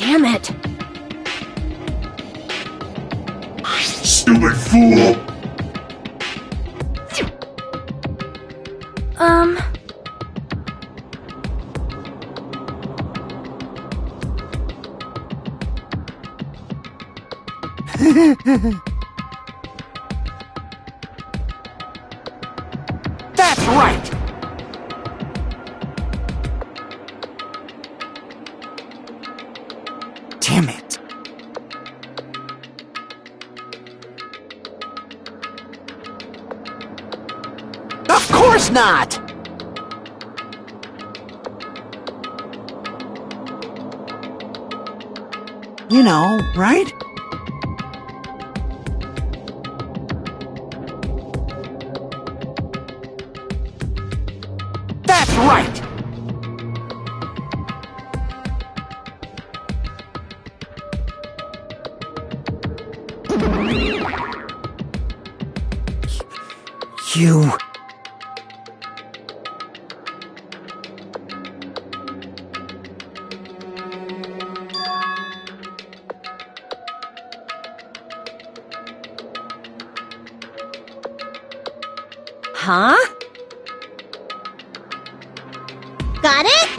Damn it. Stupid fool! That's right! Damn it. Of course not! You know, right? That's right! You... Huh? Got it?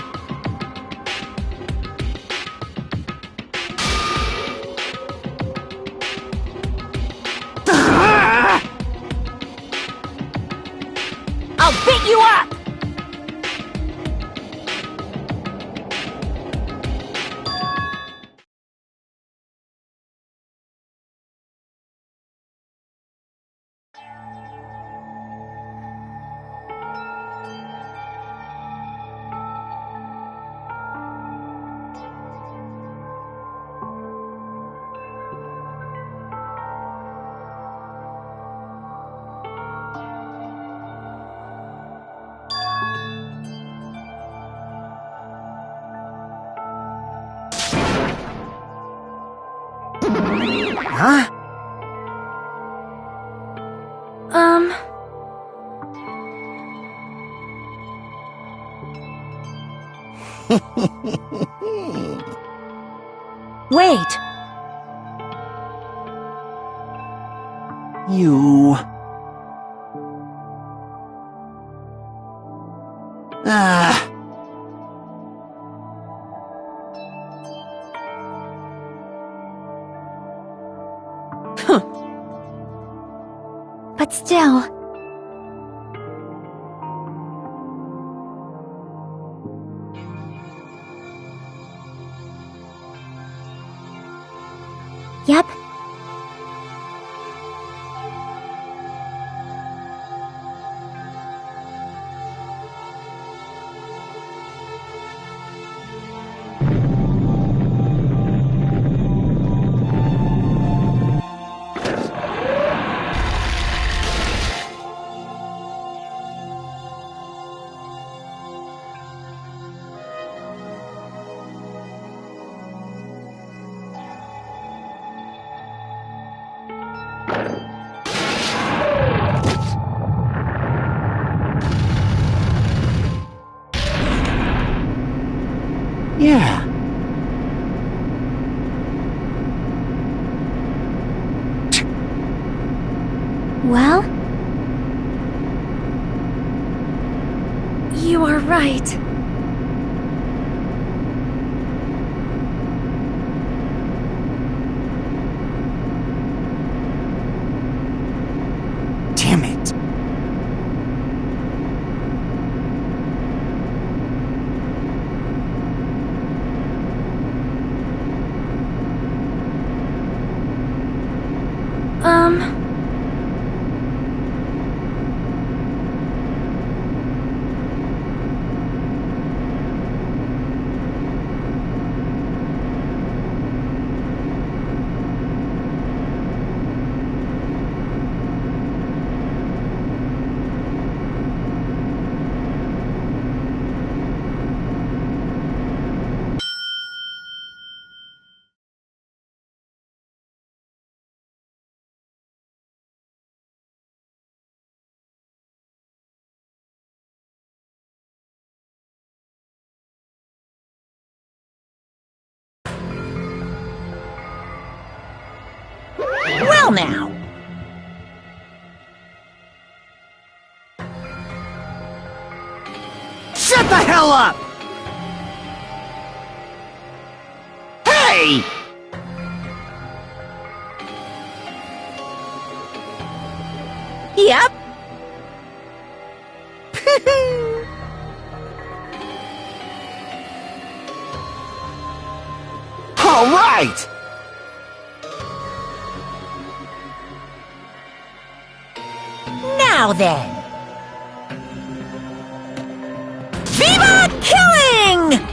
I'll beat you up! Huh? Wait. You... Ah... But still... Yep. Yeah. Well? You are right. Damn it. Well now. Shut the hell up! Hey! Yep. All right! Now then. Viva Killing!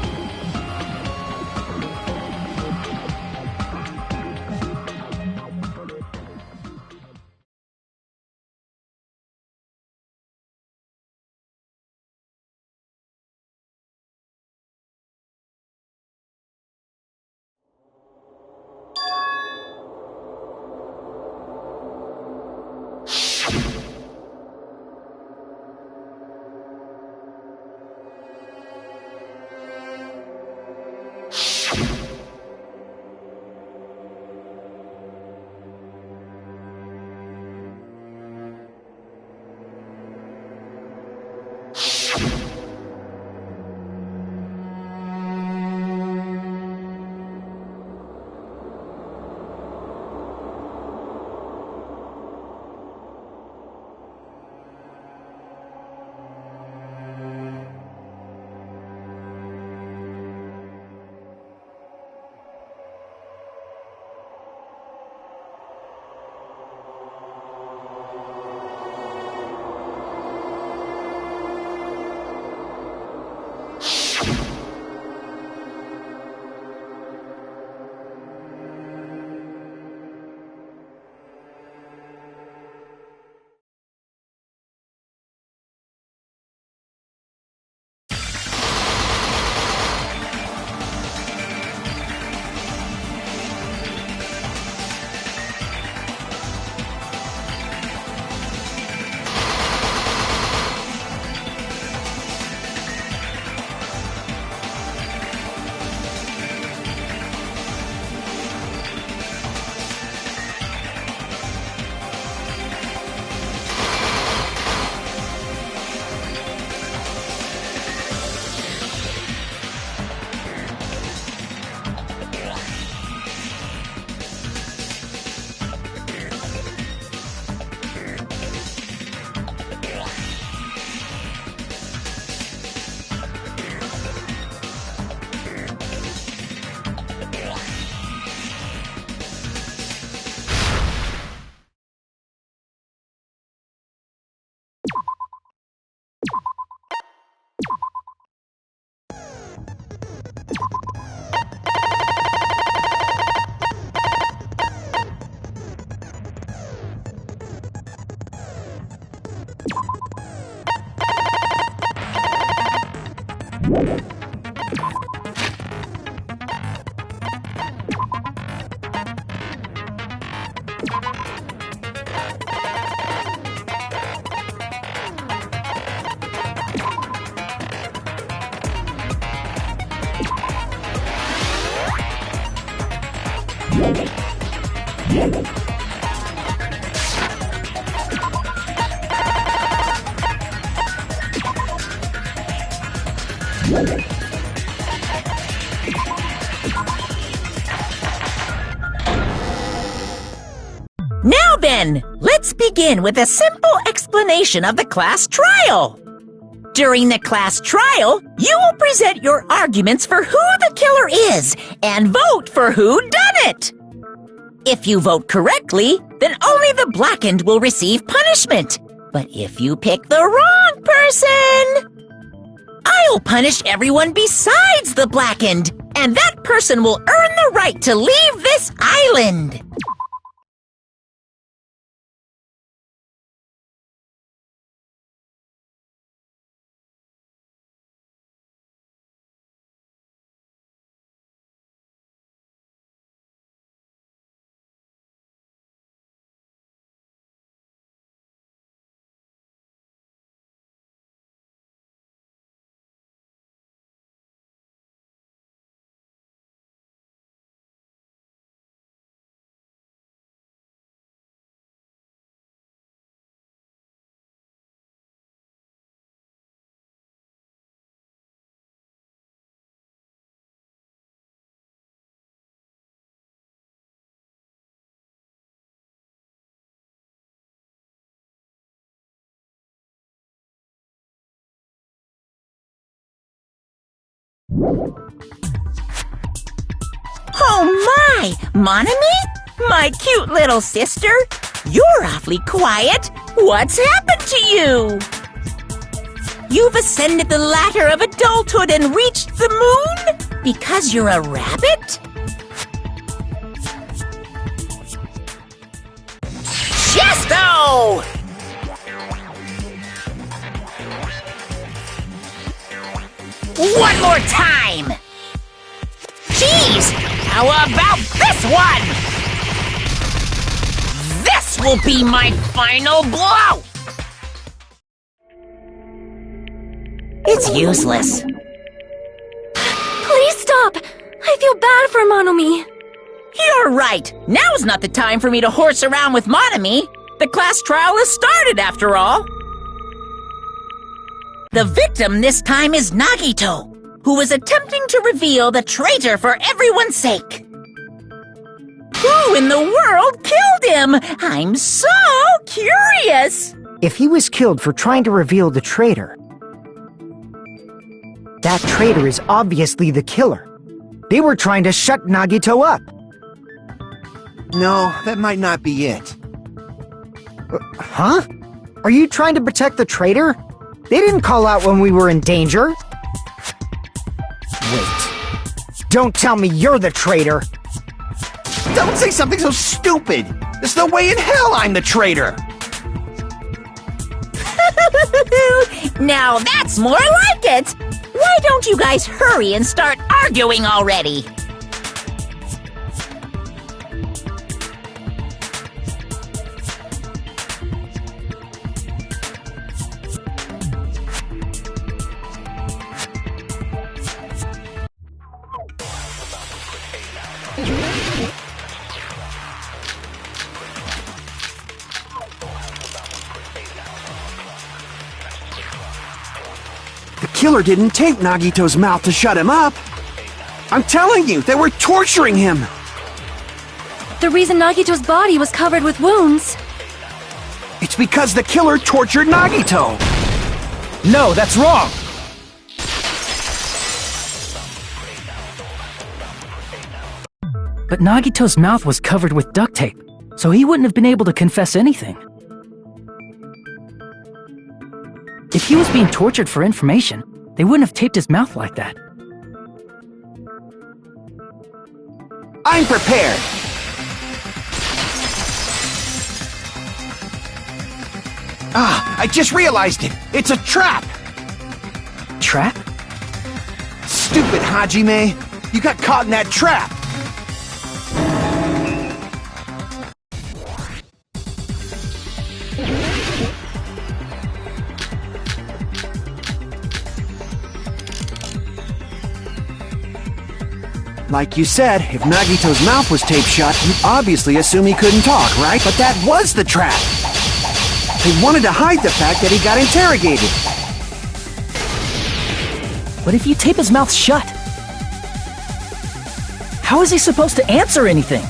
Now then, let's begin with a simple explanation of the class trial. During the class trial, you will present your arguments for who the killer is and vote for who done it. If you vote correctly, then only the blackened will receive punishment. But if you pick the wrong person, I'll punish everyone besides the blackened, and that person will earn the right to leave this island. Oh my! Monami? My cute little sister? You're awfully quiet. What's happened to you? You've ascended the ladder of adulthood and reached the moon? Because you're a rabbit? Chesto! One more time! Jeez! How about this one? This will be my final blow! It's useless. Please stop! I feel bad for Monomi. You're right. Now's not the time for me to horse around with Monami. The class trial has started, after all. The victim this time is Nagito, who is attempting to reveal the traitor for everyone's sake. Who in the world killed him? I'm so curious. If he was killed for trying to reveal the traitor, that traitor is obviously the killer. They were trying to shut Nagito up. No, that might not be it. Huh? Are you trying to protect the traitor? They didn't call out when we were in danger. Wait. Don't tell me you're the traitor. Don't say something so stupid! There's no way in hell I'm the traitor! Now that's more like it! Why don't you guys hurry and start arguing already? The killer didn't tape Nagito's mouth to shut him up! I'm telling you, they were torturing him! The reason Nagito's body was covered with wounds. It's because the killer tortured Nagito! No, that's wrong! But Nagito's mouth was covered with duct tape, so he wouldn't have been able to confess anything. If he was being tortured for information, they wouldn't have taped his mouth like that. I'm prepared! Ah, I just realized it! It's a trap! Trap? Stupid Hajime! You got caught in that trap! Like you said, if Nagito's mouth was taped shut, you'd obviously assume he couldn't talk, right? But that was the trap! They wanted to hide the fact that he got interrogated. But if you tape his mouth shut, how is he supposed to answer anything?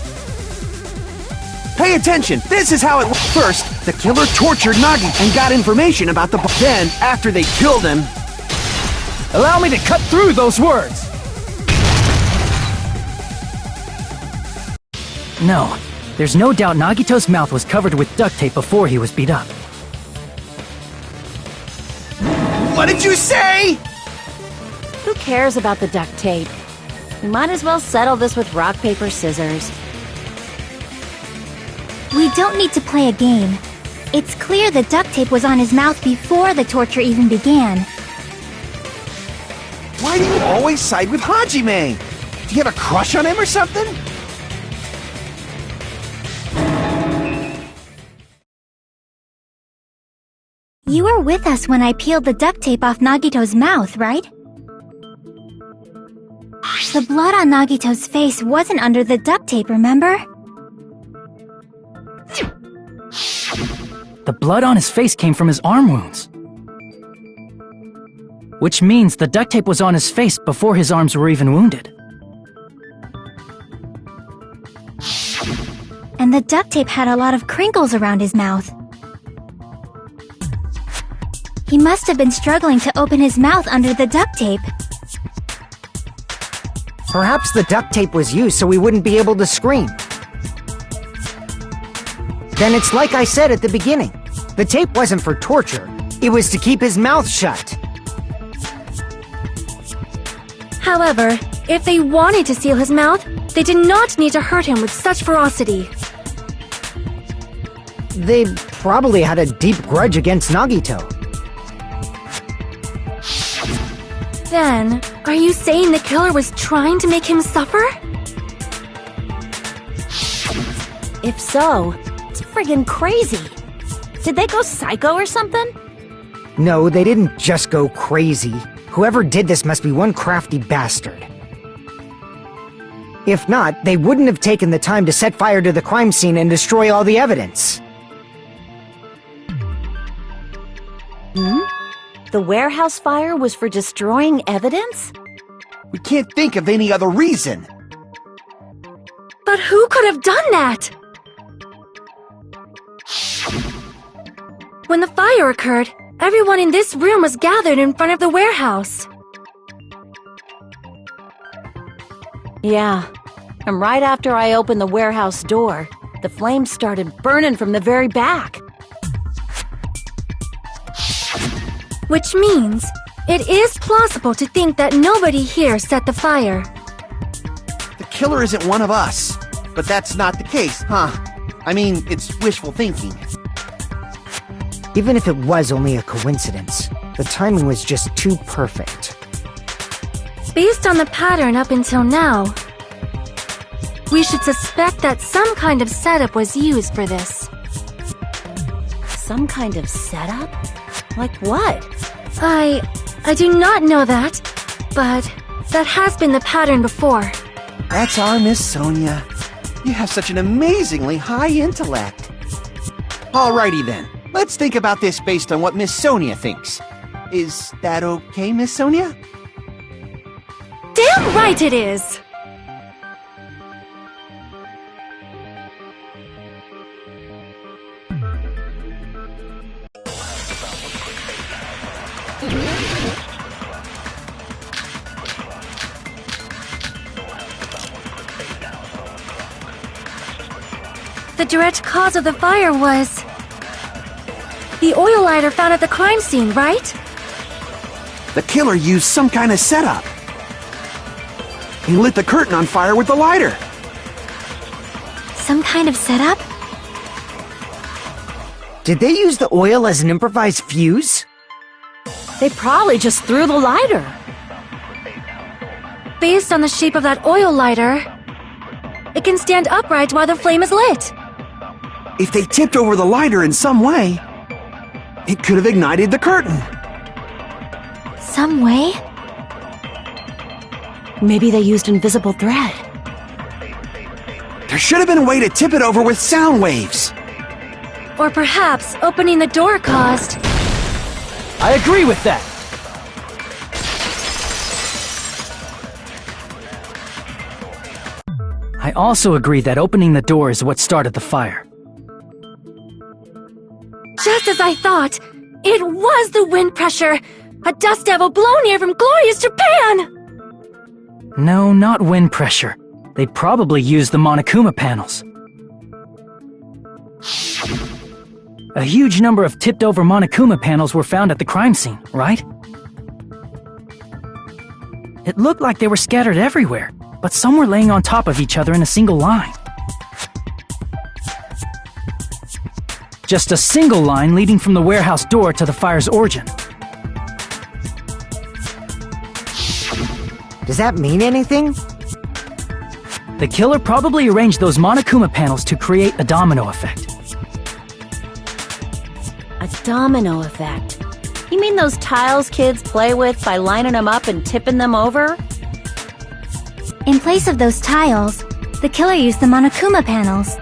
Pay attention! This is how it went. First, the killer tortured Nagi and got information about the Then, after they killed him... Allow me to cut through those words! No, there's no doubt Nagito's mouth was covered with duct tape before he was beat up. What did you say?! Who cares about the duct tape? We might as well settle this with rock, paper, scissors. We don't need to play a game. It's clear the duct tape was on his mouth before the torture even began. Why do you always side with Hajime? Do you have a crush on him or something? You were with us when I peeled the duct tape off Nagito's mouth, right? The blood on Nagito's face wasn't under the duct tape, remember? The blood on his face came from his arm wounds. Which means the duct tape was on his face before his arms were even wounded. And the duct tape had a lot of crinkles around his mouth. He must have been struggling to open his mouth under the duct tape. Perhaps the duct tape was used so we wouldn't be able to scream. Then it's like I said at the beginning. The tape wasn't for torture. It was to keep his mouth shut. However, if they wanted to seal his mouth, they did not need to hurt him with such ferocity. They probably had a deep grudge against Nagito. Then, are you saying the killer was trying to make him suffer? If so, it's friggin' crazy. Did they go psycho or something? No, they didn't just go crazy. Whoever did this must be one crafty bastard. If not, they wouldn't have taken the time to set fire to the crime scene and destroy all the evidence. The warehouse fire was for destroying evidence? We can't think of any other reason. But who could have done that? When the fire occurred, everyone in this room was gathered in front of the warehouse. Yeah, and right after I opened the warehouse door, the flames started burning from the very back. Which means, it is plausible to think that nobody here set the fire. The killer isn't one of us. But that's not the case, huh? I mean, it's wishful thinking. Even if it was only a coincidence, the timing was just too perfect. Based on the pattern up until now, we should suspect that some kind of setup was used for this. Some kind of setup? Like what? I do not know that, but that has been the pattern before. That's our Miss Sonia. You have such an amazingly high intellect. Alrighty then, let's think about this based on what Miss Sonia thinks. Is that okay, Miss Sonia? Damn right it is! The direct cause of the fire was the oil lighter found at the crime scene, right? The killer used some kind of setup. He lit the curtain on fire with the lighter. Some kind of setup? Did they use the oil as an improvised fuse? They probably just threw the lighter. Based on the shape of that oil lighter, it can stand upright while the flame is lit. If they tipped over the lighter in some way, it could have ignited the curtain. Some way? Maybe they used invisible thread. There should have been a way to tip it over with sound waves. Or perhaps opening the door caused... I agree with that. I also agree that opening the door is what started the fire. Just as I thought, it was the wind pressure! A dust devil blown here from glorious Japan! No, not wind pressure. They probably used the Monokuma panels. A huge number of tipped-over Monokuma panels were found at the crime scene, right? It looked like they were scattered everywhere, but some were laying on top of each other in a single line. Just a single line leading from the warehouse door to the fire's origin. Does that mean anything? The killer probably arranged those Monokuma panels to create a domino effect. A domino effect. You mean those tiles kids play with by lining them up and tipping them over? In place of those tiles, the killer used the Monokuma panels.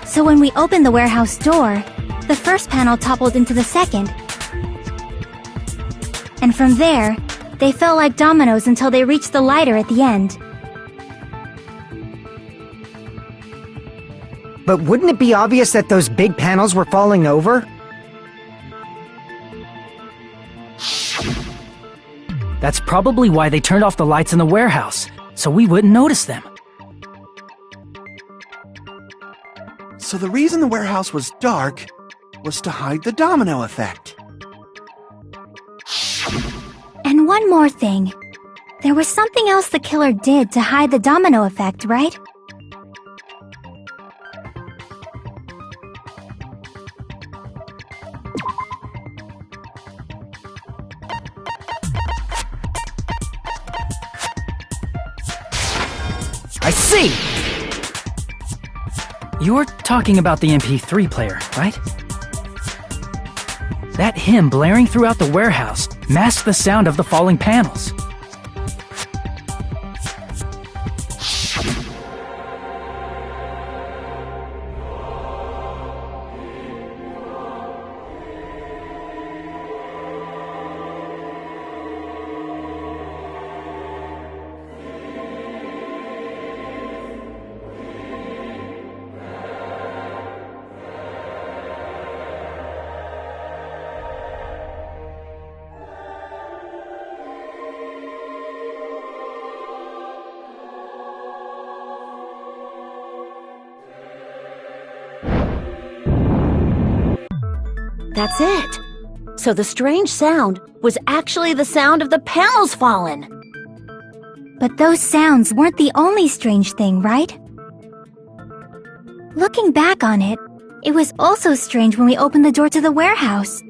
So when we opened the warehouse door, the first panel toppled into the second. And from there, they fell like dominoes until they reached the lighter at the end. But wouldn't it be obvious that those big panels were falling over? That's probably why they turned off the lights in the warehouse, so we wouldn't notice them. So the reason the warehouse was dark was to hide the domino effect. And one more thing. There was something else the killer did to hide the domino effect, right? I see! You're talking about the MP3 player, right? That hymn blaring throughout the warehouse masked the sound of the falling panels. That's it. So the strange sound was actually the sound of the panels falling. But those sounds weren't the only strange thing, right? Looking back on it, it was also strange when we opened the door to the warehouse.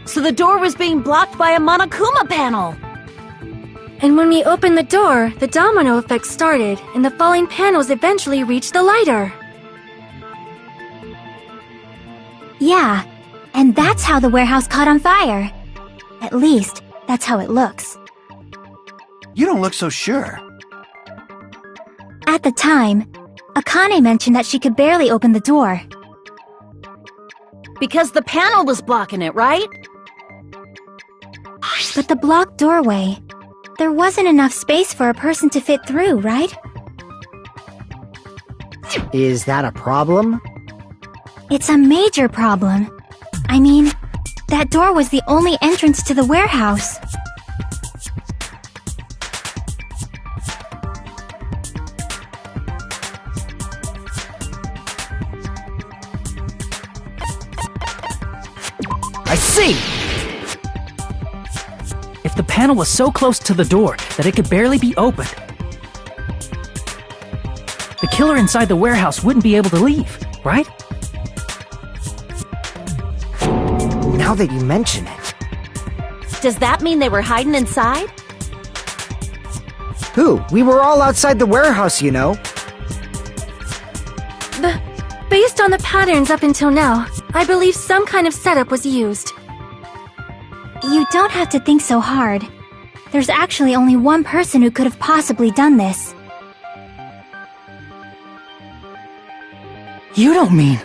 So the door was being blocked by a Monokuma panel. And when we opened the door, the domino effect started, and the falling panels eventually reached the lighter. Yeah, and that's how the warehouse caught on fire. At least, that's how it looks. You don't look so sure. At the time, Akane mentioned that she could barely open the door. Because the panel was blocking it, right? But the blocked doorway, there wasn't enough space for a person to fit through, right? Is that a problem? It's a major problem. I mean, that door was the only entrance to the warehouse. I see! If the panel was so close to the door that it could barely be opened, the killer inside the warehouse wouldn't be able to leave, right? Now that you mention it. Does that mean they were hiding inside? Who? We were all outside the warehouse, you know. Based on the patterns up until now, I believe some kind of setup was used. You don't have to think so hard. There's actually only one person who could have possibly done this. You don't mean...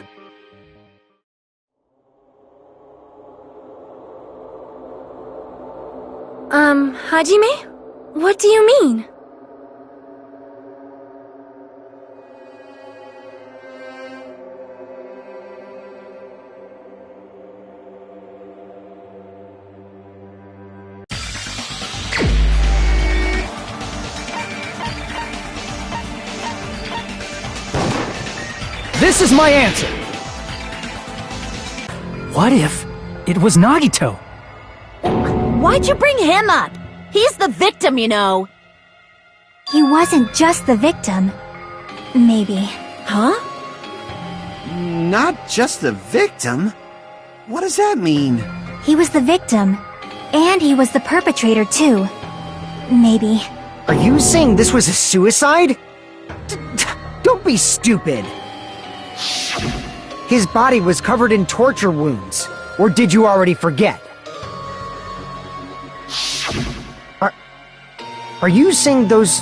Hajime? What do you mean? This is my answer! What if it was Nagito? Why'd you bring him up? He's the victim, you know. he wasn't just the victim. Maybe. Huh? Not just the victim? What does that mean? He was the victim. And he was the perpetrator, too. Maybe. Are you saying this was a suicide? Don't be stupid. His body was covered in torture wounds. Or did you already forget? Are you saying those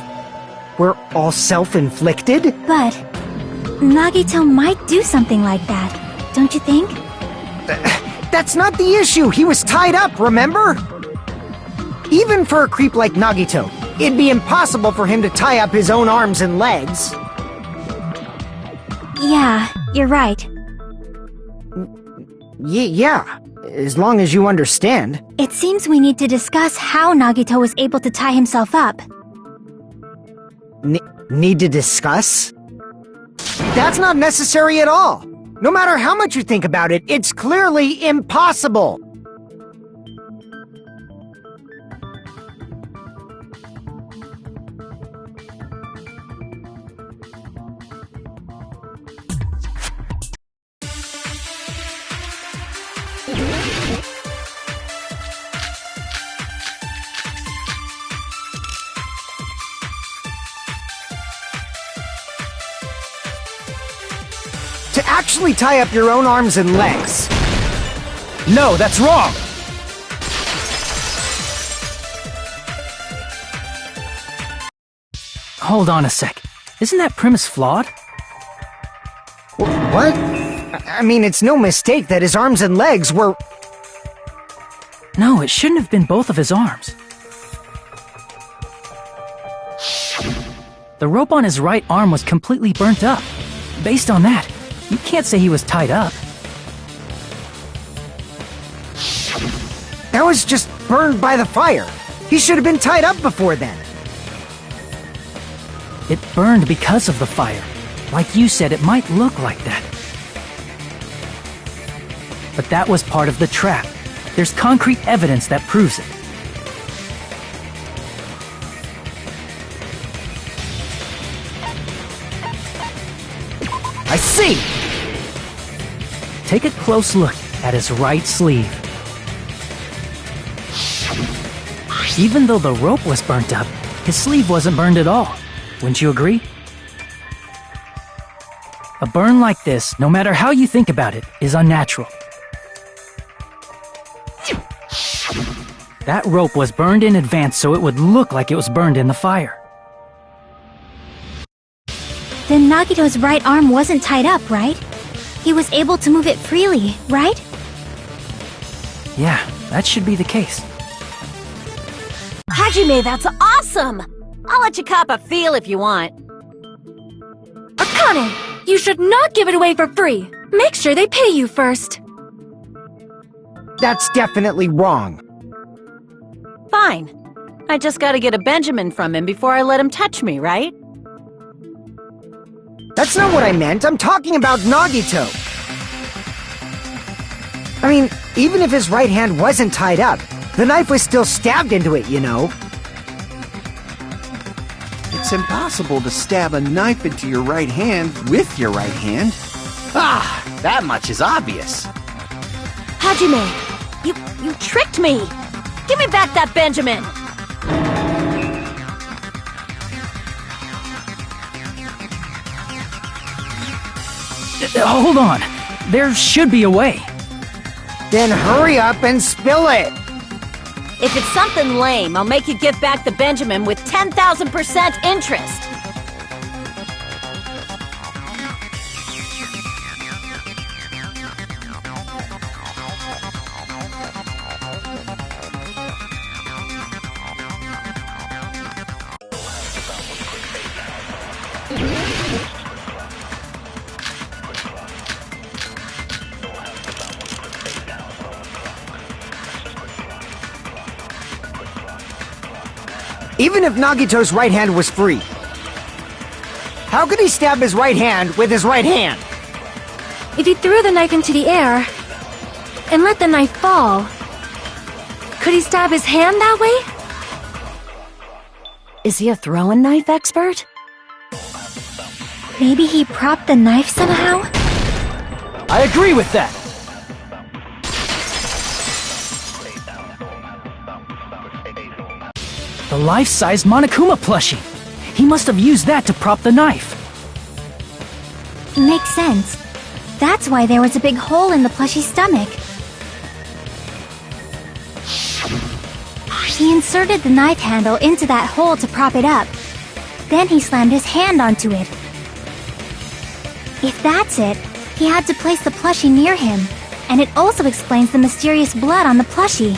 were all self-inflicted? But Nagito might do something like that, don't you think? That's not the issue. He was tied up, remember? Even for a creep like Nagito, it'd be impossible for him to tie up his own arms and legs. Yeah, you're right. Yeah, as long as you understand. It seems we need to discuss how Nagito was able to tie himself up. Need to discuss? That's not necessary at all. No matter how much you think about it, it's clearly impossible. To actually tie up your own arms and legs. No, that's wrong! Hold on a sec. Isn't that premise flawed? What? I mean, it's no mistake that his arms and legs were... No, it shouldn't have been both of his arms. The rope on his right arm was completely burnt up. Based on that, you can't say he was tied up. That was just burned by the fire. He should have been tied up before then. It burned because of the fire. Like you said, it might look like that. But that was part of the trap. There's concrete evidence that proves it. I see! Take a close look at his right sleeve. Even though the rope was burnt up, his sleeve wasn't burned at all. Wouldn't you agree? A burn like this, no matter how you think about it, is unnatural. That rope was burned in advance so it would look like it was burned in the fire. Then Nagito's right arm wasn't tied up, right? He was able to move it freely, right? Yeah, that should be the case. Hajime, that's awesome! I'll let you cop a feel if you want. Akane, you should not give it away for free. Make sure they pay you first. That's definitely wrong. Fine. I just gotta get a Benjamin from him before I let him touch me, right? That's not what I meant. I'm talking about Nagito. I mean, even if his right hand wasn't tied up, the knife was still stabbed into it, you know. It's impossible to stab a knife into your right hand with your right hand. Ah, that much is obvious. Hajime, you tricked me! Give me back that Benjamin! Hold on. There should be a way. Then hurry up and spill it! If it's something lame, I'll make you give back the Benjamin with 10,000% interest! Even if Nagito's right hand was free, how could he stab his right hand with his right hand? If he threw the knife into the air and let the knife fall, could he stab his hand that way? Is he a throwing knife expert? Maybe he propped the knife somehow? I agree with that! The life-size Monokuma plushie! He must have used that to prop the knife. Makes sense. That's why there was a big hole in the plushie's stomach. He inserted the knife handle into that hole to prop it up. Then he slammed his hand onto it. If that's it, he had to place the plushie near him, and it also explains the mysterious blood on the plushie.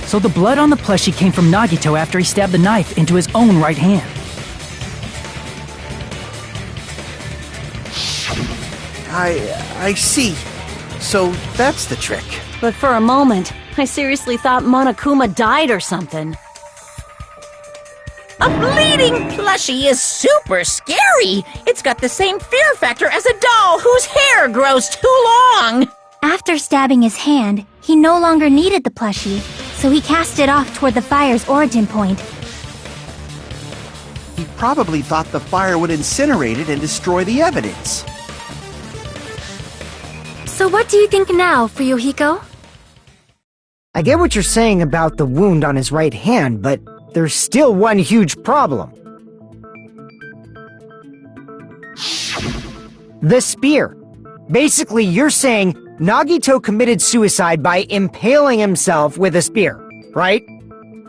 So the blood on the plushie came from Nagito after he stabbed the knife into his own right hand. I see. So that's the trick. But for a moment, I seriously thought Monokuma died or something. A bleeding plushie is super scary. It's got the same fear factor as a doll whose hair grows too long. After stabbing his hand, he no longer needed the plushie, so he cast it off toward the fire's origin point. He probably thought the fire would incinerate it and destroy the evidence. So what do you think now, Fuyuhiko? I get what you're saying about the wound on his right hand, but there's still one huge problem. The spear. Basically, you're saying Nagito committed suicide by impaling himself with a spear, right?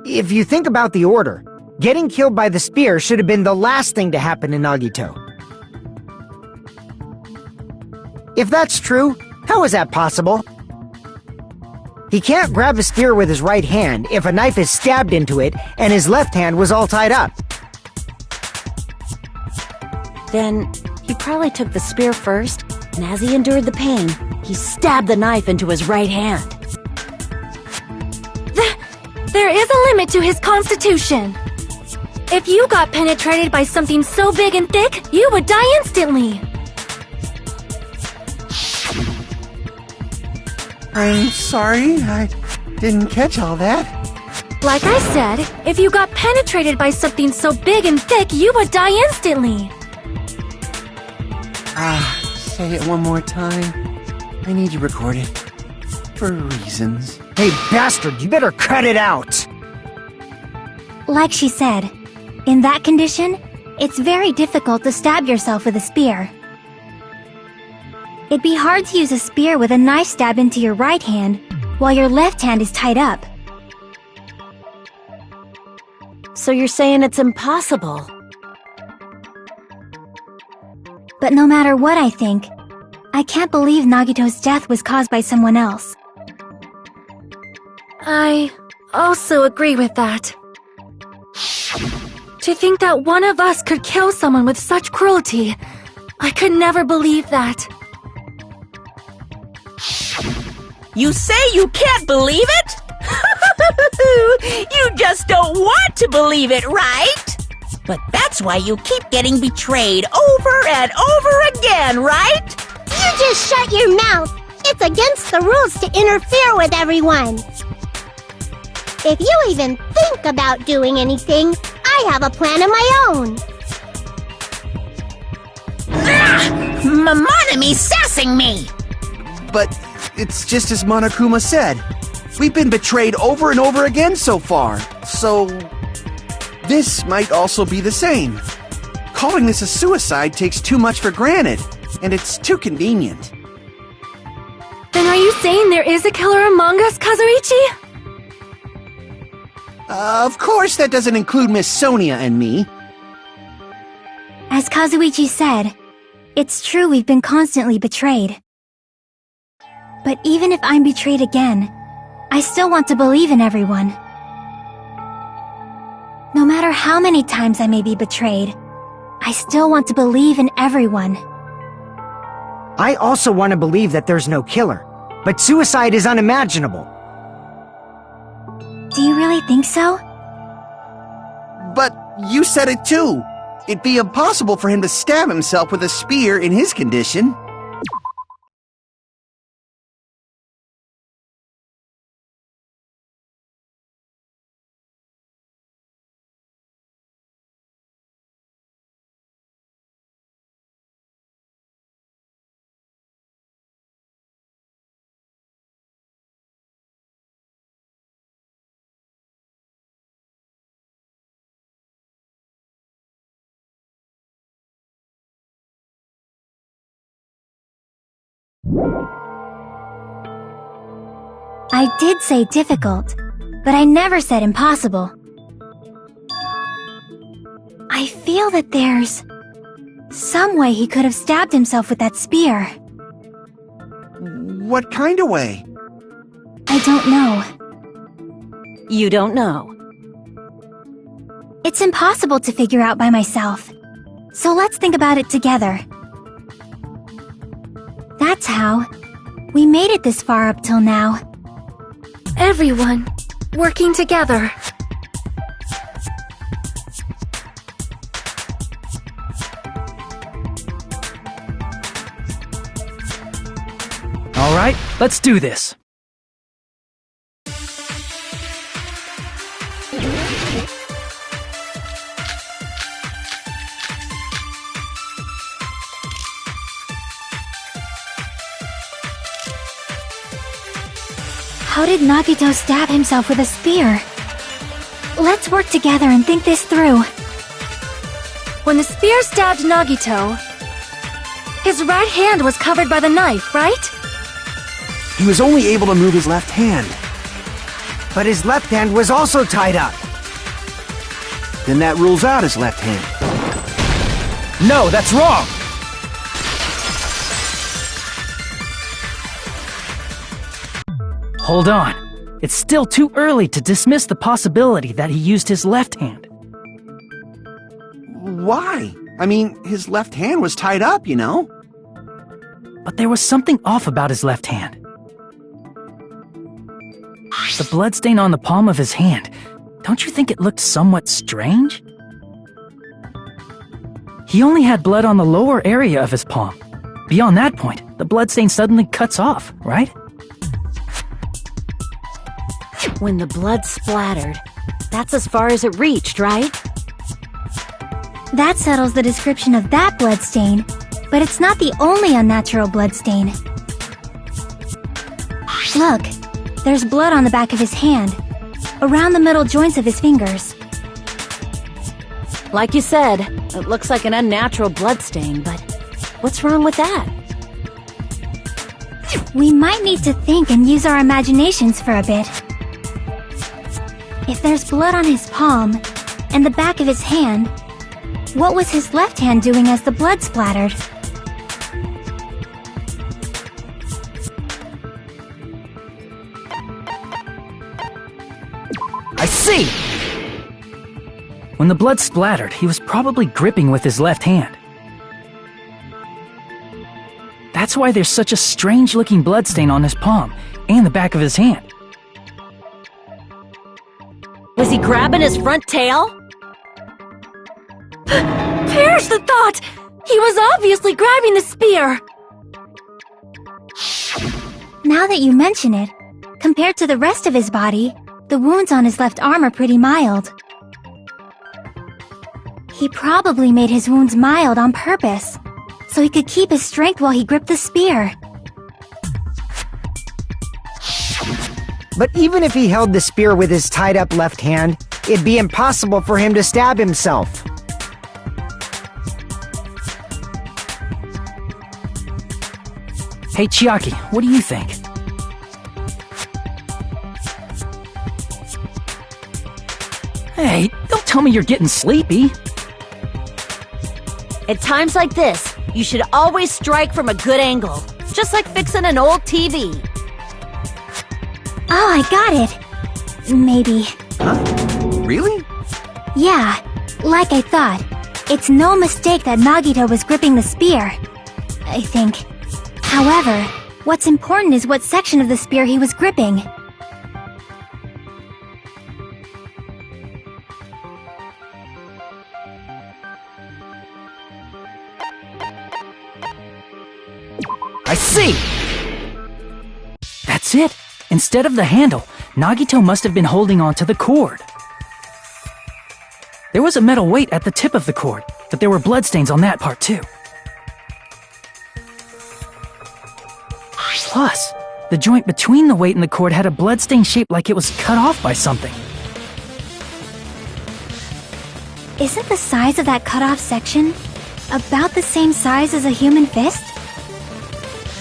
If you think about the order, getting killed by the spear should have been the last thing to happen to Nagito. If that's true, how is that possible? He can't grab a spear with his right hand if a knife is stabbed into it and his left hand was all tied up. Then, he probably took the spear first, and as he endured the pain, he stabbed the knife into his right hand. There is a limit to his constitution. If you got penetrated by something so big and thick, you would die instantly. I'm sorry, I didn't catch all that. Like I said, if you got penetrated by something so big and thick, you would die instantly. Say it one more time. I need to record it. For reasons. Hey, bastard, you better cut it out! Like she said, in that condition, it's very difficult to stab yourself with a spear. It'd be hard to use a spear with a knife stabbed into your right hand while your left hand is tied up. So you're saying it's impossible? But no matter what I think, I can't believe Nagito's death was caused by someone else. I also agree with that. To think that one of us could kill someone with such cruelty, I could never believe that. You say you can't believe it? You just don't want to believe it, right? But that's why you keep getting betrayed over and over again, right? You just shut your mouth. It's against the rules to interfere with everyone. If you even think about doing anything, I have a plan of my own. Monomi's sassing me! But it's just as Monokuma said. We've been betrayed over and over again so far, so this might also be the same. Calling this a suicide takes too much for granted, and it's too convenient. Then are you saying there is a killer among us, Kazuichi? Of course that doesn't include Miss Sonia and me. As Kazuichi said, it's true we've been constantly betrayed. But even if I'm betrayed again, I still want to believe in everyone. No matter how many times I may be betrayed, I still want to believe in everyone. I also want to believe that there's no killer, but suicide is unimaginable. Do you really think so? But you said it too. It'd be impossible for him to stab himself with a spear in his condition. I did say difficult, but I never said impossible. I feel that there's some way he could have stabbed himself with that spear. What kind of way? I don't know. You don't know. It's impossible to figure out by myself. So let's think about it together. That's how we made it this far up till now. Everyone working together. All right, let's do this. How did Nagito stab himself with a spear? Let's work together and think this through. When the spear stabbed Nagito, his right hand was covered by the knife, right? He was only able to move his left hand. But his left hand was also tied up. Then that rules out his left hand. No, that's wrong! Hold on. It's still too early to dismiss the possibility that he used his left hand. Why? I mean, his left hand was tied up, you know? But there was something off about his left hand. The bloodstain on the palm of his hand. Don't you think it looked somewhat strange? He only had blood on the lower area of his palm. Beyond that point, the bloodstain suddenly cuts off, right? When the blood splattered, that's as far as it reached, right? That settles the description of that bloodstain, but it's not the only unnatural bloodstain. Look, there's blood on the back of his hand, around the middle joints of his fingers. Like you said, it looks like an unnatural bloodstain, but what's wrong with that? We might need to think and use our imaginations for a bit. If there's blood on his palm and the back of his hand, what was his left hand doing as the blood splattered? I see! When the blood splattered, he was probably gripping with his left hand. That's why there's such a strange-looking bloodstain on his palm and the back of his hand. Was he grabbing his front tail? Perish the thought! He was obviously grabbing the spear! Now that you mention it, compared to the rest of his body, the wounds on his left arm are pretty mild. He probably made his wounds mild on purpose, so he could keep his strength while he gripped the spear. But even if he held the spear with his tied-up left hand, it'd be impossible for him to stab himself. Hey, Chiaki, what do you think? Hey, don't tell me you're getting sleepy. At times like this, you should always strike from a good angle, just like fixing an old TV. Oh, I got it! Maybe. Huh? Really? Yeah, like I thought. It's no mistake that Nagito was gripping the spear, I think. However, what's important is what section of the spear he was gripping. I see! That's it! Instead of the handle, Nagito must have been holding onto the cord. There was a metal weight at the tip of the cord, but there were bloodstains on that part too. Plus, the joint between the weight and the cord had a bloodstain shaped like it was cut off by something. Isn't the size of that cut-off section about the same size as a human fist?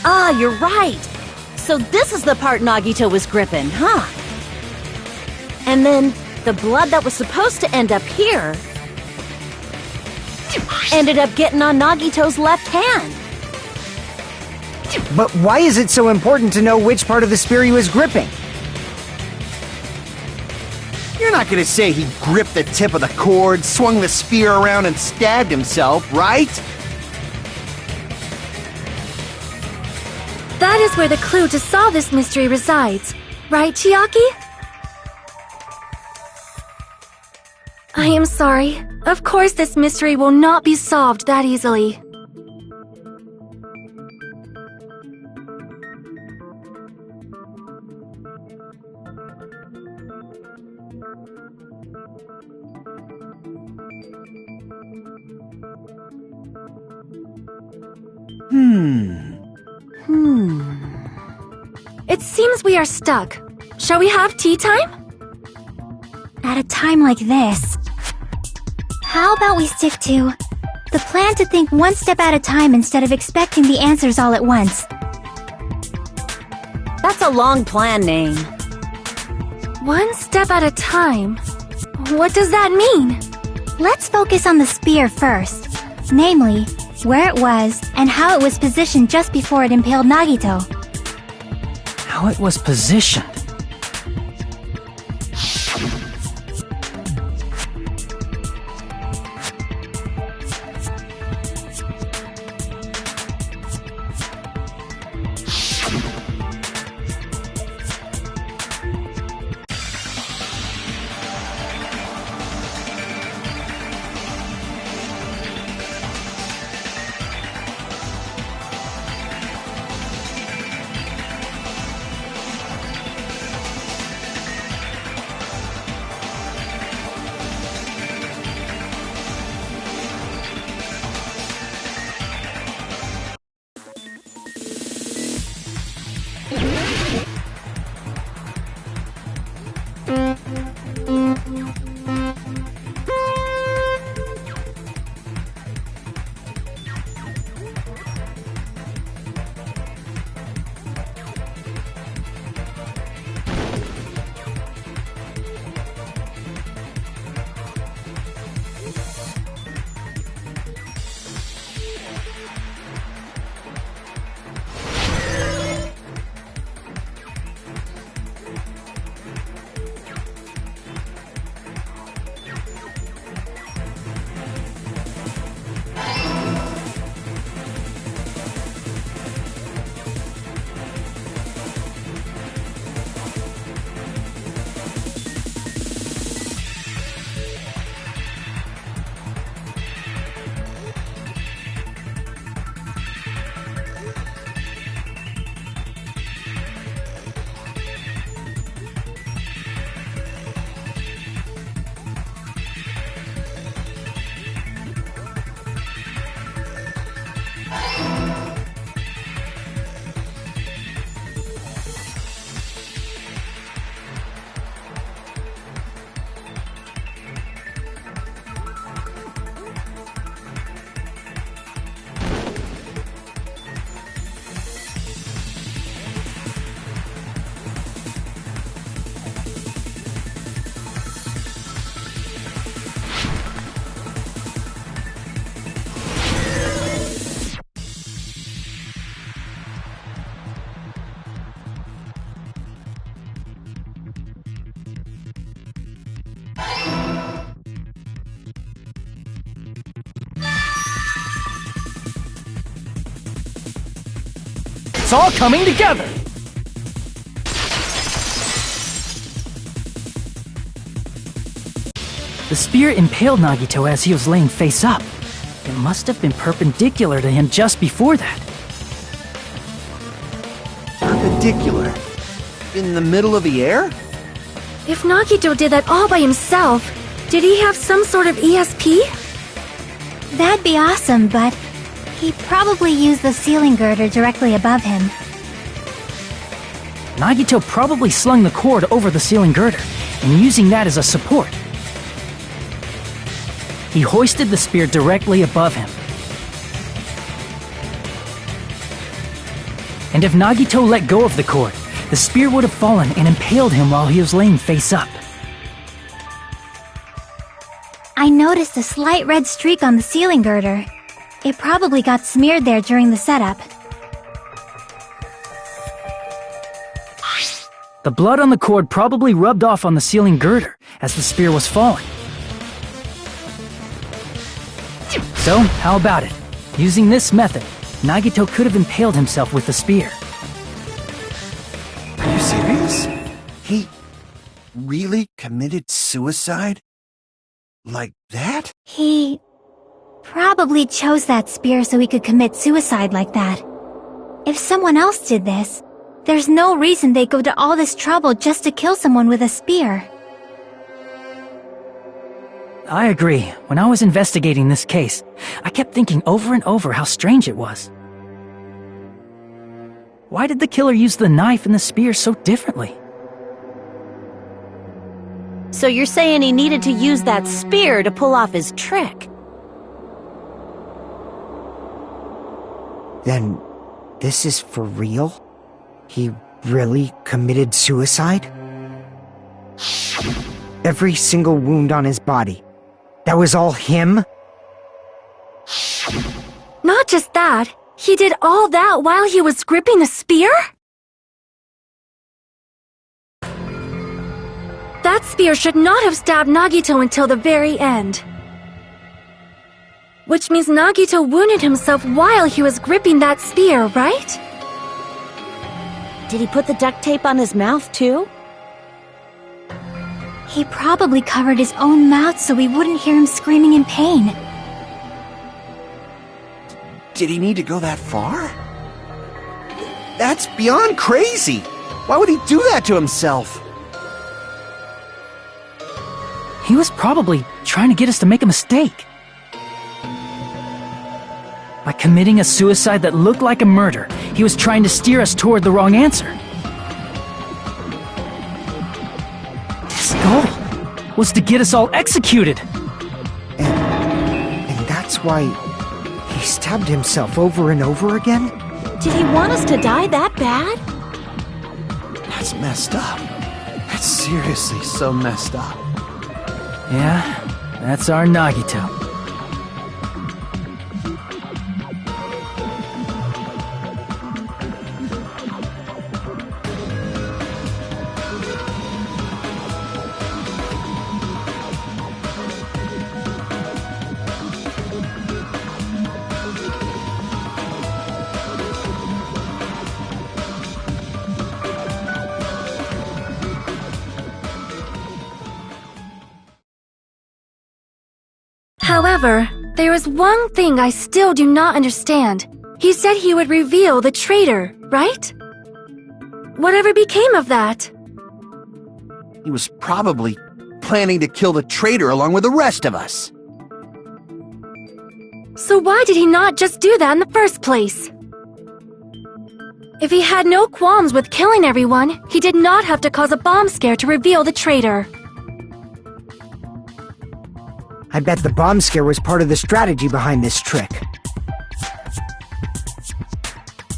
Ah, you're right. So this is the part Nagito was gripping, huh? And then the blood that was supposed to end up here ended up getting on Nagito's left hand. But why is it so important to know which part of the spear he was gripping? You're not gonna say he gripped the tip of the cord, swung the spear around, and stabbed himself, right? That is where the clue to solve this mystery resides. Right, Chiaki? I am sorry. Of course this mystery will not be solved that easily. It seems we are stuck. Shall we have tea time? At a time like this, how about we stick to the plan to think one step at a time instead of expecting the answers all at once? That's a long plan name. One step at a time? What does that mean? Let's focus on the spear first, namely, where it was and how it was positioned just before it impaled Nagito. How it was positioned. It's all coming together! The spear impaled Nagito as he was laying face up. It must have been perpendicular to him just before that. Perpendicular? In the middle of the air? If Nagito did that all by himself, did he have some sort of ESP? That'd be awesome, but he probably used the ceiling girder directly above him. Nagito probably slung the cord over the ceiling girder, and using that as a support. He hoisted the spear directly above him. And if Nagito let go of the cord, the spear would have fallen and impaled him while he was laying face up. I noticed a slight red streak on the ceiling girder. It probably got smeared there during the setup. The blood on the cord probably rubbed off on the ceiling girder as the spear was falling. So, how about it? Using this method, Nagito could have impaled himself with the spear. Are you serious? He really committed suicide? Like that? He probably chose that spear so he could commit suicide like that. If someone else did this, there's no reason they'd go to all this trouble just to kill someone with a spear. I agree. When I was investigating this case, I kept thinking over and over how strange it was. Why did the killer use the knife and the spear so differently? So you're saying he needed to use that spear to pull off his trick? Then, this is for real? He really committed suicide? Every single wound on his body. That was all him? Not just that, he did all that while he was gripping the spear? That spear should not have stabbed Nagito until the very end. Which means Nagito wounded himself while he was gripping that spear, right? Did he put the duct tape on his mouth too? He probably covered his own mouth so we wouldn't hear him screaming in pain. Did he need to go that far? That's beyond crazy! Why would he do that to himself? He was probably trying to get us to make a mistake. By committing a suicide that looked like a murder, he was trying to steer us toward the wrong answer. His goal was to get us all executed. And that's why he stabbed himself over and over again? Did he want us to die that bad? That's messed up. That's seriously so messed up. Yeah, that's our Nagito. However, there is one thing I still do not understand. He said he would reveal the traitor, right? Whatever became of that? He was probably planning to kill the traitor along with the rest of us. So why did he not just do that in the first place? If he had no qualms with killing everyone, he did not have to cause a bomb scare to reveal the traitor. I bet the bomb scare was part of the strategy behind this trick.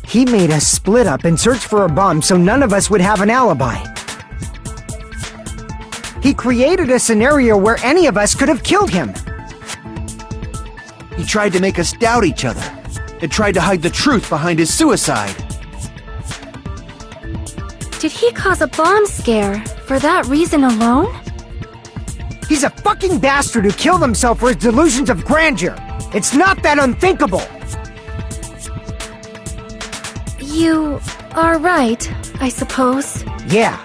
He made us split up and search for a bomb so none of us would have an alibi. He created a scenario where any of us could have killed him. He tried to make us doubt each other, and tried to hide the truth behind his suicide. Did he cause a bomb scare for that reason alone? He's a fucking bastard who killed himself for his delusions of grandeur. It's not that unthinkable. You are right, I suppose. Yeah,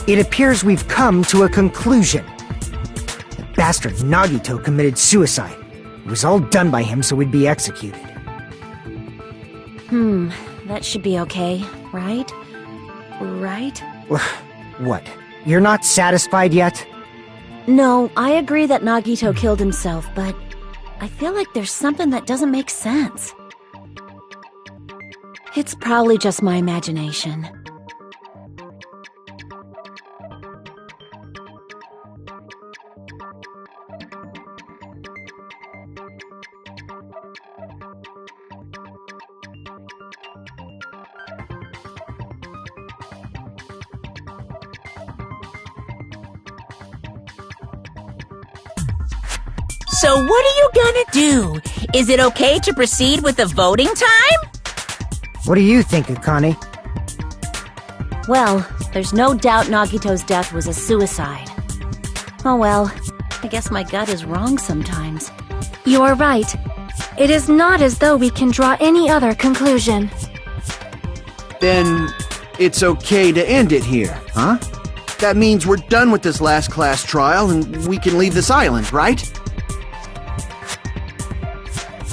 it appears we've come to a conclusion. The bastard Nagito committed suicide. It was all done by him so we'd be executed. That should be okay, right? Right? What? You're not satisfied yet? No, I agree that Nagito killed himself, but I feel like there's something that doesn't make sense. It's probably just my imagination. So what are you gonna do? Is it okay to proceed with the voting time? What do you think, Akane? Well, there's no doubt Nagito's death was a suicide. Oh well, I guess my gut is wrong sometimes. You're right. It is not as though we can draw any other conclusion. Then it's okay to end it here, huh? That means we're done with this last class trial and we can leave this island, right?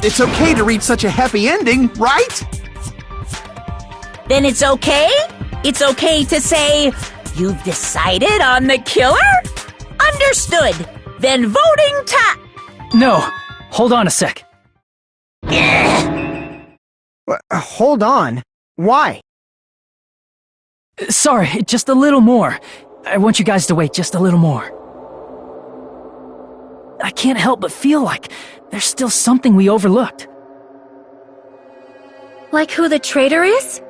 It's okay to reach such a happy ending, right? Then it's okay? It's okay to say, you've decided on the killer? Understood. Then voting time. No, hold on a sec. Hold on. Why? Sorry, just a little more. I want you guys to wait just a little more. I can't help but feel like there's still something we overlooked. Like who the traitor is?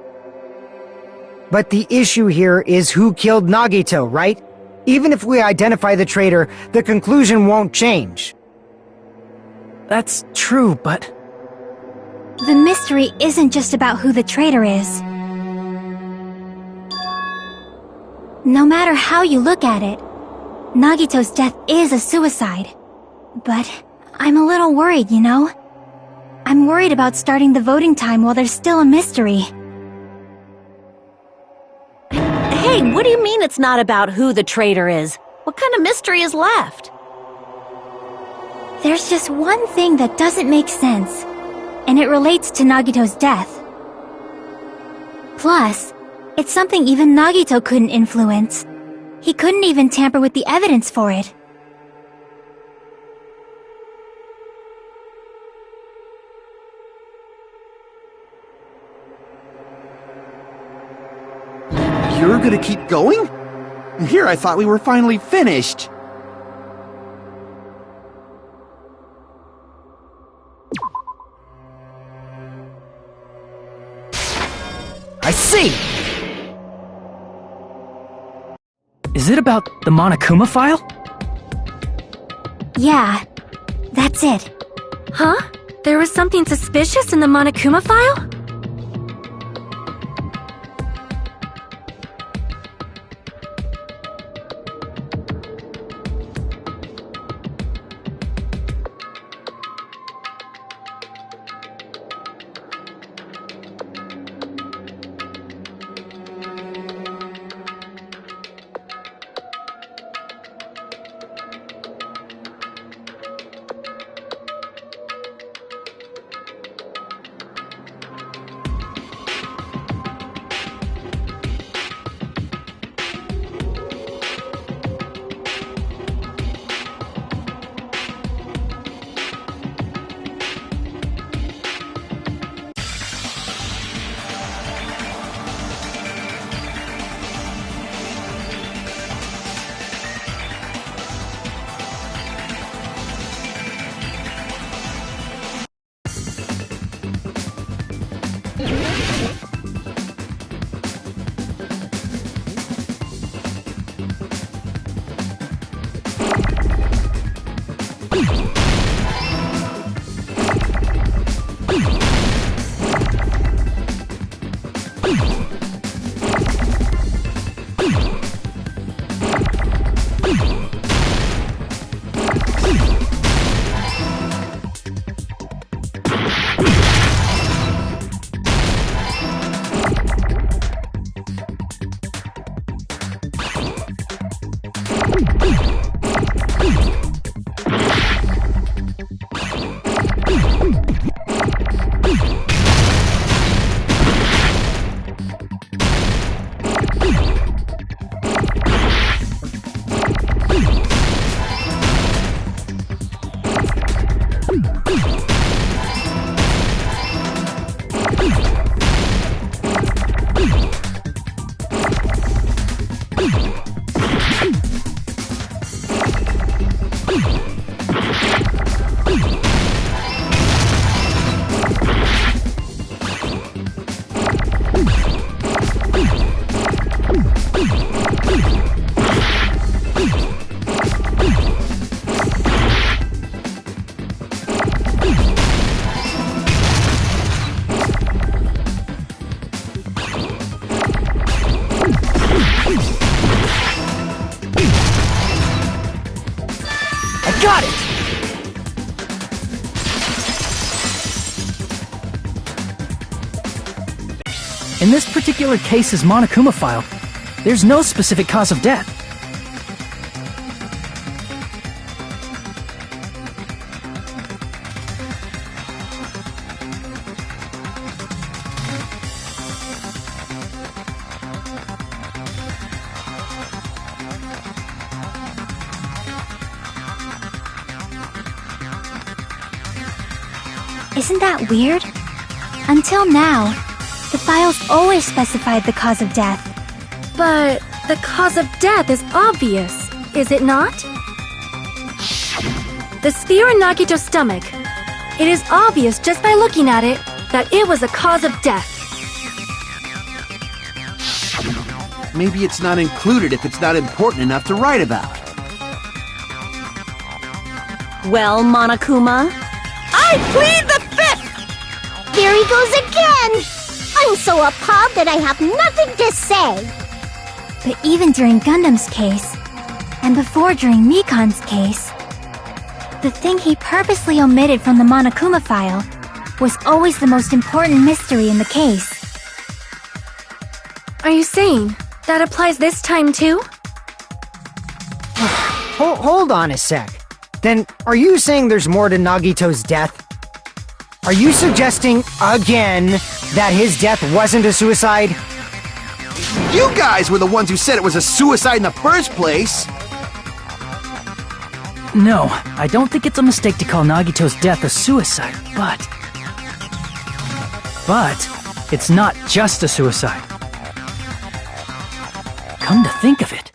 But the issue here is who killed Nagito, right? Even if we identify the traitor, the conclusion won't change. That's true, but... The mystery isn't just about who the traitor is. No matter how you look at it, Nagito's death is a suicide. But I'm a little worried, you know? I'm worried about starting the voting time while there's still a mystery. Hey, what do you mean it's not about who the traitor is? What kind of mystery is left? There's just one thing that doesn't make sense, and it relates to Nagito's death. Plus, it's something even Nagito couldn't influence. He couldn't even tamper with the evidence for it. You're gonna keep going? Here I thought we were finally finished. I see! Is it about the Monokuma file? Yeah, that's it. Huh? There was something suspicious in the Monokuma file? in this particular case's Monokuma file, there's no specific cause of death. Isn't that weird? Until now, the files always specified the cause of death. But the cause of death is obvious, is it not? The sphere in Nagito's stomach. It is obvious just by looking at it that it was a cause of death. Maybe it's not included if it's not important enough to write about. Well, Monokuma, I plead the fifth! There he goes again! I'm so appalled that I have nothing to say. But even during Gundam's case, and before during Mikan's case, the thing he purposely omitted from the Monokuma file was always the most important mystery in the case. Are you saying that applies this time too? Hold on a sec. Then, are you saying there's more to Nagito's death? Are you suggesting, again, that his death wasn't a suicide? You guys were the ones who said it was a suicide in the first place! No, I don't think it's a mistake to call Nagito's death a suicide, but it's not just a suicide. Come to think of it,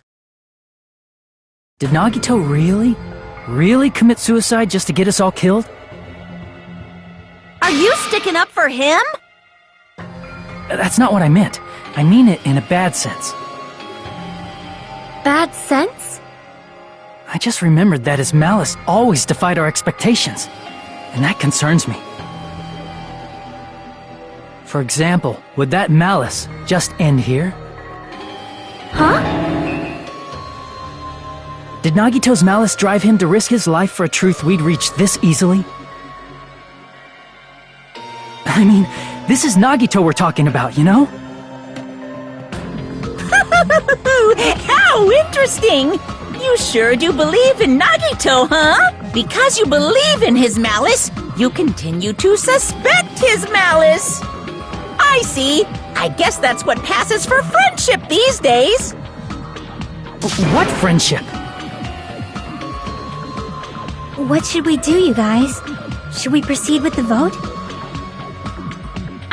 did Nagito really commit suicide just to get us all killed? Are you sticking up for him? That's not what I meant. I mean it in a bad sense. Bad sense? I just remembered that his malice always defied our expectations, and that concerns me. For example, would that malice just end here? Huh? Did Nagito's malice drive him to risk his life for a truth we'd reach this easily? I mean, this is Nagito we're talking about, you know? How interesting! You sure do believe in Nagito, huh? Because you believe in his malice, you continue to suspect his malice. I see. I guess that's what passes for friendship these days. What friendship? What should we do, you guys? Should we proceed with the vote?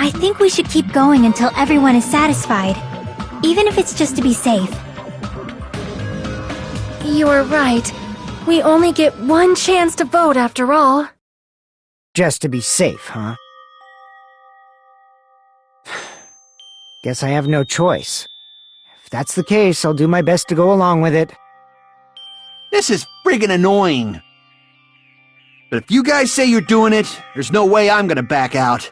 I think we should keep going until everyone is satisfied, even if it's just to be safe. You're right. We only get one chance to vote after all. Just to be safe, huh? Guess I have no choice. If that's the case, I'll do my best to go along with it. This is friggin' annoying. But if you guys say you're doing it, there's no way I'm gonna back out.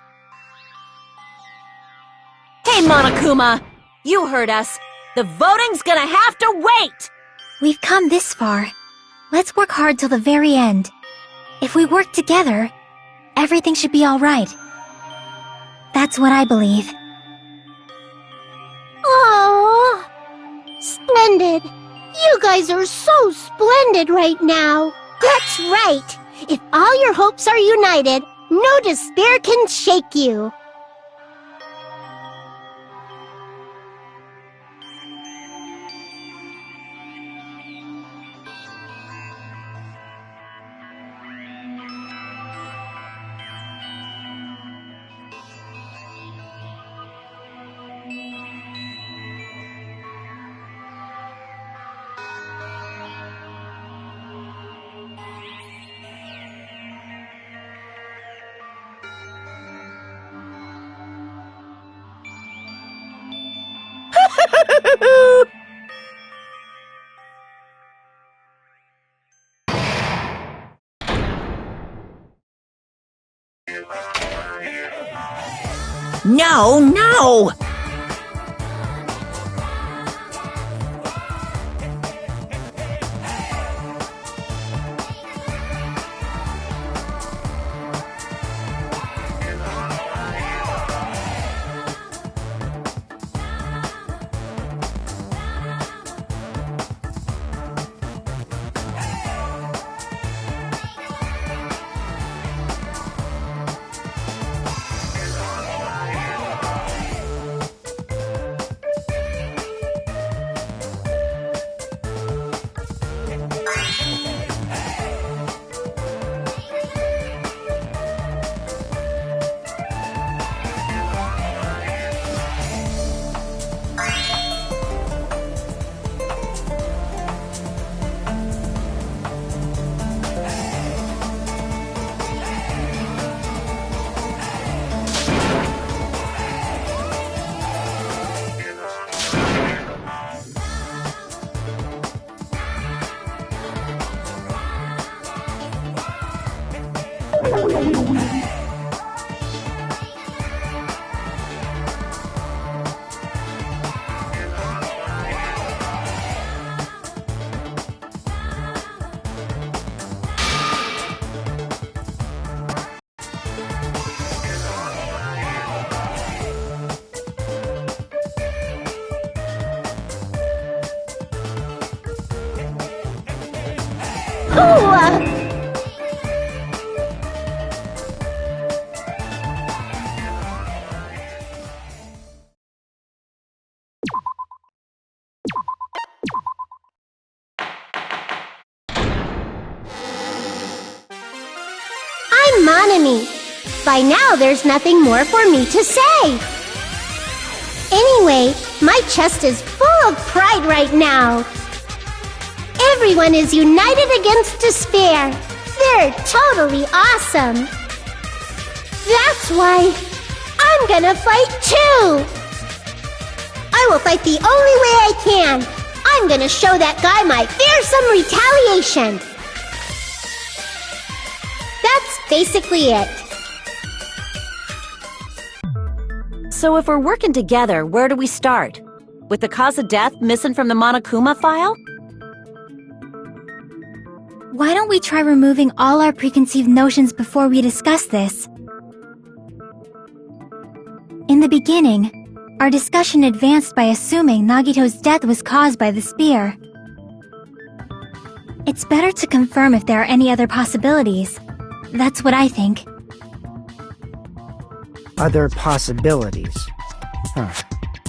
Hey, Monokuma! You heard us. The voting's gonna have to wait! We've come this far. Let's work hard till the very end. If we work together, everything should be alright. That's what I believe. Oh, splendid. You guys are so splendid right now. That's right. If all your hopes are united, no despair can shake you. No, no! I'm Monami. By now, there's nothing more for me to say. Anyway, my chest is full of pride right now. Everyone is united against despair. They're totally awesome. That's why I'm gonna fight too. I will fight the only way I can. I'm gonna show that guy my fearsome retaliation. That's basically it. So if we're working together, where do we start? With the cause of death missing from the Monokuma file? Why don't we try removing all our preconceived notions before we discuss this? In the beginning, our discussion advanced by assuming Nagito's death was caused by the spear. It's better to confirm if there are any other possibilities. That's what I think. Other possibilities.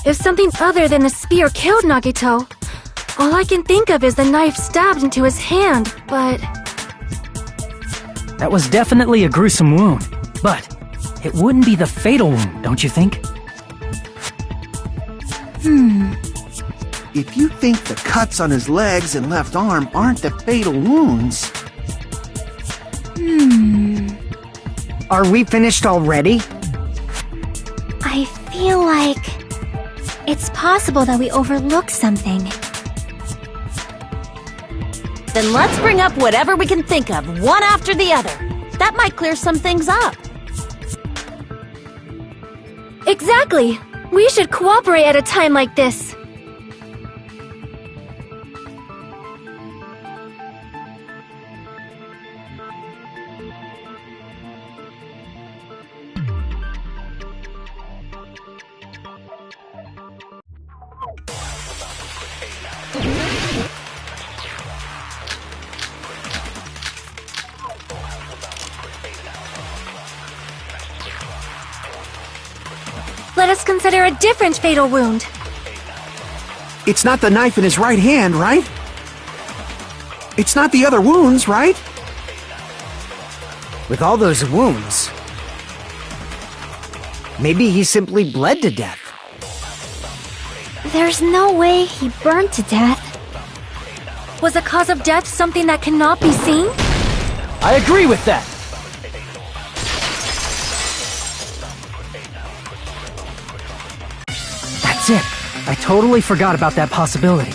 If something other than the spear killed Nagito, all I can think of is the knife stabbed into his hand, but... That was definitely a gruesome wound, but it wouldn't be the fatal wound, don't you think? If you think the cuts on his legs and left arm aren't the fatal wounds... Are we finished already? I feel like... it's possible that we overlooked something. Then let's bring up whatever we can think of, one after the other. That might clear some things up. Exactly! We should cooperate at a time like this. Let us consider a different fatal wound. It's not the knife in his right hand, right? It's not the other wounds, right? With all those wounds, maybe he simply bled to death. There's no way he burned to death. Was the cause of death something that cannot be seen? I agree with that! That's it! I totally forgot about that possibility.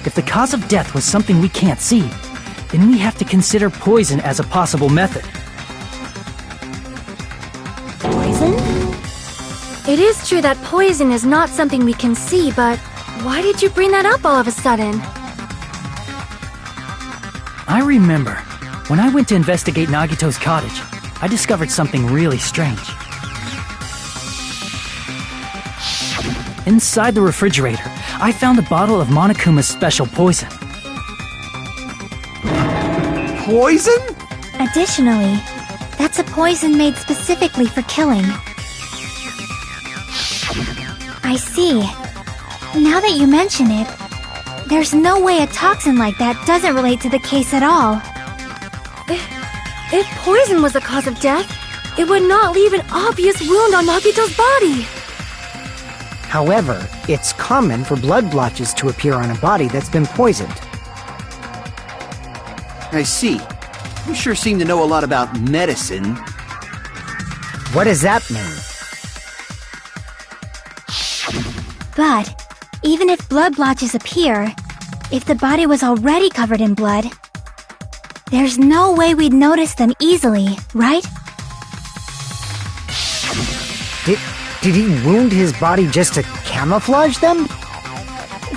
If the cause of death was something we can't see, then we have to consider poison as a possible method. Poison? It is true that poison is not something we can see, but why did you bring that up all of a sudden? I remember, when I went to investigate Nagito's cottage, I discovered something really strange. Inside the refrigerator, I found a bottle of Monokuma's special poison. Poison? Additionally, that's a poison made specifically for killing. I see. Now that you mention it, there's no way a toxin like that doesn't relate to the case at all. If poison was the cause of death, it would not leave an obvious wound on Nagito's body. However, it's common for blood blotches to appear on a body that's been poisoned. I see. You sure seem to know a lot about medicine. What does that mean? But, even if blood blotches appear, if the body was already covered in blood, There's no way we'd notice them easily, right? Did he wound his body just to camouflage them?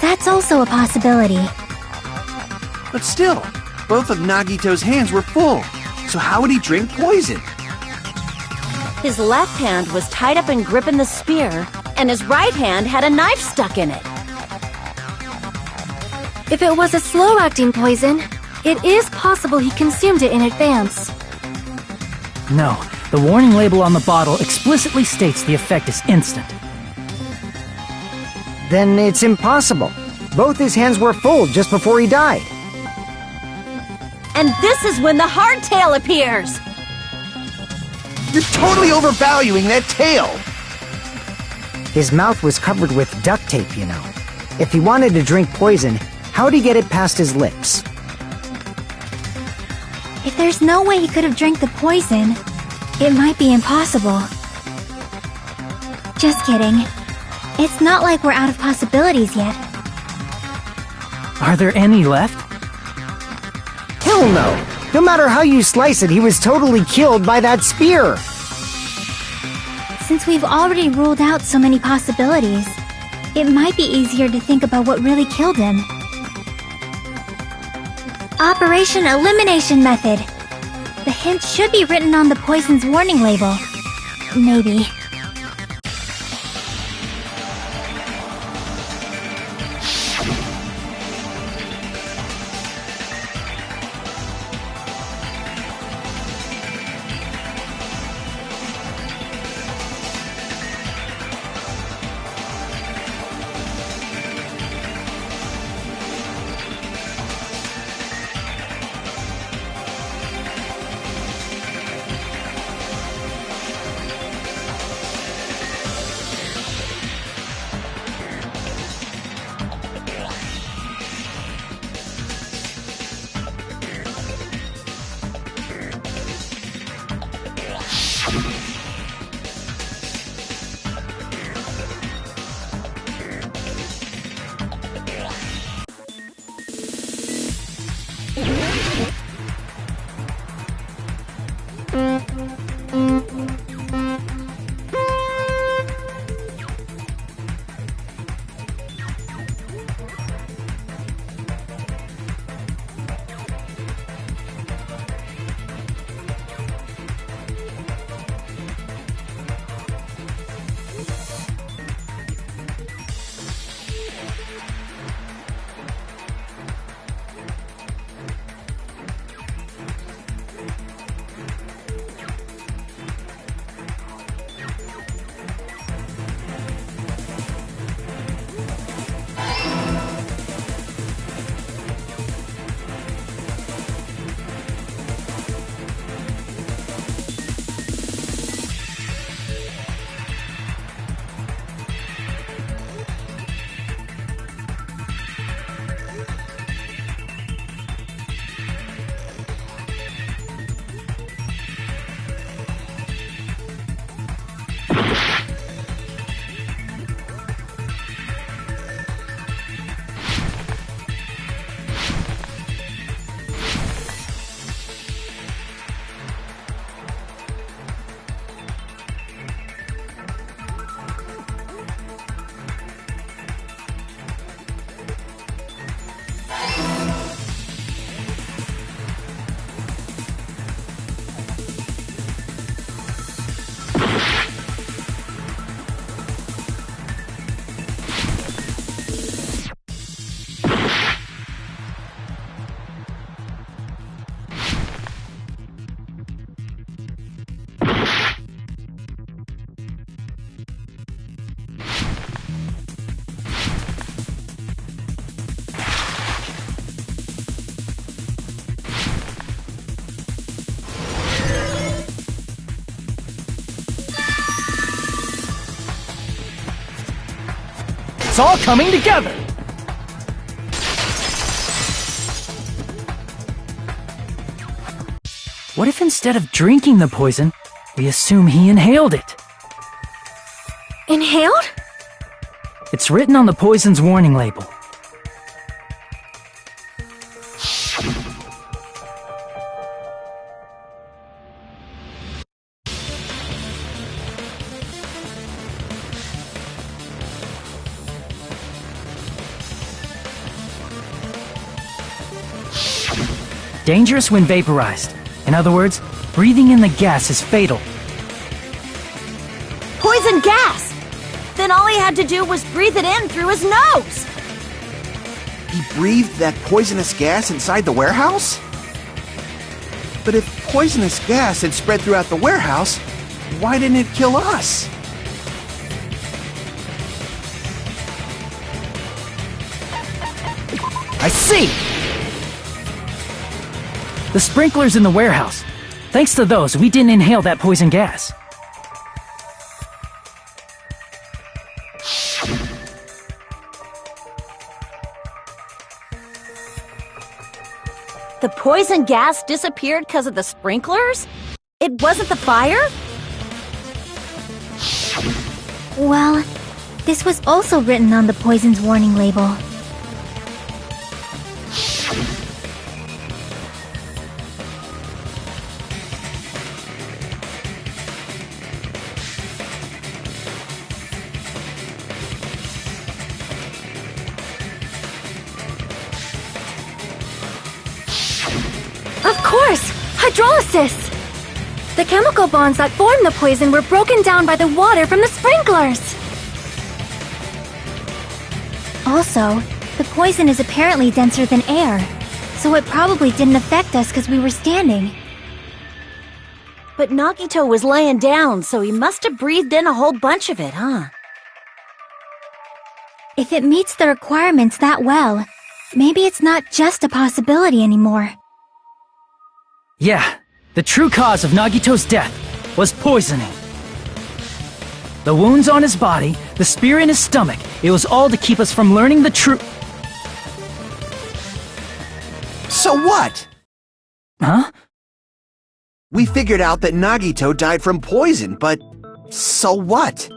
That's also a possibility. But still, both of Nagito's hands were full. So how would he drink poison? His left hand was tied up and gripping the spear, and his right hand had a knife stuck in it. If it was a slow-acting poison, it is possible he consumed it in advance. No, the warning label on the bottle explicitly states the effect is instant. Then it's impossible. Both his hands were full just before he died. And this is when the hardtail appears! You're totally overvaluing that tail! His mouth was covered with duct tape, you know. If he wanted to drink poison, how'd he get it past his lips? If there's no way he could have drank the poison, it might be impossible. Just kidding. It's not like we're out of possibilities yet. Are there any left? Hell no! No matter how you slice it, he was totally killed by that spear! Since we've already ruled out so many possibilities, it might be easier to think about what really killed him. Operation Elimination Method. The hint should be written on the poison's warning label. Maybe. It's all coming together! What if instead of drinking the poison, we assume he inhaled it? Inhaled? It's written on the poison's warning label. dangerous when vaporized. In other words, breathing in the gas is fatal. Poison gas! Then all he had to do was breathe it in through his nose! He breathed that poisonous gas inside the warehouse? But if poisonous gas had spread throughout the warehouse, why didn't it kill us? I see! The sprinklers in the warehouse. Thanks to those, we didn't inhale that poison gas. The poison gas disappeared because of the sprinklers? It wasn't the fire? Well, this was also written on the poison's warning label. Of course! Hydrolysis! The chemical bonds that formed the poison were broken down by the water from the sprinklers! Also, the poison is apparently denser than air, so it probably didn't affect us because we were standing. But Nagito was laying down, so he must have breathed in a whole bunch of it, huh? If it meets the requirements that well, maybe it's not just a possibility anymore. Yeah, the true cause of Nagito's death was poisoning. The wounds on his body, the spear in his stomach, it was all to keep us from learning the truth. So what? Huh? We figured out that Nagito died from poison, but so what?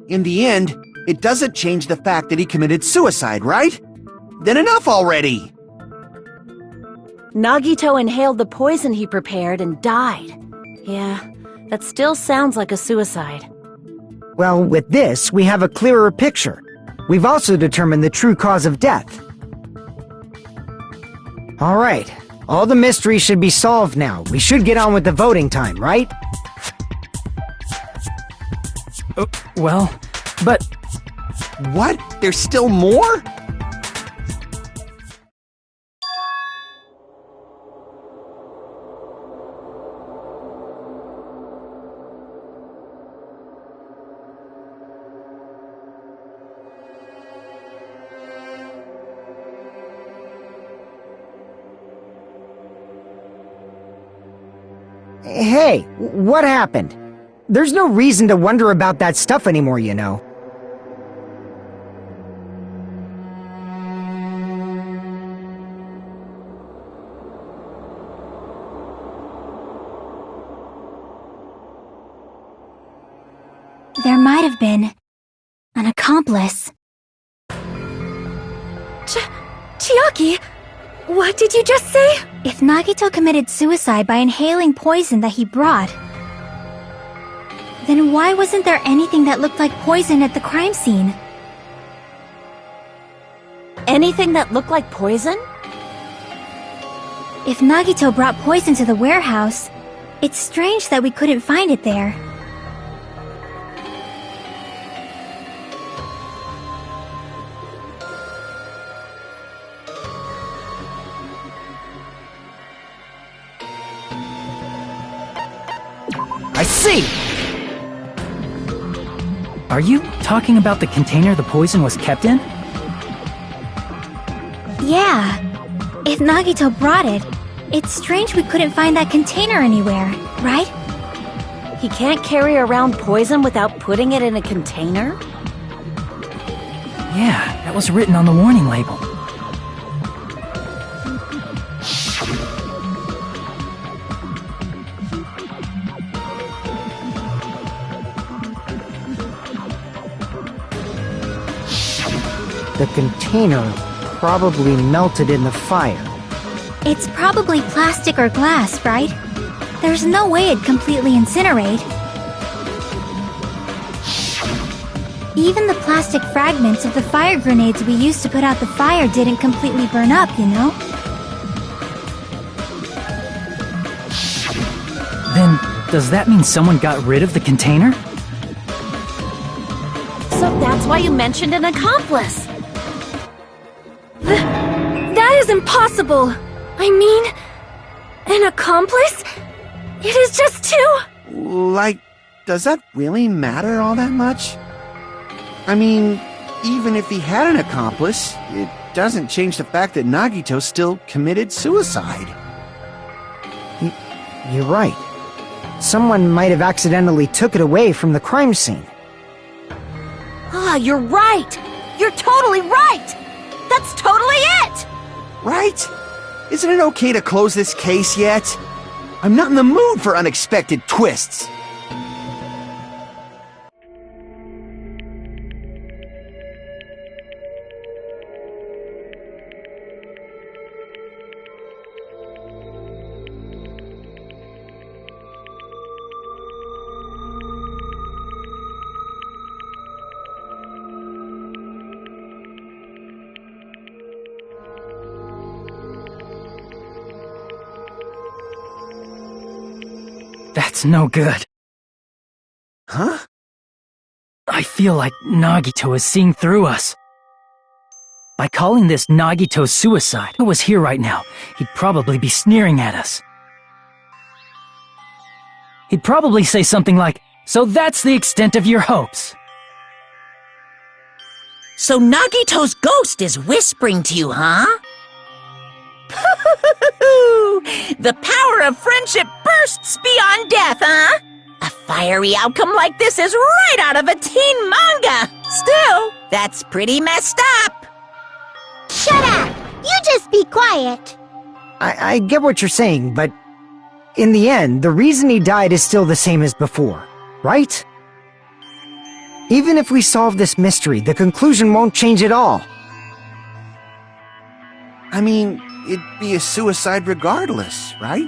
In the end, it doesn't change the fact that he committed suicide, right? Then enough already! Nagito inhaled the poison he prepared and died. Yeah, that still sounds like a suicide. Well, with this, we have a clearer picture. We've also determined the true cause of death. Alright, all the mysteries should be solved now. We should get on with the voting time, right? Well, but... What? There's still more? Hey, what happened? There's no reason to wonder about that stuff anymore, you know. There might have been an accomplice. Chiaki, what did you just say? If Nagito committed suicide by inhaling poison that he brought, then why wasn't there anything that looked like poison at the crime scene? Anything that looked like poison? If Nagito brought poison to the warehouse, it's strange that we couldn't find it there. I see! Are you talking about the container the poison was kept in? Yeah. If Nagito brought it, it's strange we couldn't find that container anywhere, right? He can't carry around poison without putting it in a container? Yeah, that was written on the warning label. The container probably melted in the fire. It's probably plastic or glass, right? There's no way it'd completely incinerate. Even the plastic fragments of the fire grenades we used to put out the fire didn't completely burn up, you know? Then, does that mean someone got rid of the container? So that's why you mentioned an accomplice. That is impossible! I mean, an accomplice? It is just two! Like, does that really matter all that much? I mean, even if he had an accomplice, it doesn't change the fact that Nagito still committed suicide. You're right. Someone might have accidentally took it away from the crime scene. Ah, you're right! You're totally right! That's totally it! Right? Isn't it okay to close this case yet? I'm not in the mood for unexpected twists. That's no good. Huh? I feel like Nagito is seeing through us. By calling this Nagito's suicide, if he was here right now, he'd probably be sneering at us. He'd probably say something like, "So that's the extent of your hopes." So Nagito's ghost is whispering to you, huh? The power of friendship bursts beyond death, huh? A fiery outcome like this is right out of a teen manga. Still, that's pretty messed up. Shut up! You just be quiet! I get what you're saying, but in the end, the reason he died is still the same as before, right? Even if we solve this mystery, the conclusion won't change at all. I mean, it'd be a suicide regardless, right?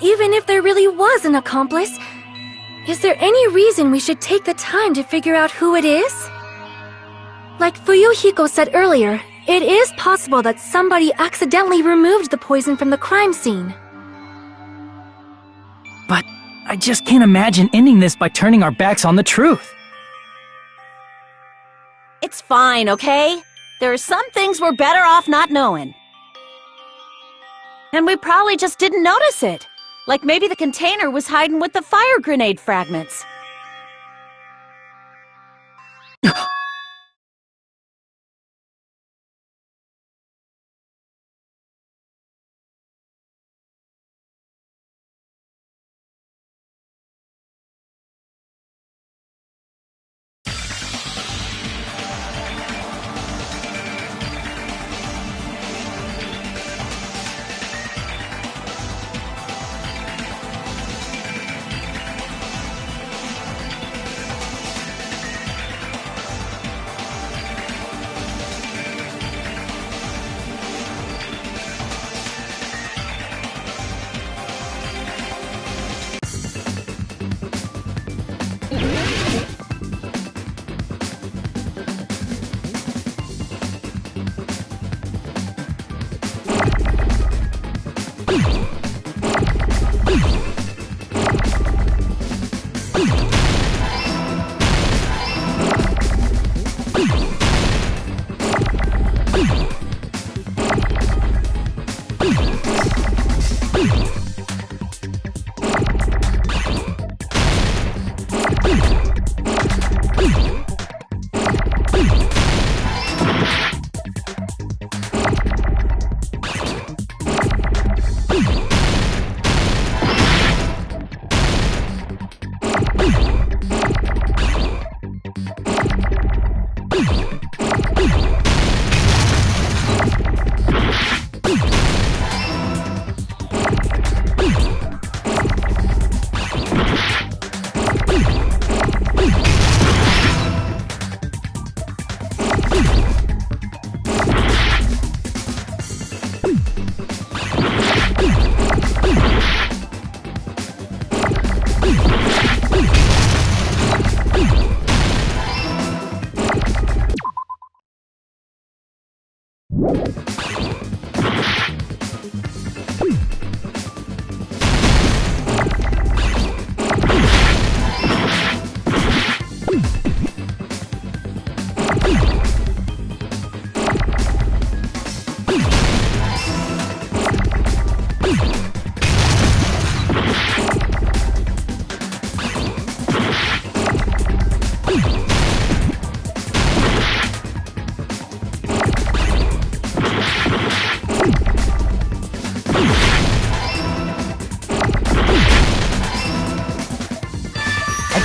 Even if there really was an accomplice, is there any reason we should take the time to figure out who it is? Like Fuyuhiko said earlier, it is possible that somebody accidentally removed the poison from the crime scene. But I just can't imagine ending this by turning our backs on the truth. It's fine, okay? There are some things we're better off not knowing. And we probably just didn't notice it. Like maybe the container was hiding with the fire grenade fragments.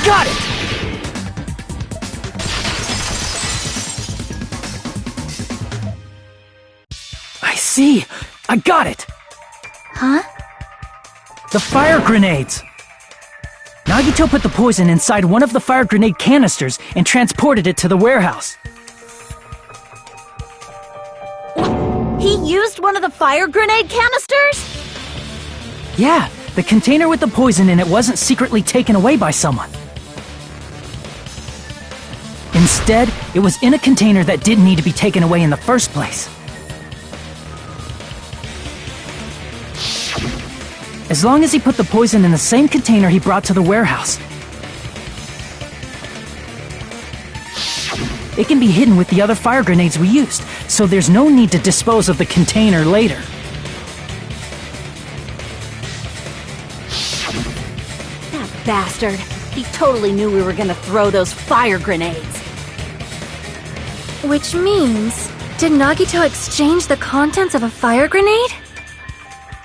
got it! I see! I got it! Huh? The fire grenades! Nagito put the poison inside one of the fire grenade canisters and transported it to the warehouse. He used one of the fire grenade canisters? Yeah, the container with the poison in it wasn't secretly taken away by someone. Instead, it was in a container that didn't need to be taken away in the first place. As long as he put the poison in the same container he brought to the warehouse. It can be hidden with the other fire grenades we used, so there's no need to dispose of the container later. That bastard. He totally knew we were gonna throw those fire grenades. Which means, did Nagito exchange the contents of a fire grenade?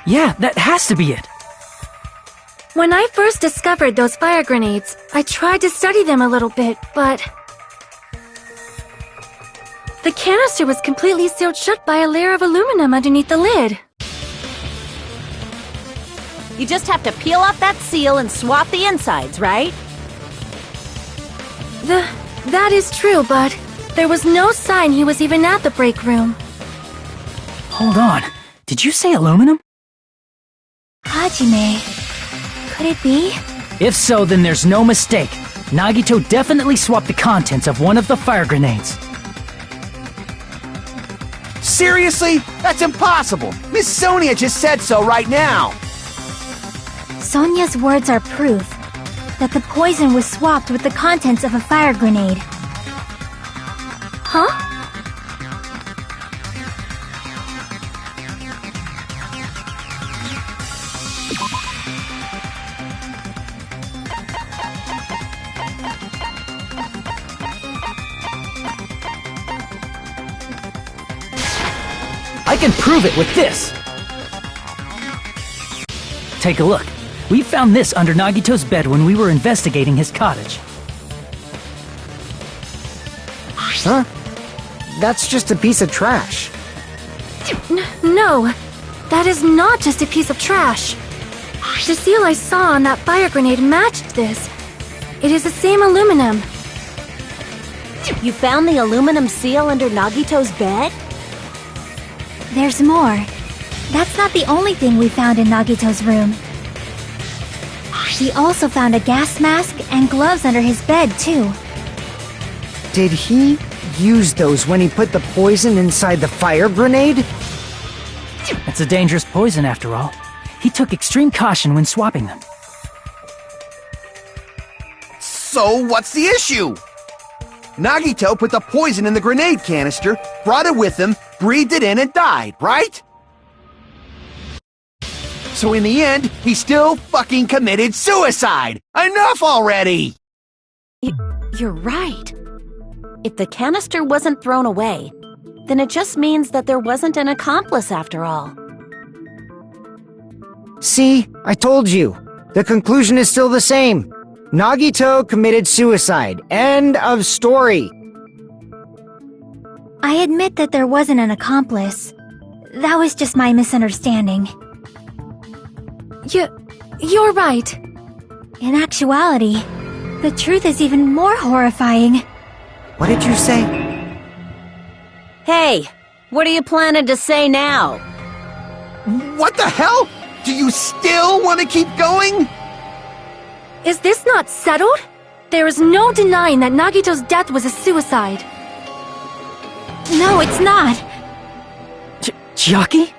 Yeah, that has to be it. When I first discovered those fire grenades, I tried to study them a little bit, but... the canister was completely sealed shut by a layer of aluminum underneath the lid. You just have to peel off that seal and swap the insides, right? That is true, but there was no sign he was even at the break room. Hold on, did you say aluminum? Hajime. Could it be? If so, then there's no mistake. Nagito definitely swapped the contents of one of the fire grenades. Seriously? That's impossible! Miss Sonia just said so right now! Sonia's words are proof that the poison was swapped with the contents of a fire grenade. Huh? I can prove it with this! Take a look. We found this under Nagito's bed when we were investigating his cottage. Huh? That's just a piece of trash. No, that is not just a piece of trash. The seal I saw on that fire grenade matched this. It is the same aluminum. You found the aluminum seal under Nagito's bed? There's more. That's not the only thing we found in Nagito's room. We also found a gas mask and gloves under his bed, too. Did he use those when he put the poison inside the fire grenade? It's a dangerous poison, after all. He took extreme caution when swapping them. So, what's the issue? Nagito put the poison in the grenade canister, brought it with him, breathed it in, and died, right? So in the end, he still fucking committed suicide! Enough already! You're right. If the canister wasn't thrown away, then it just means that there wasn't an accomplice after all. See, I told you. The conclusion is still the same. Nagito committed suicide. End of story. I admit that there wasn't an accomplice. That was just my misunderstanding. You're right. In actuality, the truth is even more horrifying. What did you say? Hey, what are you planning to say now? What the hell? Do you still want to keep going? Is this not settled? There is no denying that Nagito's death was a suicide. No, it's not. Chiaki?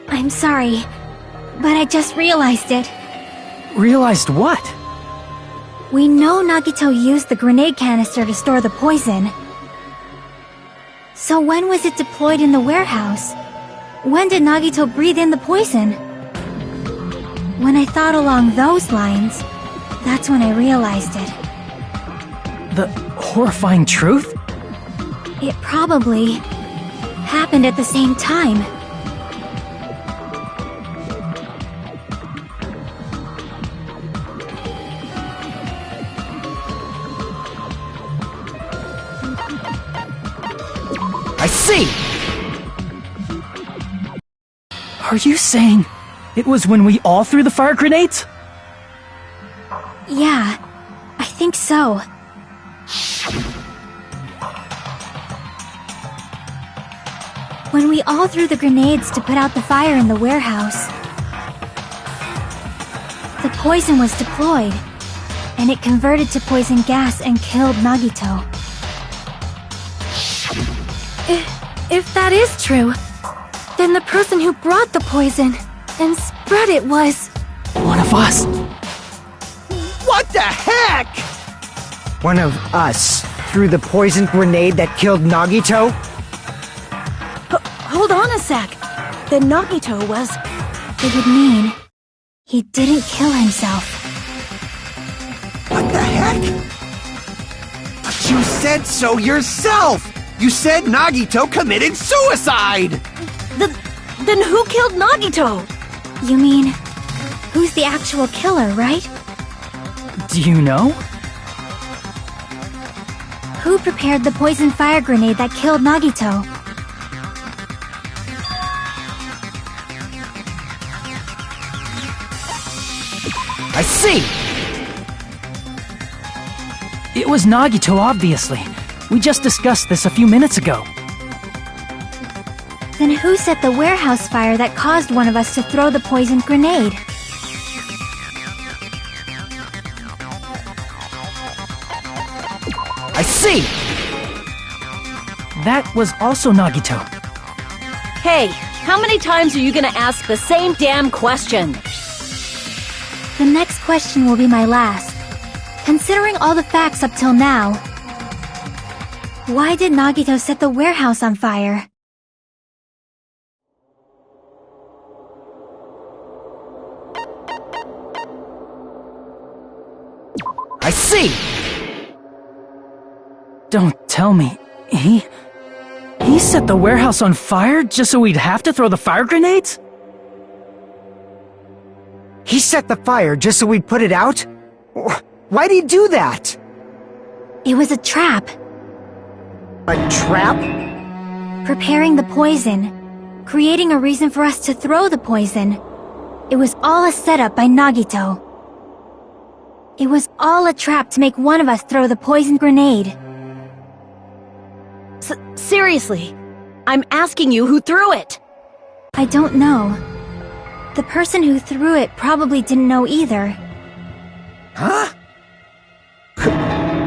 I'm sorry, but I just realized it. Realized what? We know Nagito used the grenade canister to store the poison. So when was it deployed in the warehouse? When did Nagito breathe in the poison? When I thought along those lines, that's when I realized it. The horrifying truth? It probably happened at the same time. see! Are you saying it was when we all threw the fire grenades? Yeah, I think so. When we all threw the grenades to put out the fire in the warehouse, the poison was deployed, and it converted to poison gas and killed Nagito. If that is true, then the person who brought the poison and spread it was... One of us. What the heck? One of us threw the poison grenade that killed Nagito? Hold on a sec. Then Nagito was... It would mean he didn't kill himself. What the heck? But you said so yourself! You said Nagito committed suicide! Then who killed Nagito? You mean, who's the actual killer, right? Do you know? Who prepared the poison fire grenade that killed Nagito? I see! It was Nagito, obviously. We just discussed this a few minutes ago. Then who set the warehouse fire that caused one of us to throw the poisoned grenade? I see! That was also Nagito. Hey, how many times are you gonna ask the same damn question? The next question will be my last. Considering all the facts up till now, why did Nagito set the warehouse on fire? I see! Don't tell me. He set the warehouse on fire just so we'd have to throw the fire grenades? He set the fire just so we'd put it out? Why'd he do that? It was a trap. A trap? Preparing the poison, creating a reason for us to throw the poison. It was all a setup by Nagito. It was all a trap to make one of us throw the poison grenade. Seriously, I'm asking you who threw it. I don't know. The person who threw it probably didn't know either. Huh?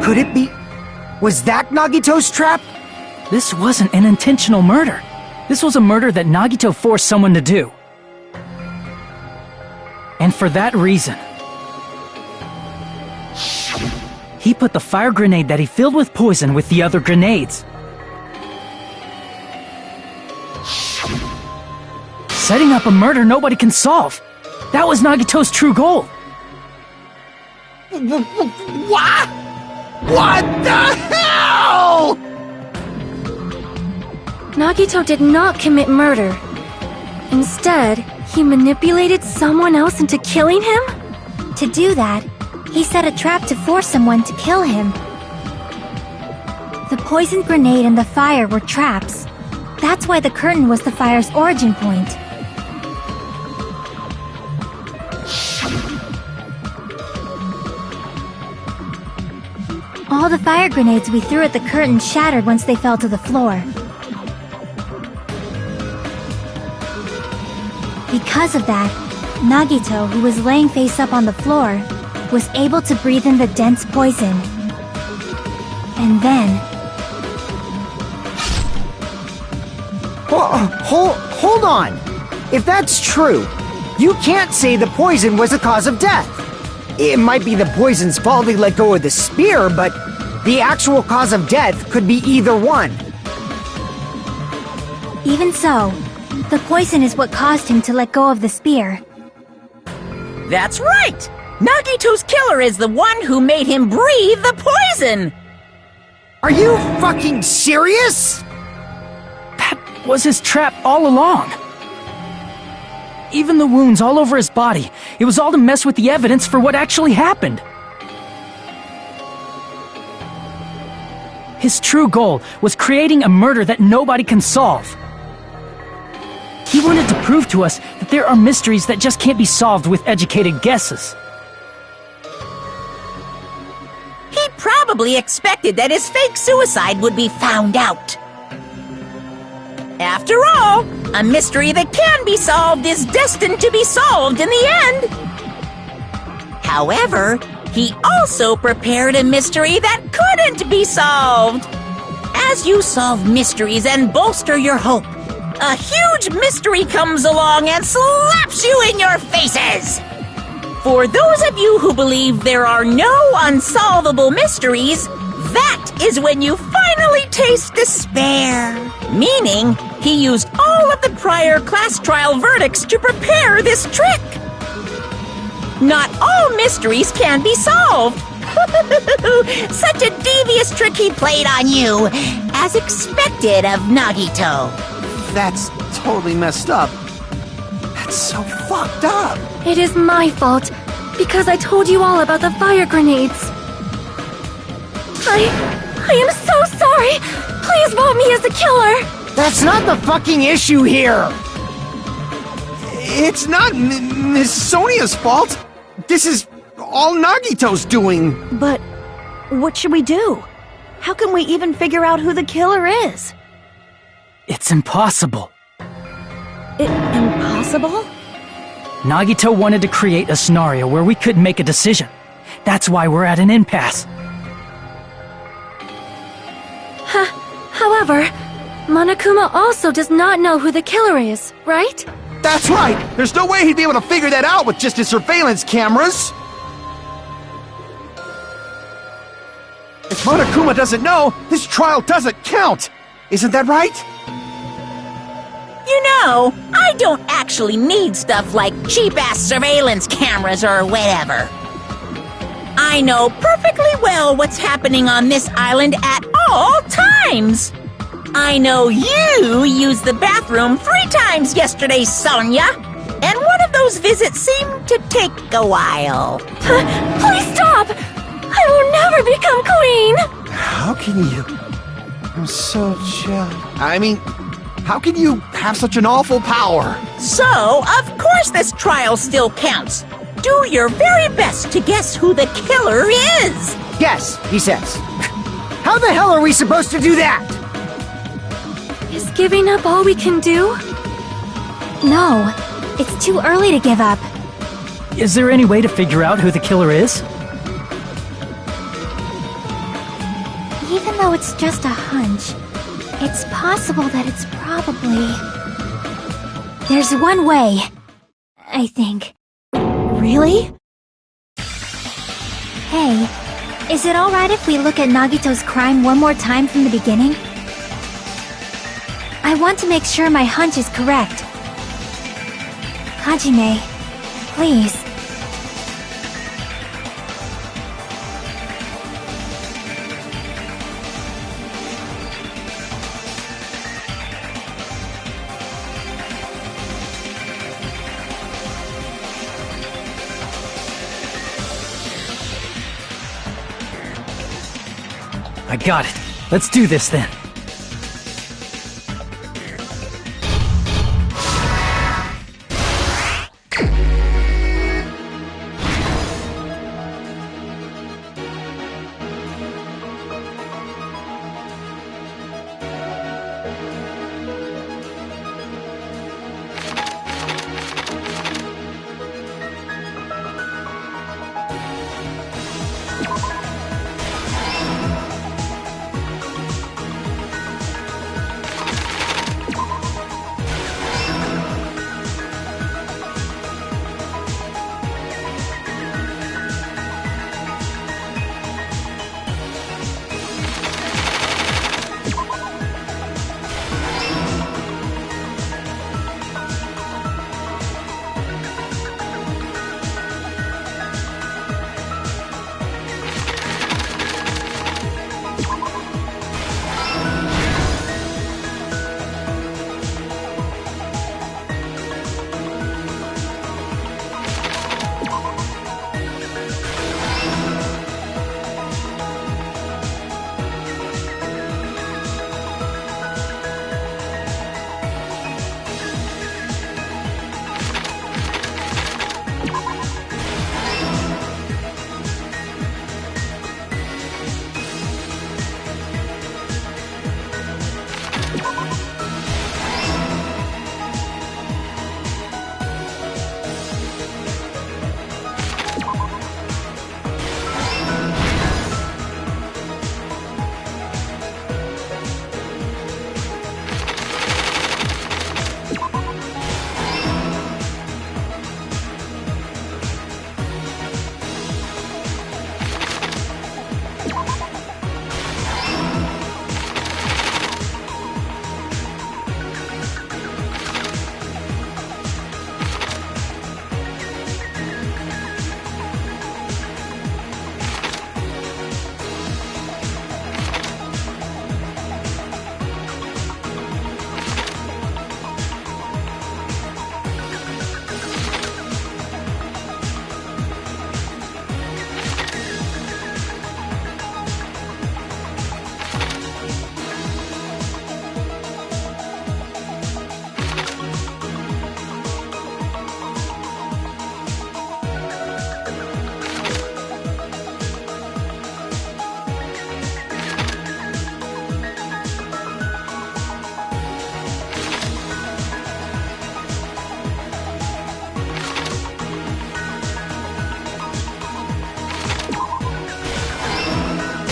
Could it be... Was that Nagito's trap? This wasn't an intentional murder. This was a murder that Nagito forced someone to do. And for that reason, he put the fire grenade that he filled with poison with the other grenades. Setting up a murder nobody can solve. That was Nagito's true goal. What? What the hell? Nagito did not commit murder. Instead, he manipulated someone else into killing him? To do that, he set a trap to force someone to kill him. The poisoned grenade and the fire were traps. That's why the curtain was the fire's origin point. All the fire grenades we threw at the curtain shattered once they fell to the floor. Because of that, Nagito, who was laying face up on the floor, was able to breathe in the dense poison. And then... Hold on! If that's true, you can't say the poison was the cause of death. It might be the poison's fault he let go of the spear, but the actual cause of death could be either one. Even so, the poison is what caused him to let go of the spear. That's right! Nagito's killer is the one who made him breathe the poison! Are you fucking serious? That was his trap all along. Even the wounds all over his body, it was all to mess with the evidence for what actually happened. His true goal was creating a murder that nobody can solve. He wanted to prove to us that there are mysteries that just can't be solved with educated guesses. He probably expected that his fake suicide would be found out. After all, a mystery that can be solved is destined to be solved in the end. However, he also prepared a mystery that couldn't be solved. As you solve mysteries and bolster your hope, a huge mystery comes along and slaps you in your faces. For those of you who believe there are no unsolvable mysteries, that is when you finally taste despair. Meaning, he used all of the prior class trial verdicts to prepare this trick. Not all mysteries can be solved. Such a devious trick he played on you, as expected of Nagito. That's totally messed up. That's so fucked up. It is my fault, because I told you all about the fire grenades. I am so sorry! Please vote me as the killer! That's not the fucking issue here! It's not Miss Sonia's fault. This is all Nagito's doing. But what should we do? How can we even figure out who the killer is? It's impossible. Impossible? Nagito wanted to create a scenario where we couldn't make a decision. That's why we're at an impasse. However, Monokuma also does not know who the killer is, right? That's right. There's no way he'd be able to figure that out with just his surveillance cameras. If Monokuma doesn't know, this trial doesn't count. Isn't that right? You know, I don't actually need stuff like cheap-ass surveillance cameras or whatever. I know perfectly well what's happening on this island at all times. I know you used the bathroom 3 times yesterday, Sonia. And one of those visits seemed to take a while. Please stop! I will never become queen! How can you? I'm so jealous. I mean, how can you have such an awful power? So, of course this trial still counts. Do your very best to guess who the killer is. Yes, he says. How the hell are we supposed to do that? Is giving up all we can do? No, it's too early to give up. Is there any way to figure out who the killer is? Even though it's just a hunch, it's possible that it's probably... There's one way, I think. Really? Hey, is it alright if we look at Nagito's crime one more time from the beginning? I want to make sure my hunch is correct. Hajime, please. I got it. Let's do this then.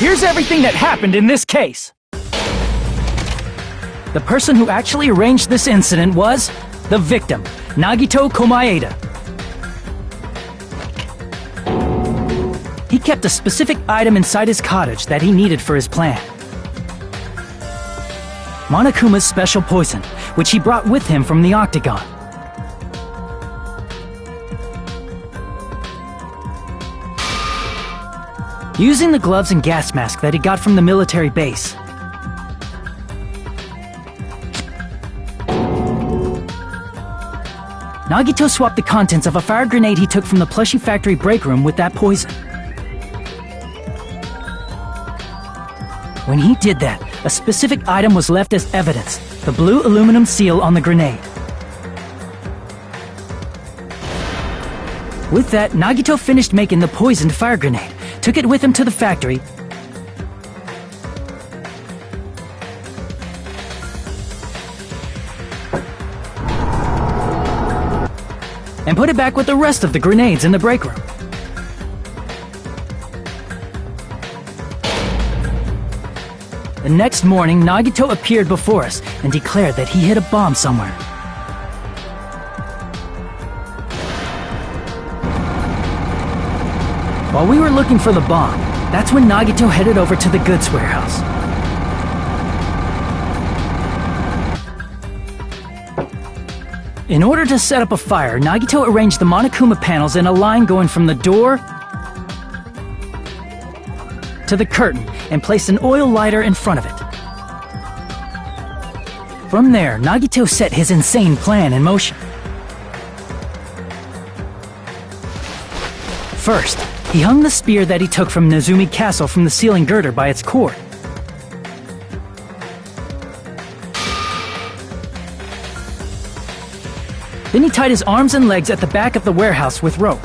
here's everything that happened in this case. The person who actually arranged this incident was the victim, Nagito Komaeda. He kept a specific item inside his cottage that he needed for his plan. Monokuma's special poison, which he brought with him from the Octagon. Using the gloves and gas mask that he got from the military base, Nagito swapped the contents of a fire grenade he took from the plushie factory break room with that poison. When he did that, a specific item was left as evidence, the blue aluminum seal on the grenade. With that, Nagito finished making the poisoned fire grenade, took it with him to the factory, and put it back with the rest of the grenades in the break room. The next morning, Nagito appeared before us and declared that he hid a bomb somewhere. While we were looking for the bomb, that's when Nagito headed over to the goods warehouse. In order to set up a fire, Nagito arranged the Monokuma panels in a line going from the door to the curtain and placed an oil lighter in front of it. From there, Nagito set his insane plan in motion. First, he hung the spear that he took from Nezumi Castle from the ceiling girder by its cord. Then he tied his arms and legs at the back of the warehouse with rope.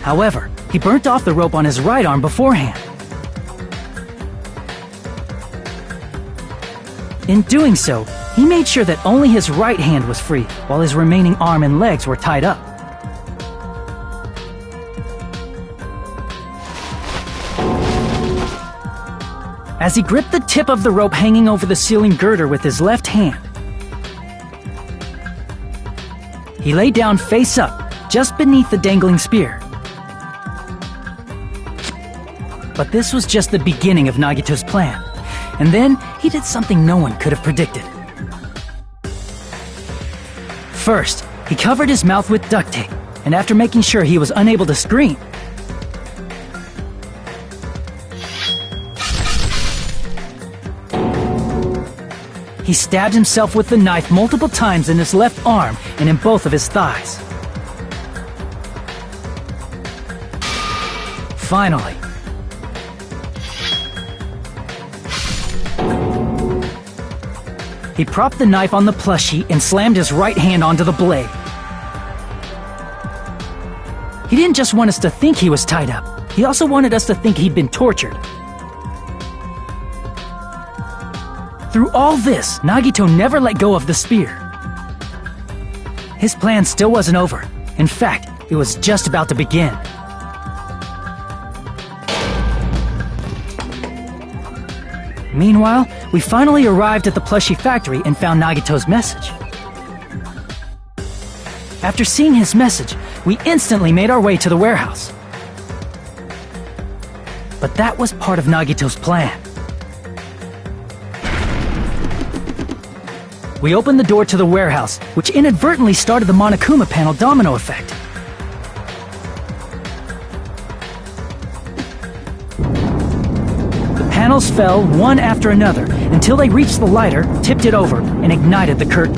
However, he burnt off the rope on his right arm beforehand. In doing so, he made sure that only his right hand was free, while his remaining arm and legs were tied up. As he gripped the tip of the rope hanging over the ceiling girder with his left hand, he lay down face up, just beneath the dangling spear. But this was just the beginning of Nagito's plan. And then, he did something no one could have predicted. First, he covered his mouth with duct tape, and after making sure he was unable to scream, he stabbed himself with the knife multiple times in his left arm and in both of his thighs. Finally, he propped the knife on the plushie and slammed his right hand onto the blade. He didn't just want us to think he was tied up, he also wanted us to think he'd been tortured. Through all this, Nagito never let go of the spear. His plan still wasn't over. In fact, it was just about to begin. Meanwhile, we finally arrived at the plushie factory and found Nagito's message. After seeing his message, we instantly made our way to the warehouse. But that was part of Nagito's plan. We opened the door to the warehouse, which inadvertently started the Monokuma panel domino effect. The panels fell one after another until they reached the lighter, tipped it over, and ignited the curtain.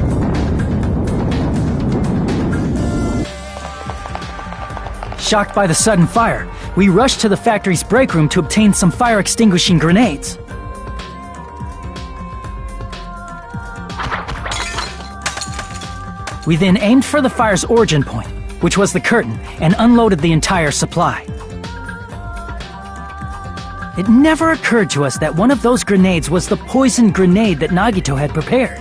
Shocked by the sudden fire, we rushed to the factory's break room to obtain some fire-extinguishing grenades. We then aimed for the fire's origin point, which was the curtain, and unloaded the entire supply. It never occurred to us that one of those grenades was the poisoned grenade that Nagito had prepared.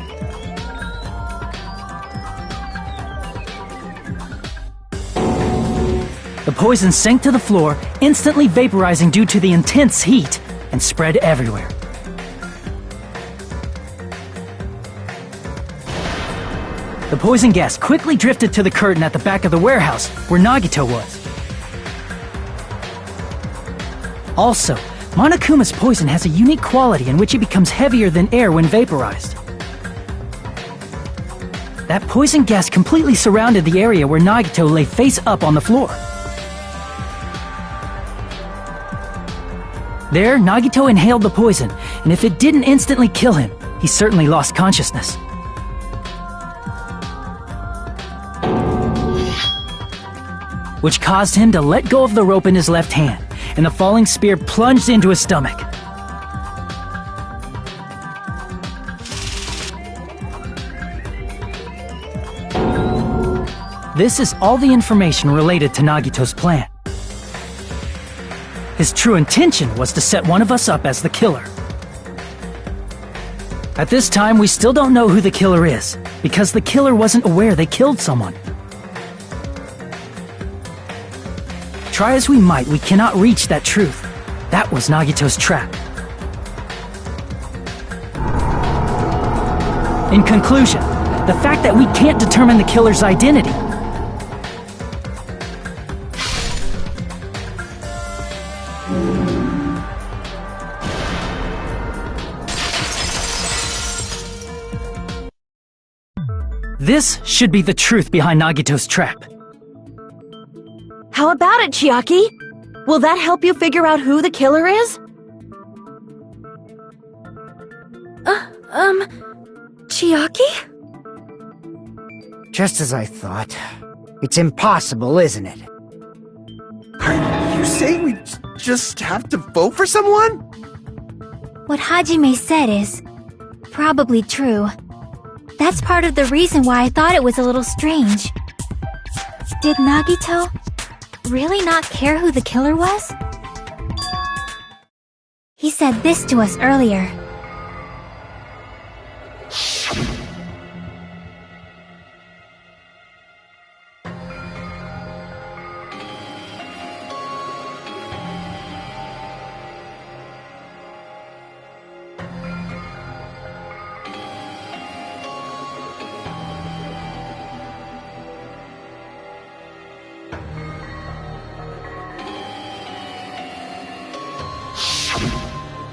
The The poison sank to the floor, instantly vaporizing due to the intense heat, and spread everywhere. The poison gas quickly drifted to the curtain at the back of the warehouse, where Nagito was. Also, Monokuma's poison has a unique quality in which it becomes heavier than air when vaporized. That poison gas completely surrounded the area where Nagito lay face up on the floor. There, Nagito inhaled the poison, and if it didn't instantly kill him, he certainly lost consciousness. Which caused him to let go of the rope in his left hand, and the falling spear plunged into his stomach. This is all the information related to Nagito's plan. His true intention was to set one of us up as the killer. At this time, we still don't know who the killer is, because the killer wasn't aware they killed someone. Try as we might, we cannot reach that truth. That was Nagito's trap. In conclusion, the fact that we can't determine the killer's identity. This should be the truth behind Nagito's trap. How about it, Chiaki? Will that help you figure out who the killer is? Chiaki? Just as I thought. It's impossible, isn't it? Are you saying we just have to vote for someone? What Hajime said is probably true. That's part of the reason why I thought it was a little strange. Did Nagito really not care who the killer was? He said this to us earlier.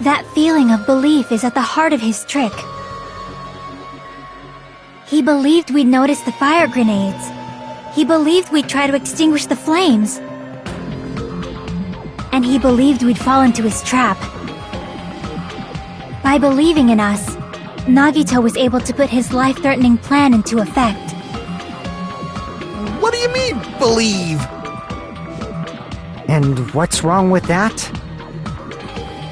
That feeling of belief is at the heart of his trick. He believed we'd notice the fire grenades. He believed we'd try to extinguish the flames. And he believed we'd fall into his trap. By believing in us, Nagito was able to put his life-threatening plan into effect. What do you mean, believe? And what's wrong with that?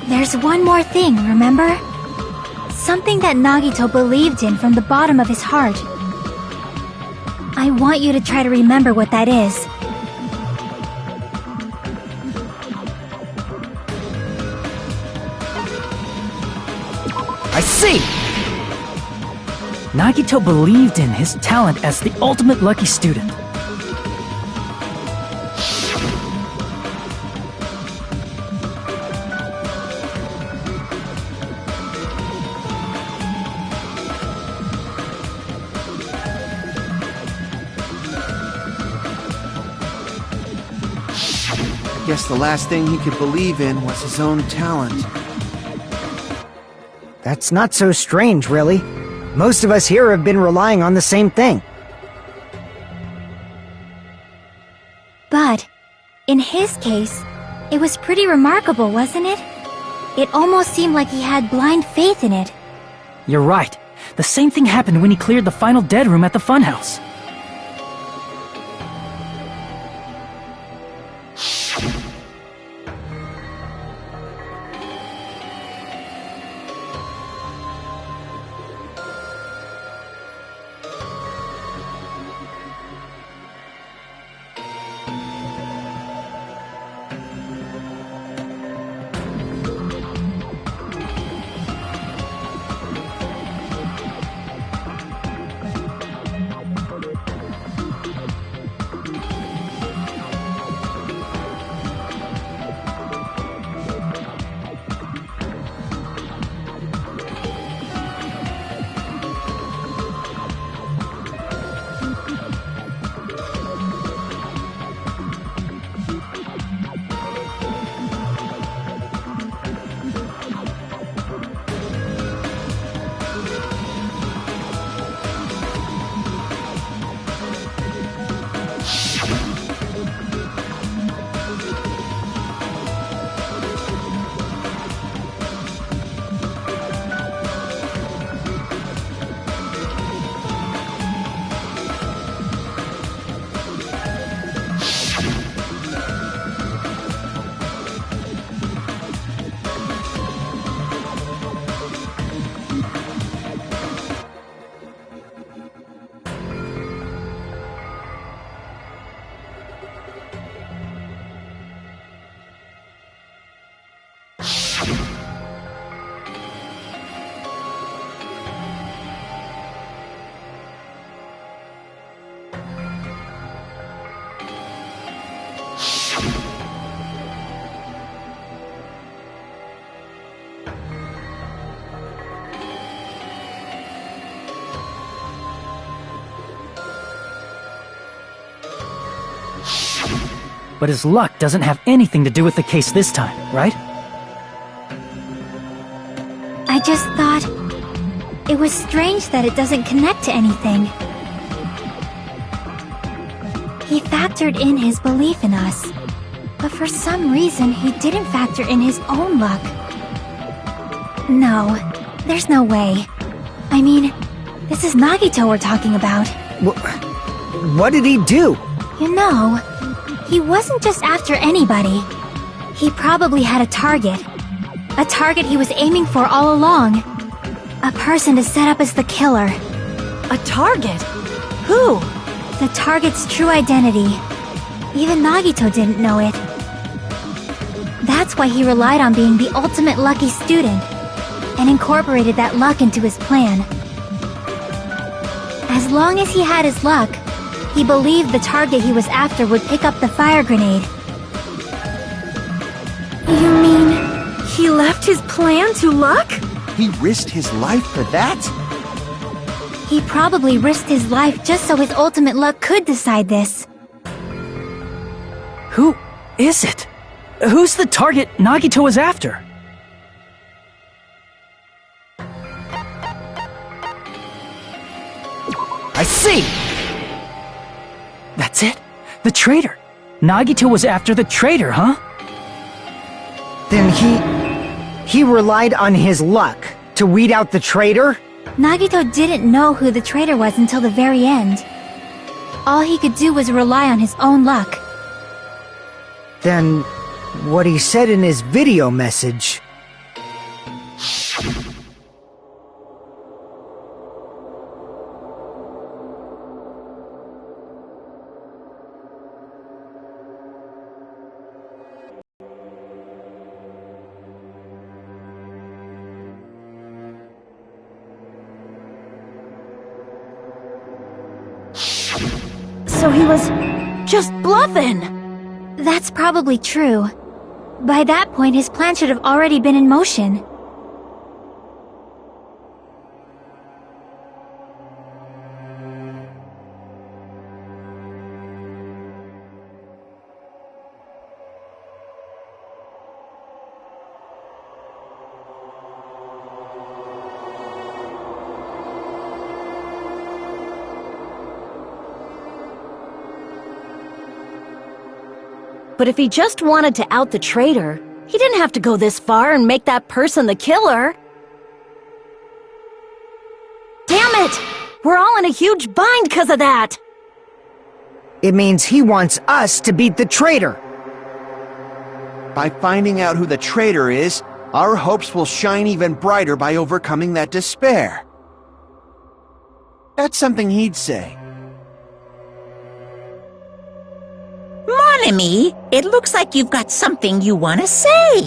There's one more thing, remember? Something that Nagito believed in from the bottom of his heart. I want you to try to remember what that is. I see! Nagito believed in his talent as the ultimate lucky student. I guess the last thing he could believe in was his own talent. That's not so strange, really. Most of us here have been relying on the same thing. But, in his case, it was pretty remarkable, wasn't it? It almost seemed like he had blind faith in it. You're right. The same thing happened when he cleared the final dead room at the funhouse. But his luck doesn't have anything to do with the case this time, right? I just thought it was strange that it doesn't connect to anything. He factored in his belief in us, but for some reason he didn't factor in his own luck. No, there's no way. I mean, this is Nagito we're talking about. What did he do? You know, he wasn't just after anybody. He probably had a target. A target he was aiming for all along. A person to set up as the killer. A target? Who? The target's true identity. Even Nagito didn't know it. That's why he relied on being the ultimate lucky student, and incorporated that luck into his plan. As long as he had his luck, he believed the target he was after would pick up the fire grenade. You mean he left his plan to luck? He risked his life for that? He probably risked his life just so his ultimate luck could decide this. Who is it? Who's the target Nagito was after? I see! That's it? The traitor! Nagito was after the traitor, huh? Then he relied on his luck to weed out the traitor? Nagito didn't know who the traitor was until the very end. All he could do was rely on his own luck. Then what he said in his video message... So he was just bluffing! That's probably true. By that point, his plan should have already been in motion. But if he just wanted to out the traitor, he didn't have to go this far and make that person the killer. Damn it! We're all in a huge bind because of that! It means he wants us to beat the traitor. By finding out who the traitor is, our hopes will shine even brighter by overcoming that despair. That's something he'd say. Mon ami, it looks like you've got something you want to say.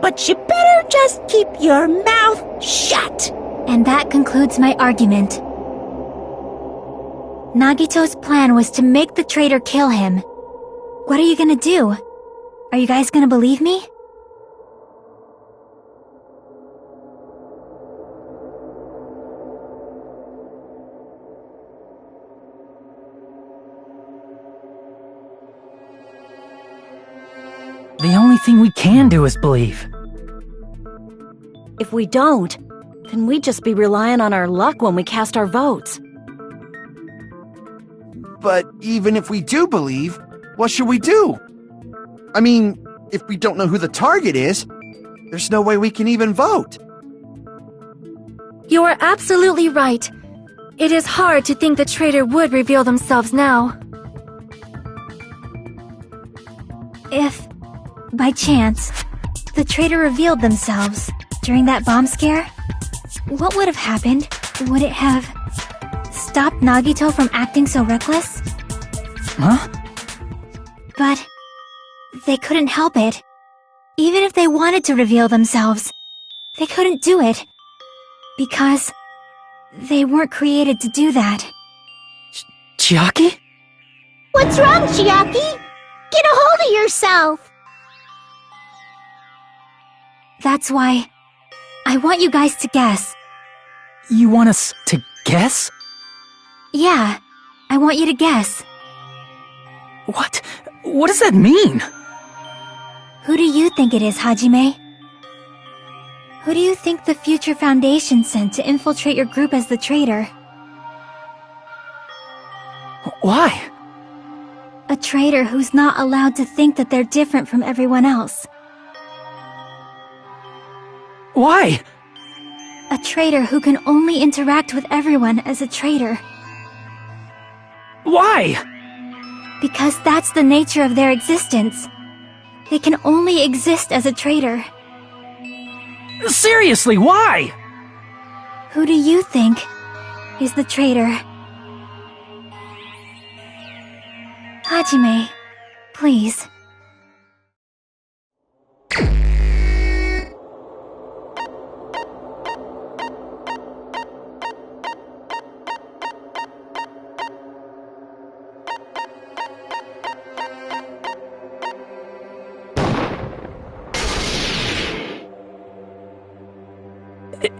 But you better just keep your mouth shut. And that concludes my argument. Nagito's plan was to make the traitor kill him. What are you gonna do? Are you guys gonna believe me? The only thing we can do is believe. If we don't, then we'd just be relying on our luck when we cast our votes. But even if we do believe, what should we do? I mean, if we don't know who the target is, there's no way we can even vote. You are absolutely right. It is hard to think the traitor would reveal themselves now. If, by chance, the traitor revealed themselves during that bomb scare, what would have happened? Would it have stopped Nagito from acting so reckless? Huh? But they couldn't help it. Even if they wanted to reveal themselves, they couldn't do it. Because they weren't created to do that. Chiaki? What's wrong, Chiaki? Get a hold of yourself! That's why I want you guys to guess. You want us to guess? Yeah, I want you to guess. What? What does that mean? Who do you think it is, Hajime? Who do you think the Future Foundation sent to infiltrate your group as the traitor? Why? A traitor who's not allowed to think that they're different from everyone else. Why? A traitor who can only interact with everyone as a traitor. Why? Because that's the nature of their existence. They can only exist as a traitor. Seriously, why? Who do you think is the traitor? Hajime, please.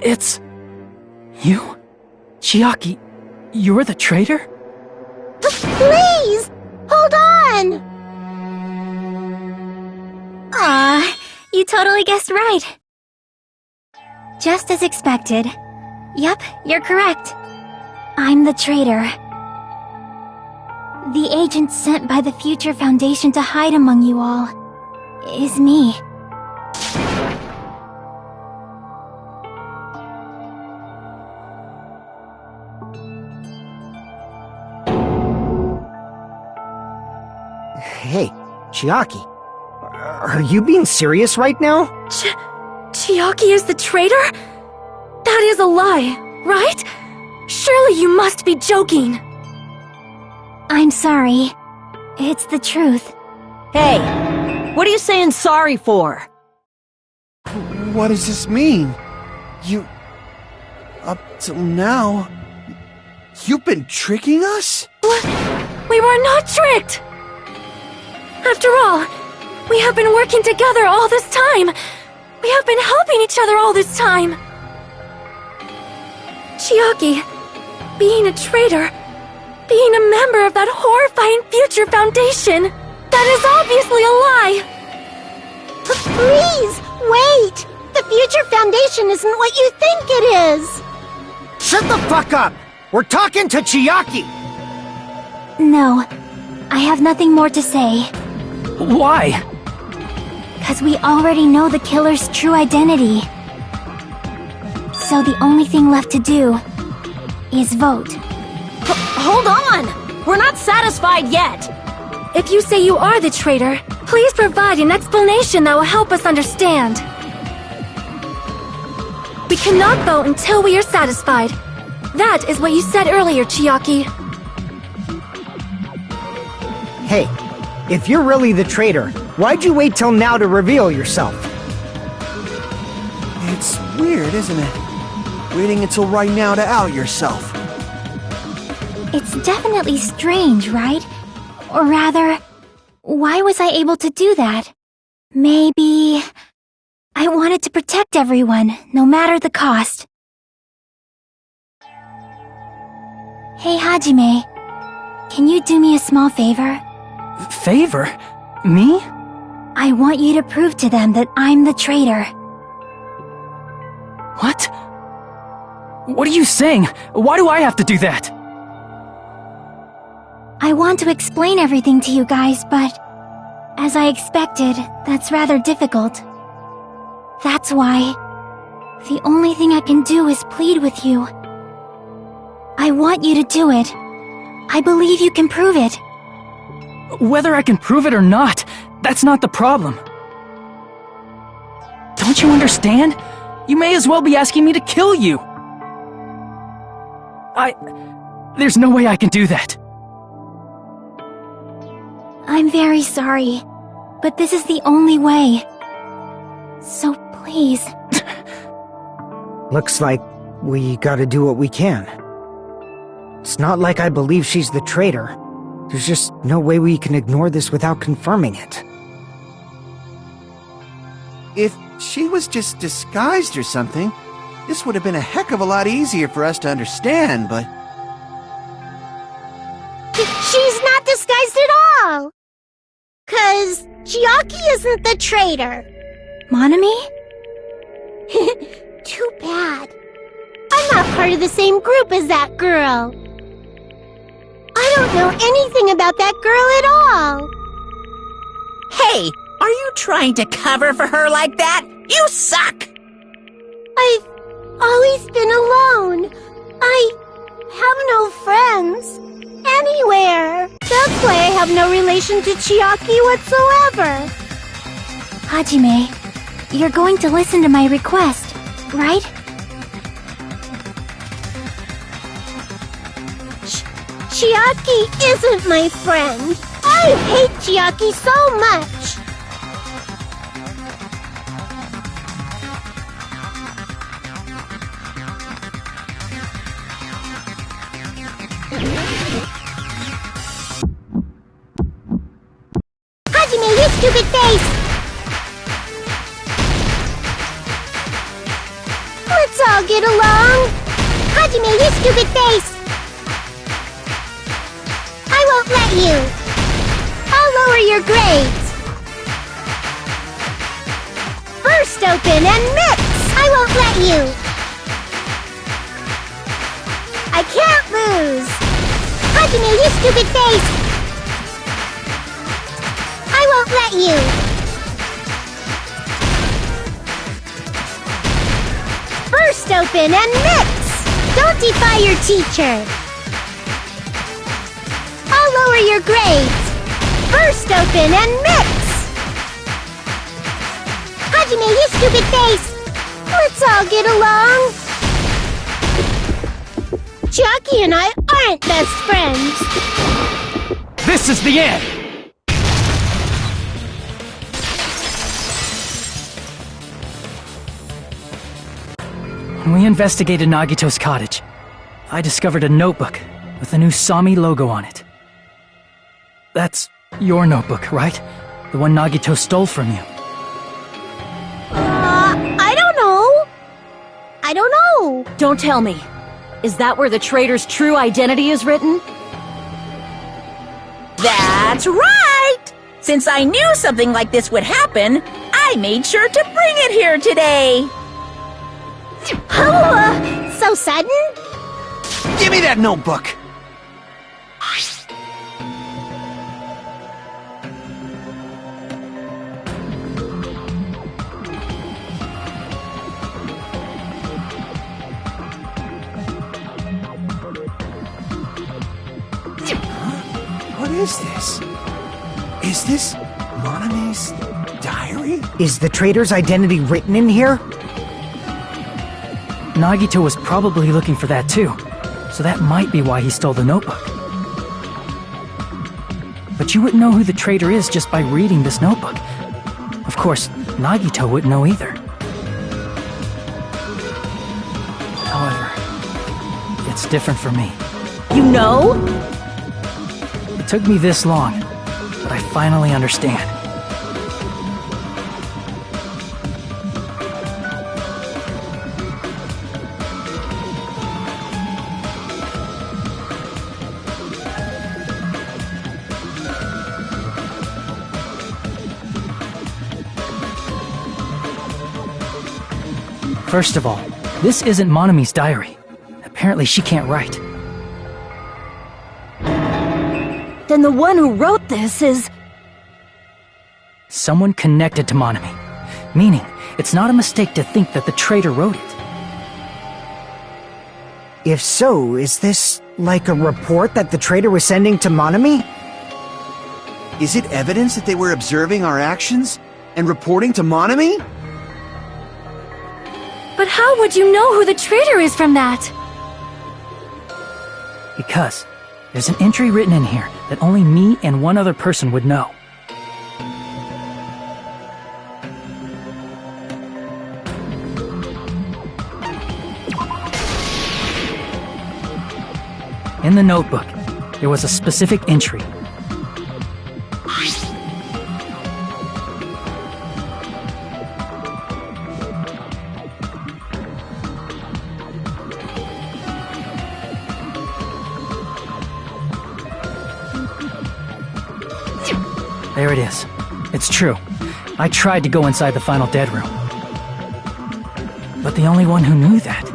It's... you? Chiaki, you're the traitor? Please! Hold on! Ah, you totally guessed right. Just as expected. Yup, you're correct. I'm the traitor. The agent sent by the Future Foundation to hide among you all is me. Hey, Chiaki. Are you being serious right now? Chiaki is the traitor? That is a lie, right? Surely you must be joking. I'm sorry. It's the truth. Hey, what are you saying sorry for? What does this mean? Up till now, you've been tricking us? What? We were not tricked! After all, we have been working together all this time. We have been helping each other all this time. Chiaki, being a traitor, being a member of that horrifying Future Foundation, that is obviously a lie. Please, wait! The Future Foundation isn't what you think it is! Shut the fuck up! We're talking to Chiaki! No, I have nothing more to say. Why? Because we already know the killer's true identity. So the only thing left to do is vote. Hold on! We're not satisfied yet! If you say you are the traitor, please provide an explanation that will help us understand. We cannot vote until we are satisfied. That is what you said earlier, Chiaki. Hey, if you're really the traitor, why'd you wait till now to reveal yourself? It's weird, isn't it? Waiting until right now to out yourself. It's definitely strange, right? Or rather, why was I able to do that? Maybe... I wanted to protect everyone, no matter the cost. Hey, Hajime. Can you do me a small favor? Favor? Me? I want you to prove to them that I'm the traitor. What? What are you saying? Why do I have to do that? I want to explain everything to you guys, but... as I expected, that's rather difficult. That's why... the only thing I can do is plead with you. I want you to do it. I believe you can prove it. Whether I can prove it or not, that's not the problem. Don't you understand? You may as well be asking me to kill you. There's no way I can do that. I'm very sorry, but this is the only way. So please. Looks like we gotta do what we can. It's not like I believe she's the traitor. There's just no way we can ignore this without confirming it. If she was just disguised or something, this would have been a heck of a lot easier for us to understand, but... She's not disguised at all! 'Cause Chiaki isn't the traitor. Monami? Too bad. I'm not part of the same group as that girl. I don't know anything about that girl at all. Hey, are you trying to cover for her like that? You suck! I've always been alone. I have no friends anywhere. That's why I have no relation to Chiaki whatsoever. Hajime, you're going to listen to my request, right? Chiaki isn't my friend. I hate Chiaki so much. Hajime, you stupid face! Let's all get along. Hajime, you stupid face! I won't let you. I'll lower your grades. Burst open and mix. I won't let you. I can't lose. Hajime, you stupid face. I won't let you. Burst open and mix. Don't defy your teacher. I'll lower your grades. Burst open and mix. Hajime, you stupid face. Let's all get along. Chiaki and I aren't best friends. This is the end! When we investigated Nagito's cottage, I discovered a notebook with the new Sami logo on it. That's your notebook, right? The one Nagito stole from you. I don't know. I don't know. Don't tell me. Is that where the traitor's true identity is written? That's right! Since I knew something like this would happen, I made sure to bring it here today. Oh, so sudden? Give me that notebook! What is this? Is this Monami's diary? Is the traitor's identity written in here? Nagito was probably looking for that too, so that might be why he stole the notebook. But you wouldn't know who the traitor is just by reading this notebook. Of course, Nagito wouldn't know either. However, it's different for me. You know? It took me this long, but I finally understand. First of all, this isn't Monami's diary. Apparently she can't write. Then the one who wrote this is... Someone connected to Monami. Meaning, it's not a mistake to think that the traitor wrote it. If so, is this like a report that the traitor was sending to Monami? Is it evidence that they were observing our actions and reporting to Monami? But how would you know who the traitor is from that? Because there's an entry written in here that only me and one other person would know. In the notebook, there was a specific entry. There it is. It's true. I tried to go inside the final dead room. But the only one who knew that.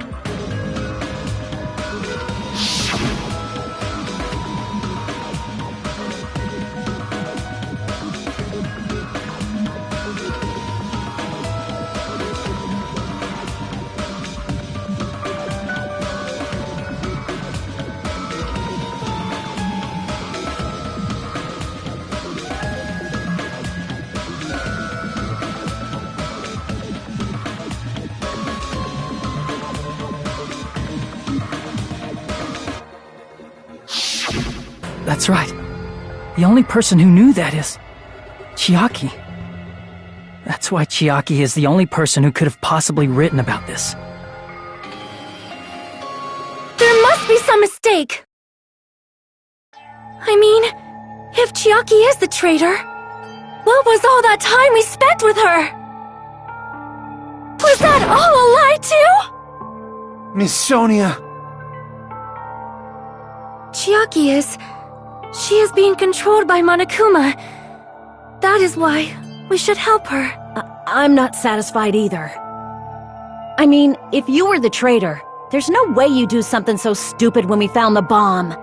That's right. The only person who knew that is Chiaki. That's why Chiaki is the only person who could have possibly written about this. There must be some mistake. I mean, if Chiaki is the traitor, what was all that time we spent with her? Was that all a lie too? Miss Sonia! Chiaki is... She is being controlled by Monokuma. That is why we should help her. I'm not satisfied either. I mean, if you were the traitor, there's no way you'd do something so stupid when we found the bomb.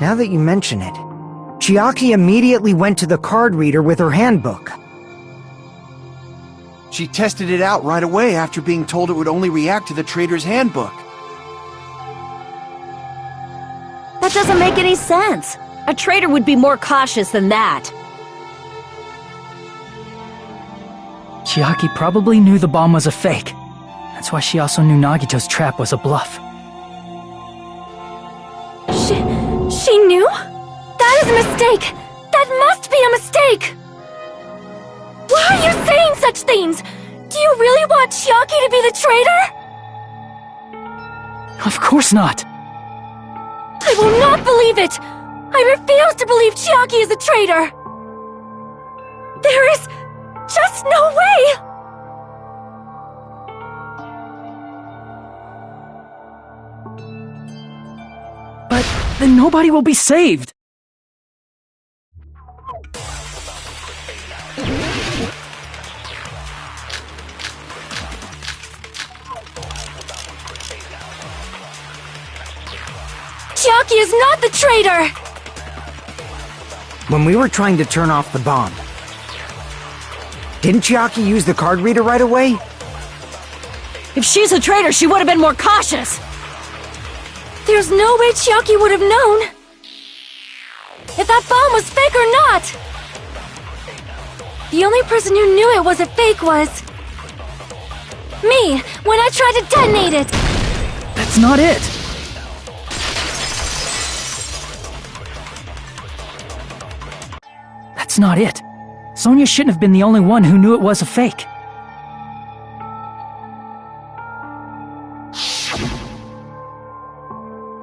Now that you mention it, Chiaki immediately went to the card reader with her handbook. She tested it out right away after being told it would only react to the traitor's handbook. That doesn't make any sense. A traitor would be more cautious than that. Chiaki probably knew the bomb was a fake. That's why she also knew Nagito's trap was a bluff. She knew? That is a mistake! That must be a mistake! Why are you saying such things? Do you really want Chiaki to be the traitor? Of course not! I will not believe it! I refuse to believe Chiaki is a traitor! There is just no way! But then nobody will be saved! Chiaki is not the traitor! When we were trying to turn off the bomb, didn't Chiaki use the card reader right away? If she's a traitor, she would have been more cautious! There's no way Chiaki would have known if that bomb was fake or not! The only person who knew it was a fake was me, when I tried to detonate it! That's not it! That's not it. Sonia shouldn't have been the only one who knew it was a fake.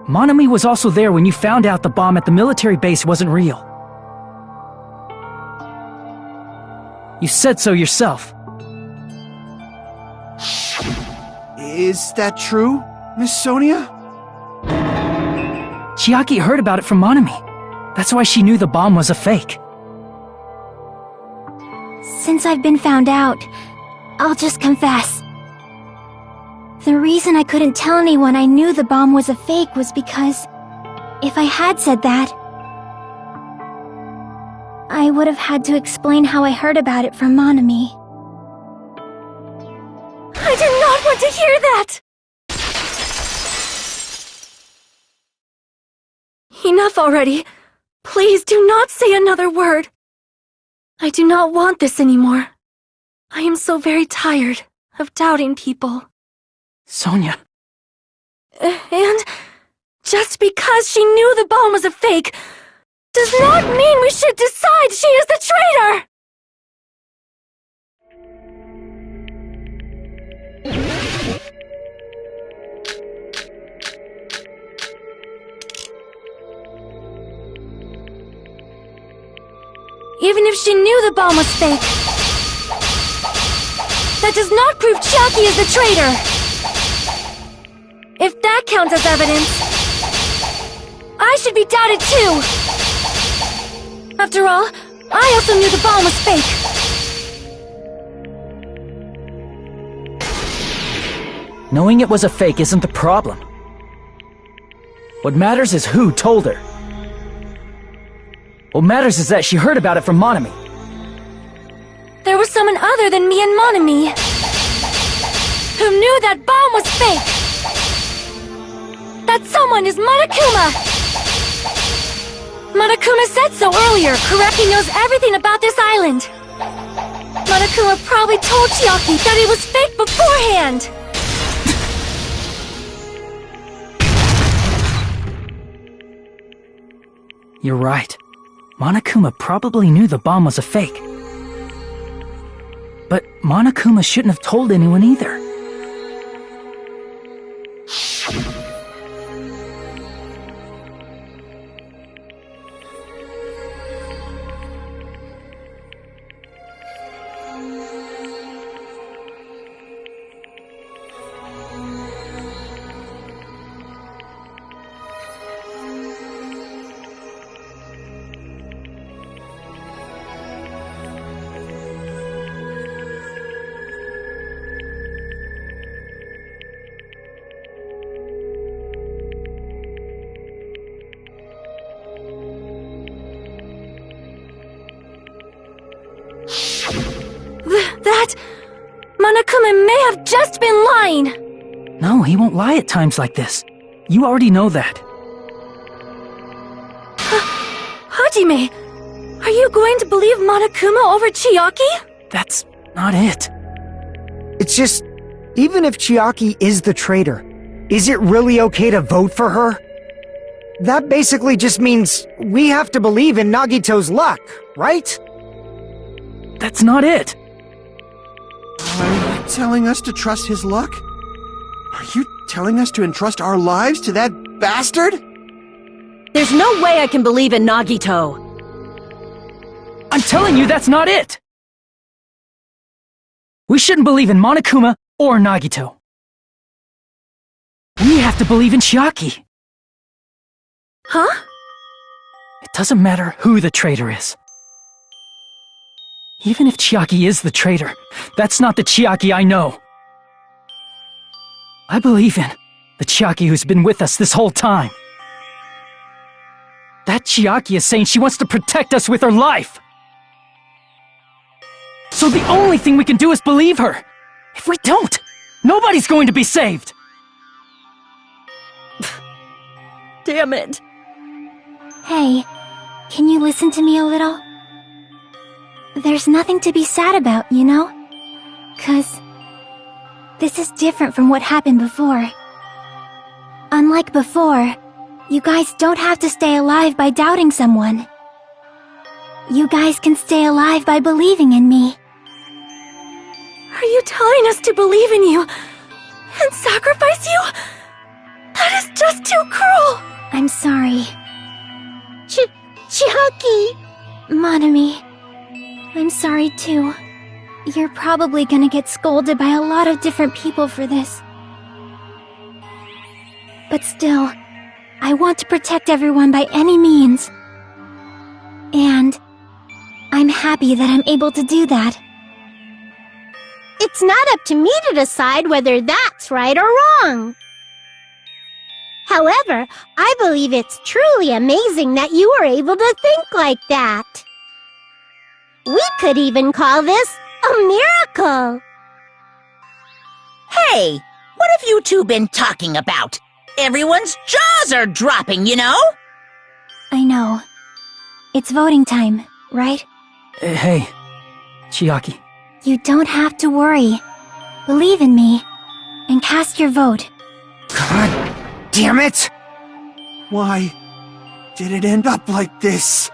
Monami was also there when you found out the bomb at the military base wasn't real. You said so yourself. Is that true, Miss Sonia? Chiaki heard about it from Monami. That's why she knew the bomb was a fake. Since I've been found out, I'll just confess. The reason I couldn't tell anyone I knew the bomb was a fake was because if I had said that, I would have had to explain how I heard about it from Monami. I did not want to hear that! Enough already. Please do not say another word. I do not want this anymore. I am so very tired of doubting people. Sonia. And just because she knew the bomb was a fake does not mean we should decide she is the traitor! Even if she knew the bomb was fake, that does not prove Chiaki is the traitor! If that counts as evidence, I should be doubted too! After all, I also knew the bomb was fake! Knowing it was a fake isn't the problem. What matters is who told her. What matters is that she heard about it from Monami. There was someone other than me and Monami who knew that bomb was fake! That someone is Monokuma! Monokuma said so earlier, correct? He knows everything about this island. Monokuma probably told Chiaki that it was fake beforehand! You're right. Monokuma probably knew the bomb was a fake. But Monokuma shouldn't have told anyone either. That... Monokuma may have just been lying! No, he won't lie at times like this. You already know that. Hajime, are you going to believe Monokuma over Chiaki? That's not it. It's just, even if Chiaki is the traitor, is it really okay to vote for her? That basically just means we have to believe in Nagito's luck, right? That's not it. Are you telling us to trust his luck? Are you telling us to entrust our lives to that bastard? There's no way I can believe in Nagito. I'm telling you that's not it! We shouldn't believe in Monokuma or Nagito. We have to believe in Chiaki. Huh? It doesn't matter who the traitor is. Even if Chiaki is the traitor, that's not the Chiaki I know. I believe in the Chiaki who's been with us this whole time. That Chiaki is saying she wants to protect us with her life. So the only thing we can do is believe her. If we don't, nobody's going to be saved. Damn it. Hey, can you listen to me a little? There's nothing to be sad about, you know? 'Cause this is different from what happened before. Unlike before, you guys don't have to stay alive by doubting someone. You guys can stay alive by believing in me. Are you telling us to believe in you and sacrifice you? That is just too cruel! I'm sorry. Chiaki! Monami, I'm sorry too. You're probably gonna get scolded by a lot of different people for this. But still, I want to protect everyone by any means. And I'm happy that I'm able to do that. It's not up to me to decide whether that's right or wrong. However, I believe it's truly amazing that you were able to think like that. We could even call this a miracle. Hey, what have you two been talking about? Everyone's jaws are dropping, you know? I know. It's voting time, right? Hey, Chiaki. You don't have to worry. Believe in me, and cast your vote. God damn it! Why did it end up like this?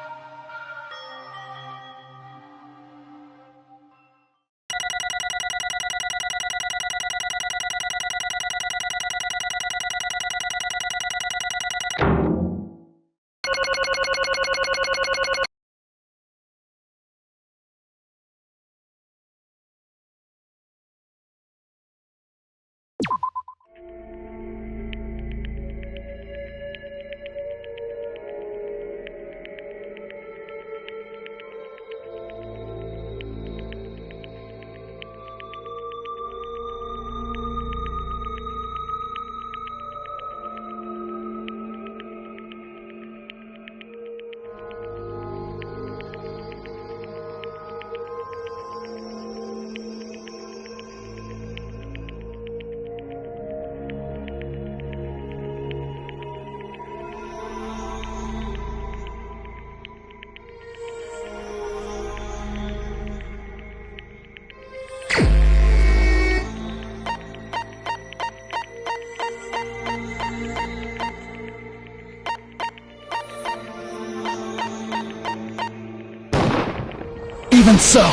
Even so.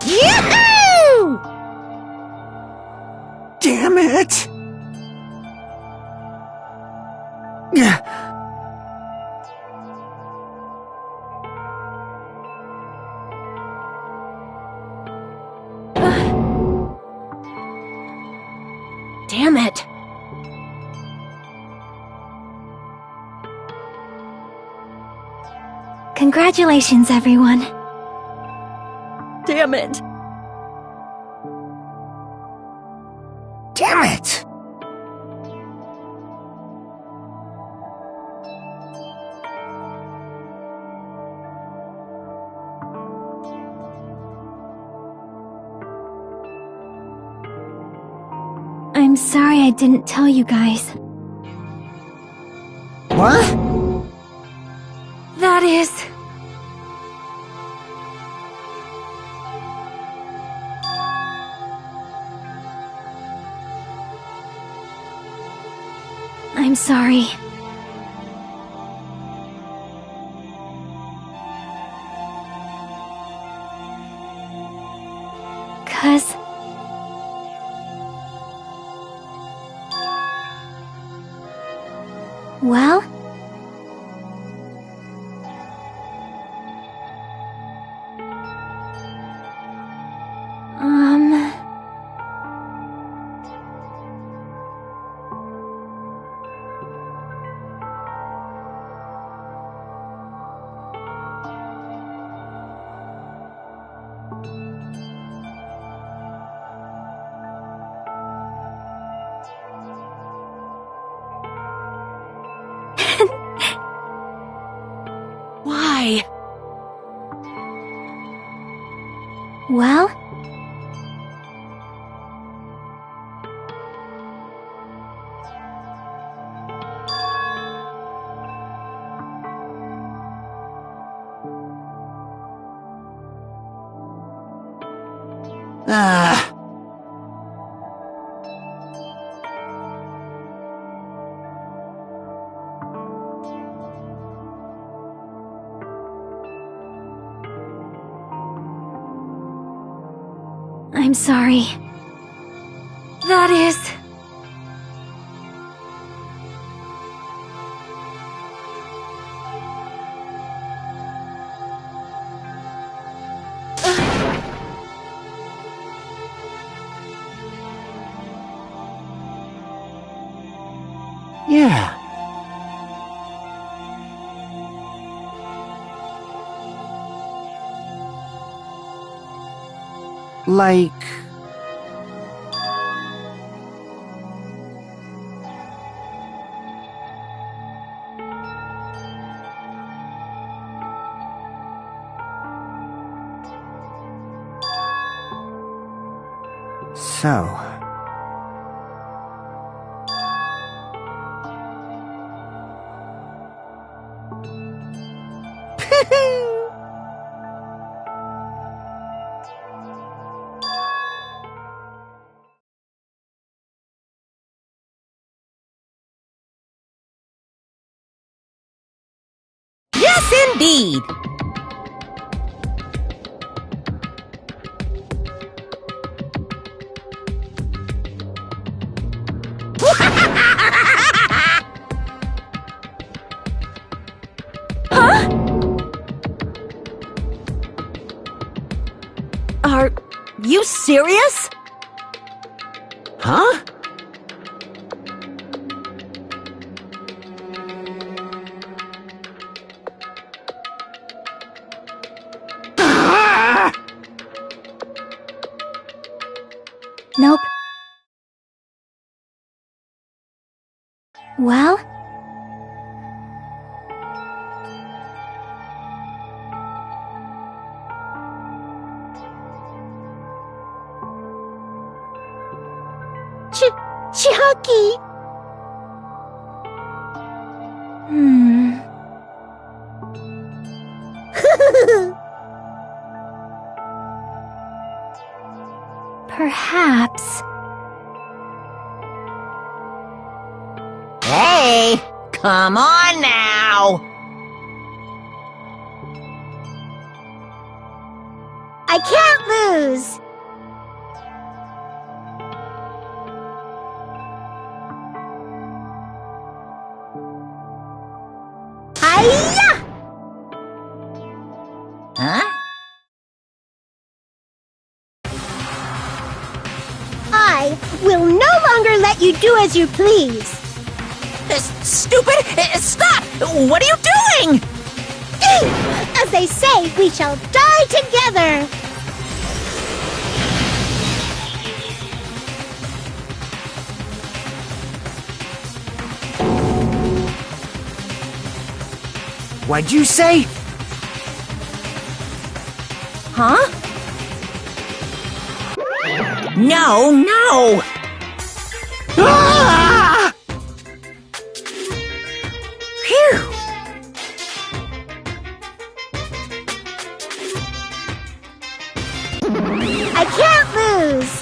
Yoo-hoo! Damn it! Damn it. Congratulations, everyone. Damn it. Damn it! I'm sorry I didn't tell you guys. What? That is... I'm sorry. Cause... Well... Why? Well... Ah. I'm sorry. That is... Yeah. Like... So... Yes, indeed! Are you serious? Huh? Nope. Well? Chucky! Perhaps. Hey, come on now! I can't lose! Hiya! Huh? I will no longer let you do as you please. Stupid! Stop! What are you doing? As they say, we shall die together. What'd you say? Huh? No, no! Ah! Phew! I can't lose.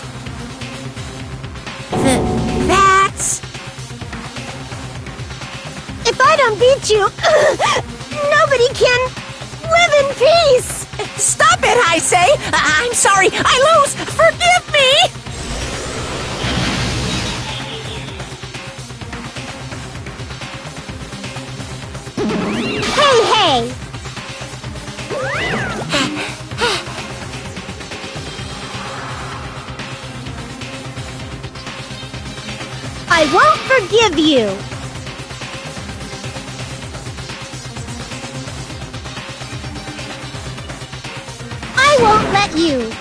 That's... If I don't beat you, nobody can live in peace. Stop it, I say! I'm sorry, I lose! Forgive me! Hey, hey! I won't forgive you. I won't let you.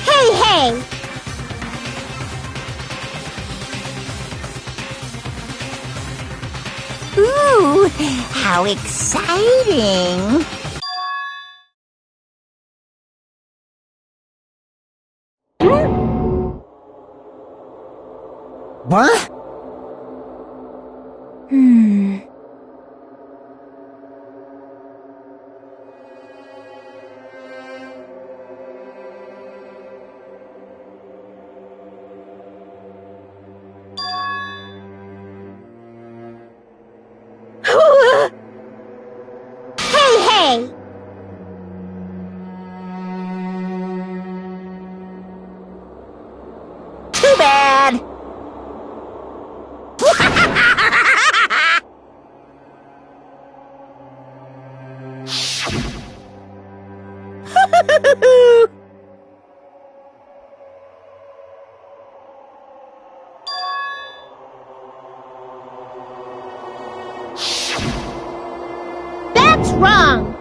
Hey, hey! Ooh, how exciting! What? Hey, hey! Too bad! wrong?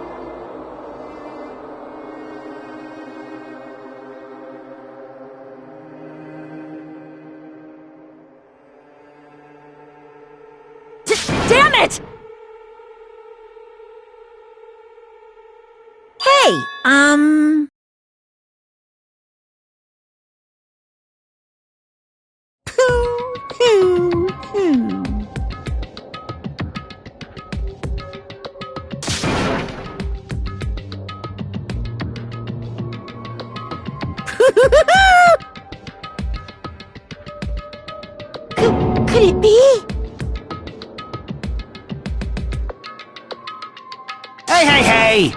Damn it! Hey, Could it be? Hey, hey, hey!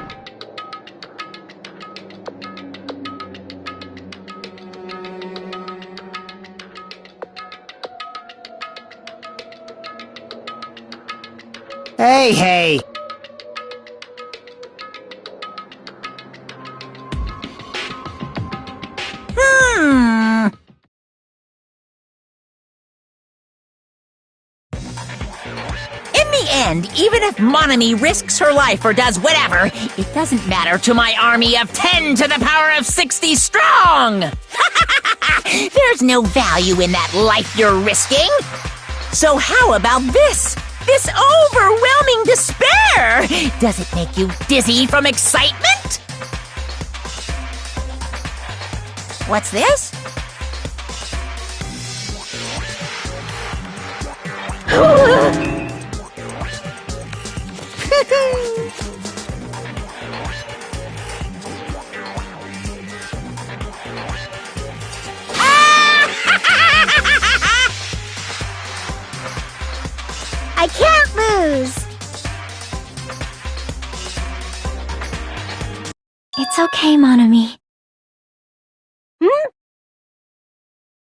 Hey, hey! In the end, even if Monami risks her life or does whatever, it doesn't matter to my army of 10 to the power of 60 strong! There's no value in that life you're risking! So how about this? This overwhelming despair! Does it make you dizzy from excitement? What's this? I can't lose. It's okay, Monami.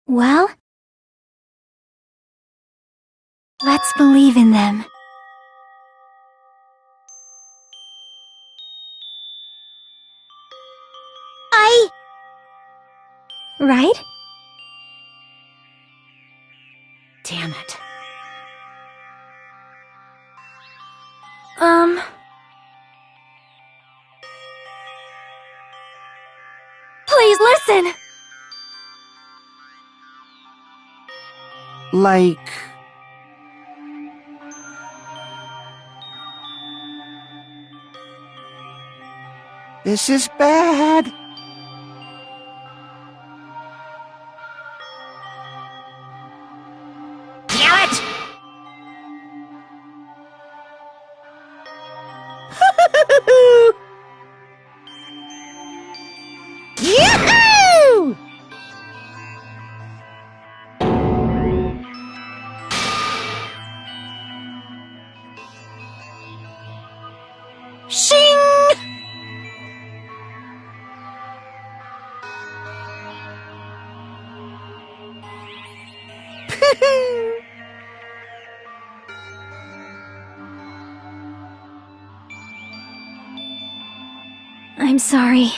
Well, let's believe in them. Right? Damn it. Please listen! Like... This is bad. Damn it! Yoo-hoo! Shing! I'm sorry.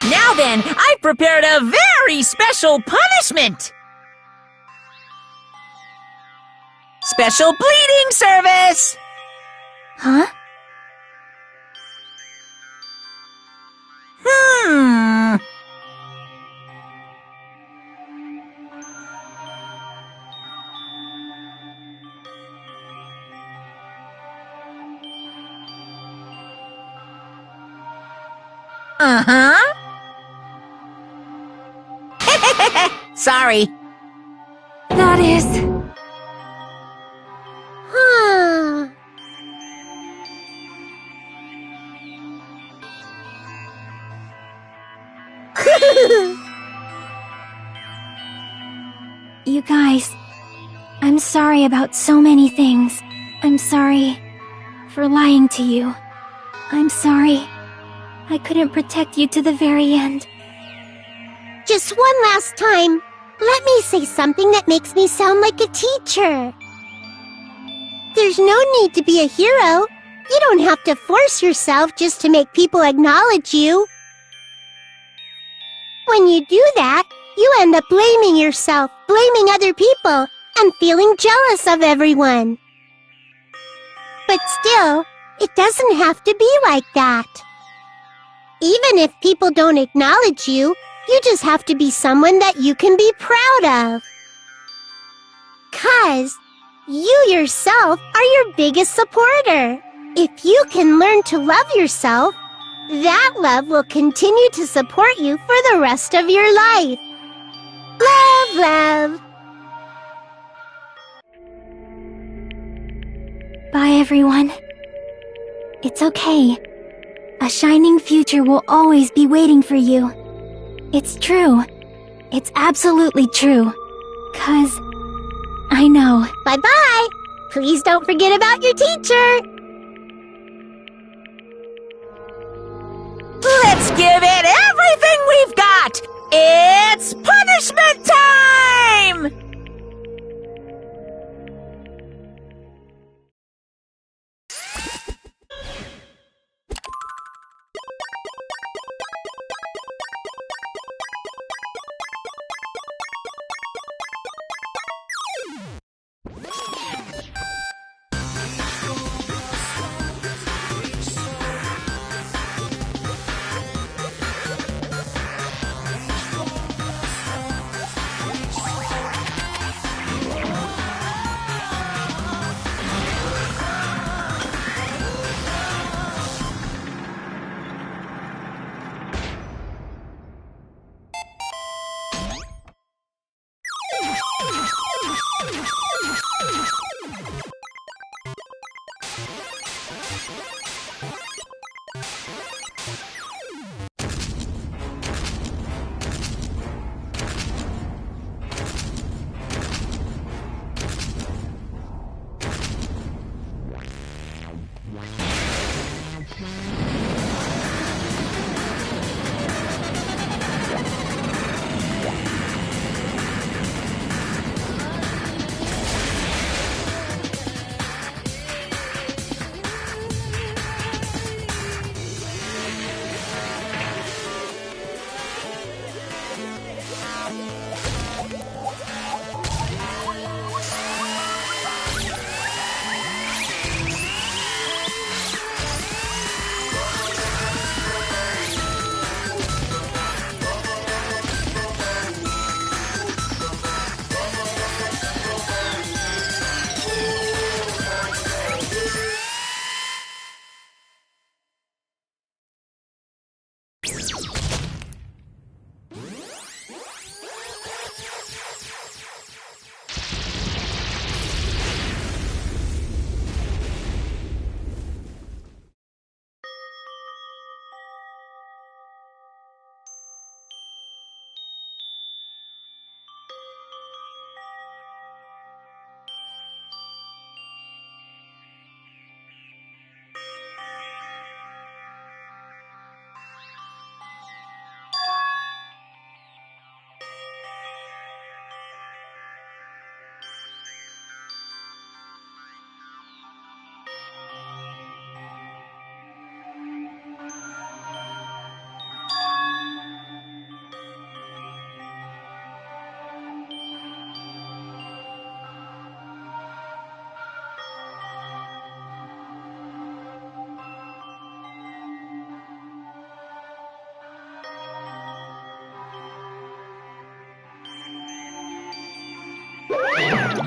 Now then, I've prepared a very special punishment! Special bleeding service! Huh? Uh-huh. Sorry. That is... Huh. You guys, I'm sorry about so many things. I'm sorry for lying to you. I'm sorry I couldn't protect you to the very end. Just one last time, let me say something that makes me sound like a teacher. There's no need to be a hero. You don't have to force yourself just to make people acknowledge you. When you do that, you end up blaming yourself, blaming other people, and feeling jealous of everyone. But still, it doesn't have to be like that. Even if people don't acknowledge you, you just have to be someone that you can be proud of. 'Cause you yourself are your biggest supporter. If you can learn to love yourself, that love will continue to support you for the rest of your life. Love, love. Bye, everyone. It's okay. A shining future will always be waiting for you. It's true. It's absolutely true. 'Cause I know. Bye-bye. Please don't forget about your teacher. Let's give it everything we've got! It's punishment time!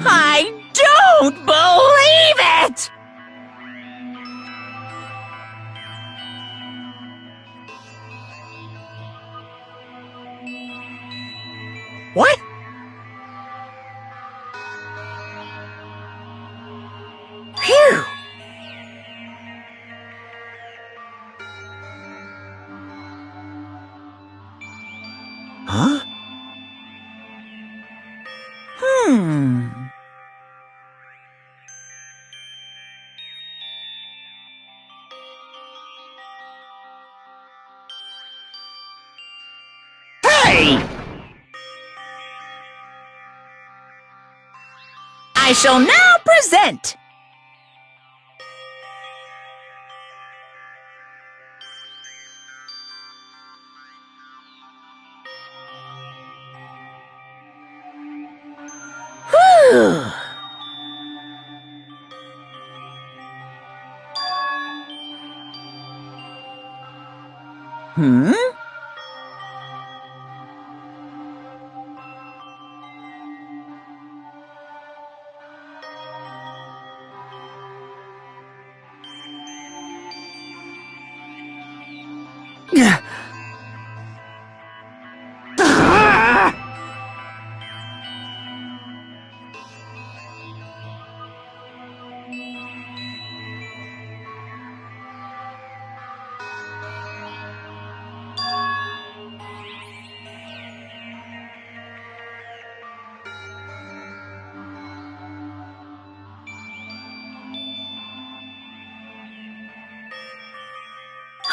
I don't believe it! What? Phew! Huh? Hey! I shall now present Hmm?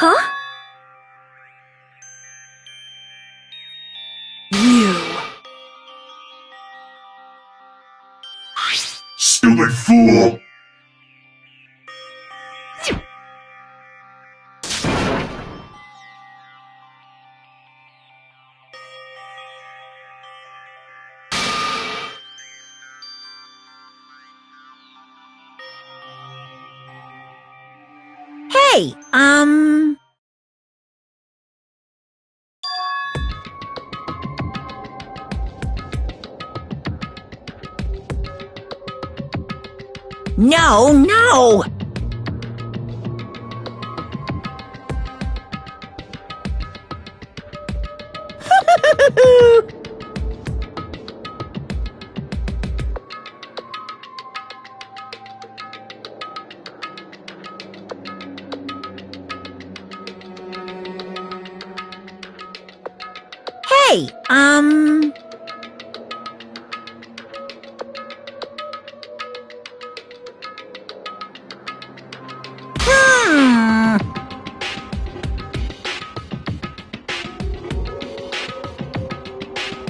Huh? Stupid fool! Hey, No, no! Hey,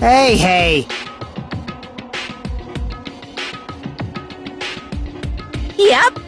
Hey, hey! Yep.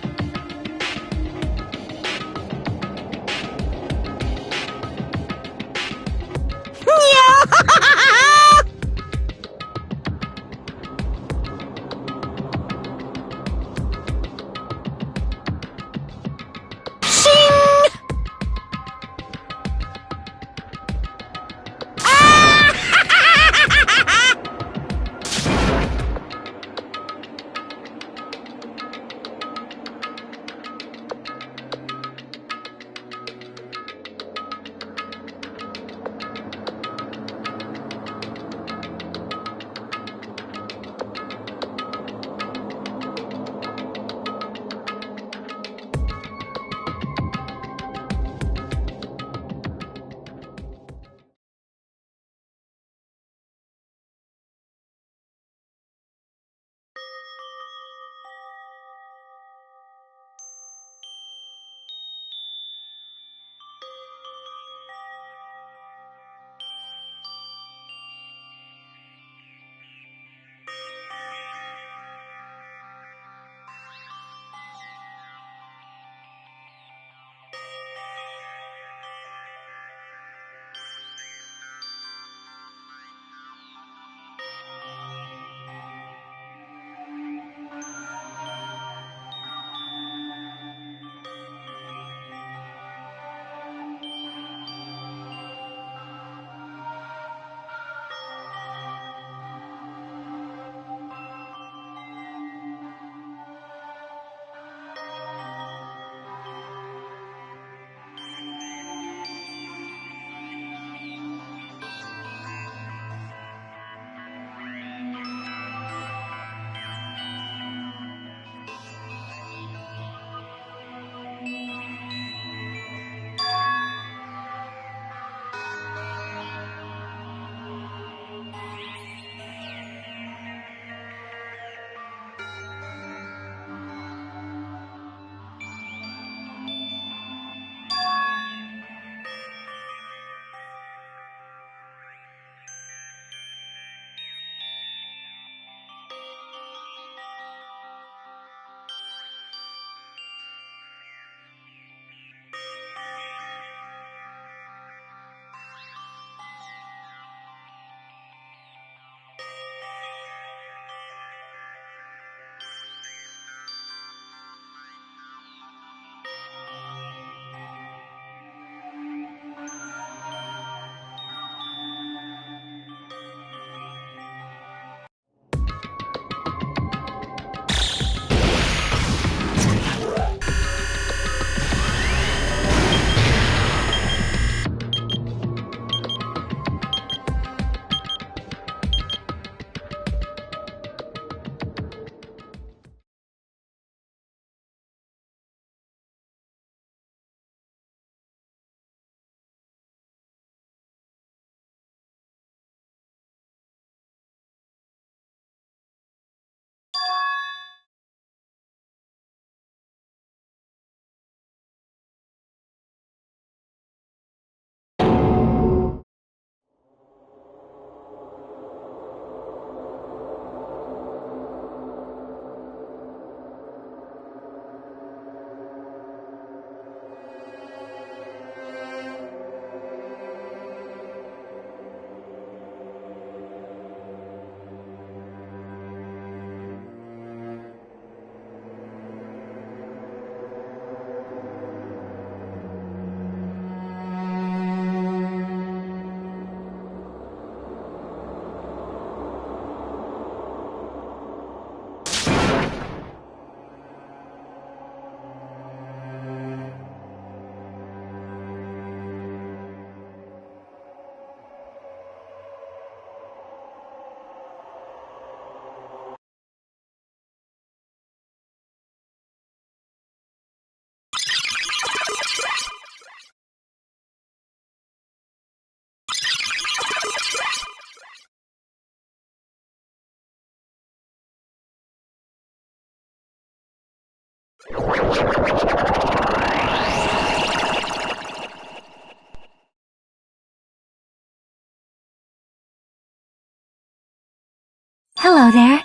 Hello there.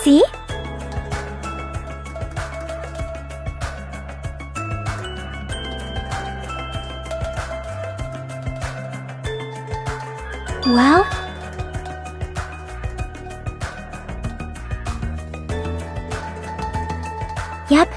See? Well? Yep.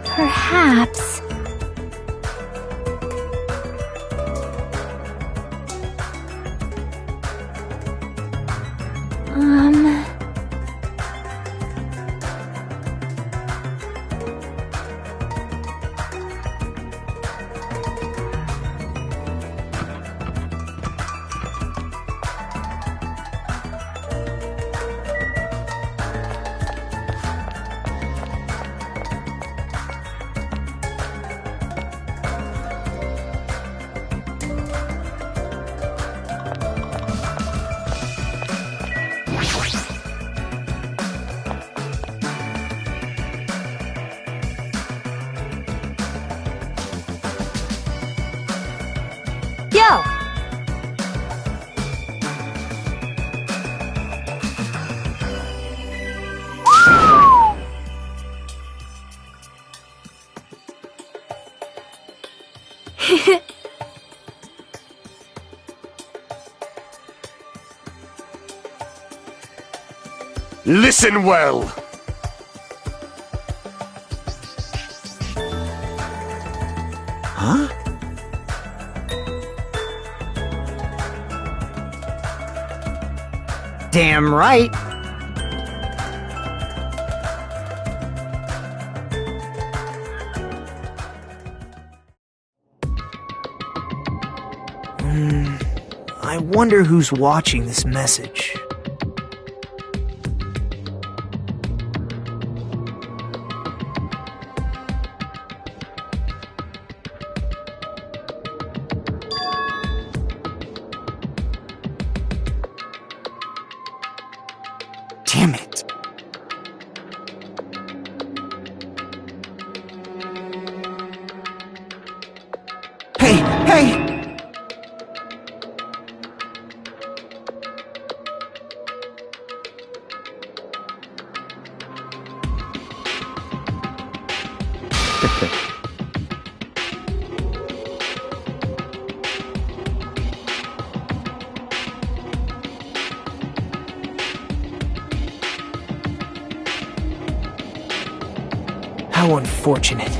Perhaps. Yo! Listen well. Huh? Damn right. I wonder who's watching this message. Damn it. Hey! How unfortunate.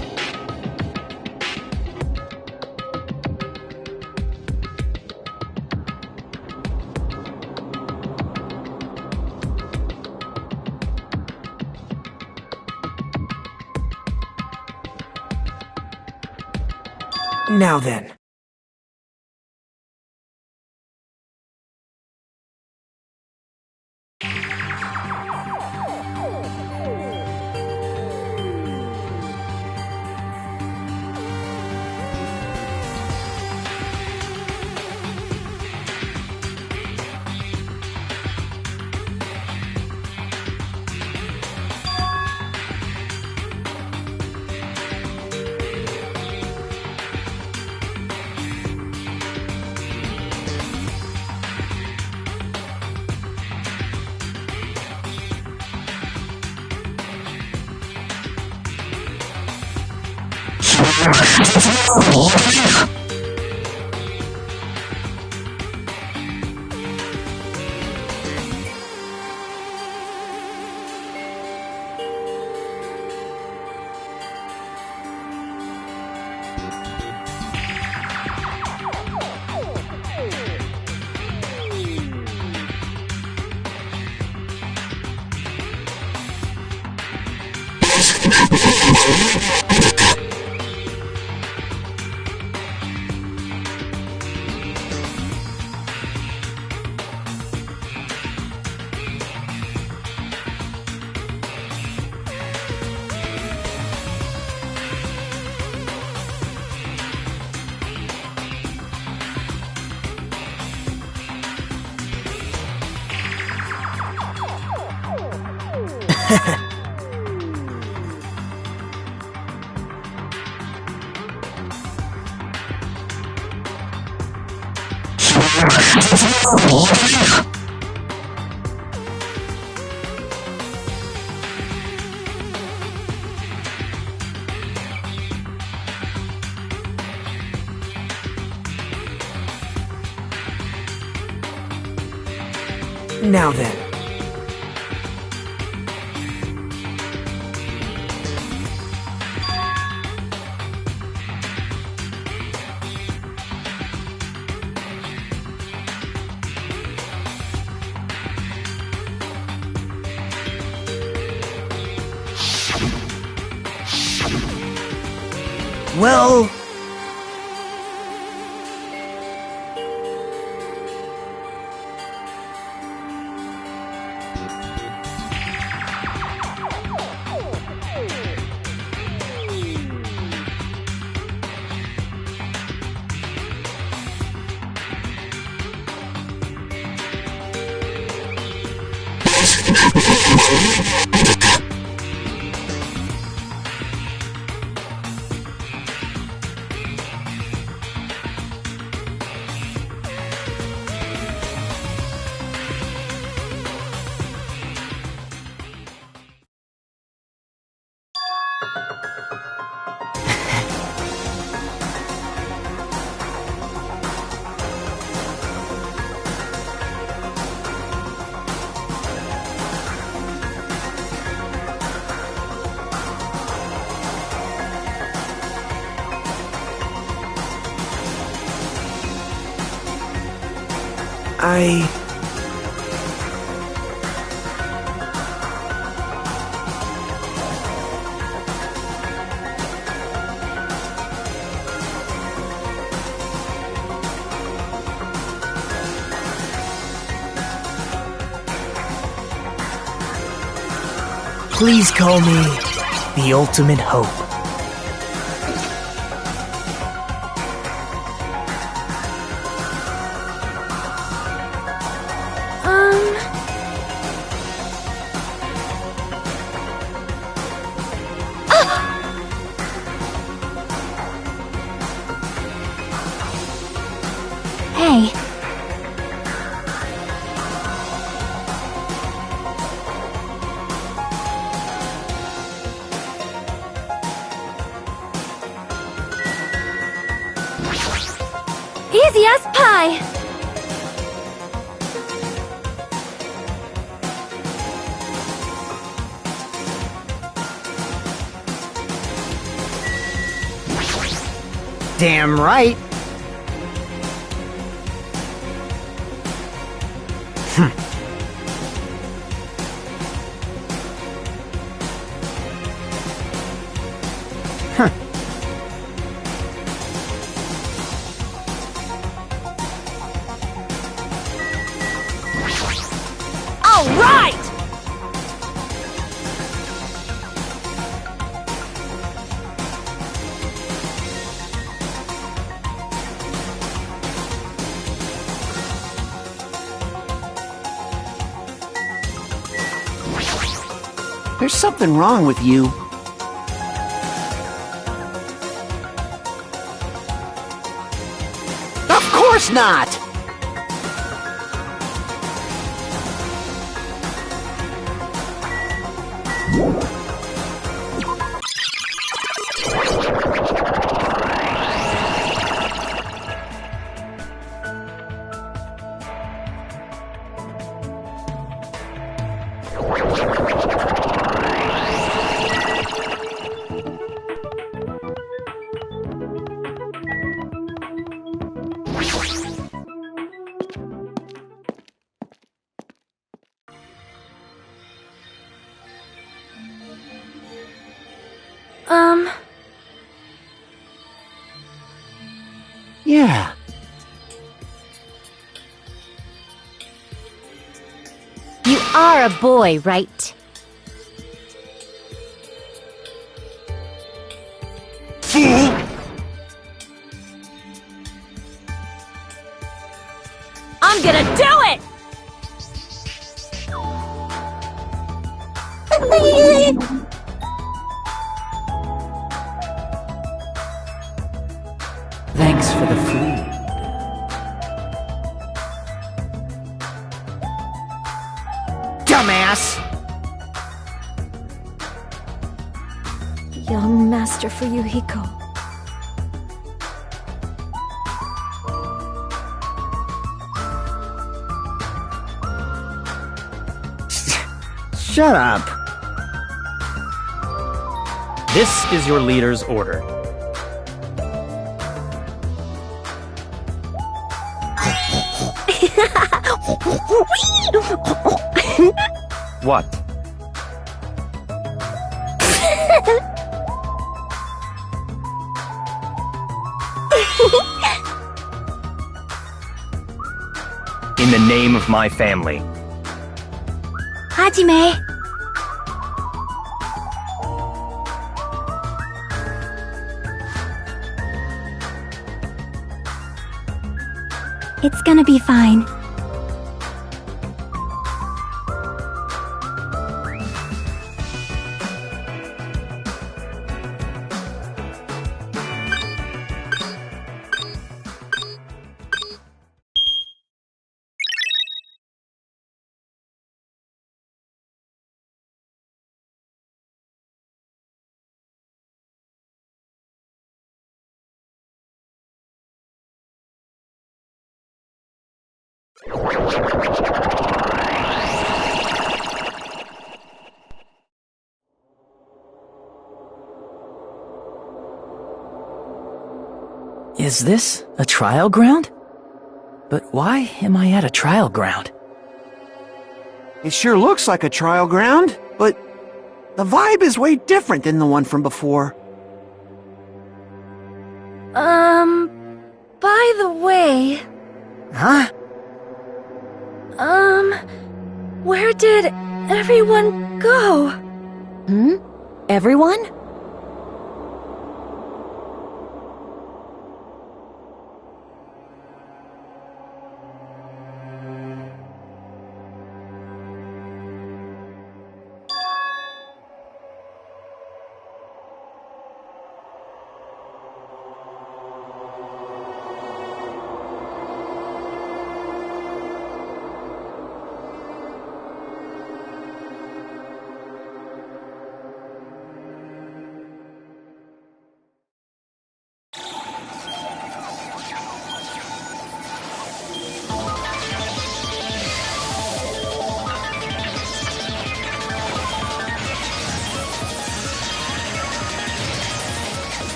Now then. Now then. Well... Please call me the ultimate hope. Hey. Easy as pie! Damn right. All right! There's something wrong with you. Of course not! Yeah. You are a boy, right? Fool! I'm gonna do it! Thanks for the food. Dumbass! Young Master Fuyuhiko. Shut up. This is your leader's order. What? In the name of my family. Hajime. It's gonna be fine. Is this a trial ground? But why am I at a trial ground? It sure looks like a trial ground, but the vibe is way different than the one from before. By the way... Huh? Where did everyone go? Everyone?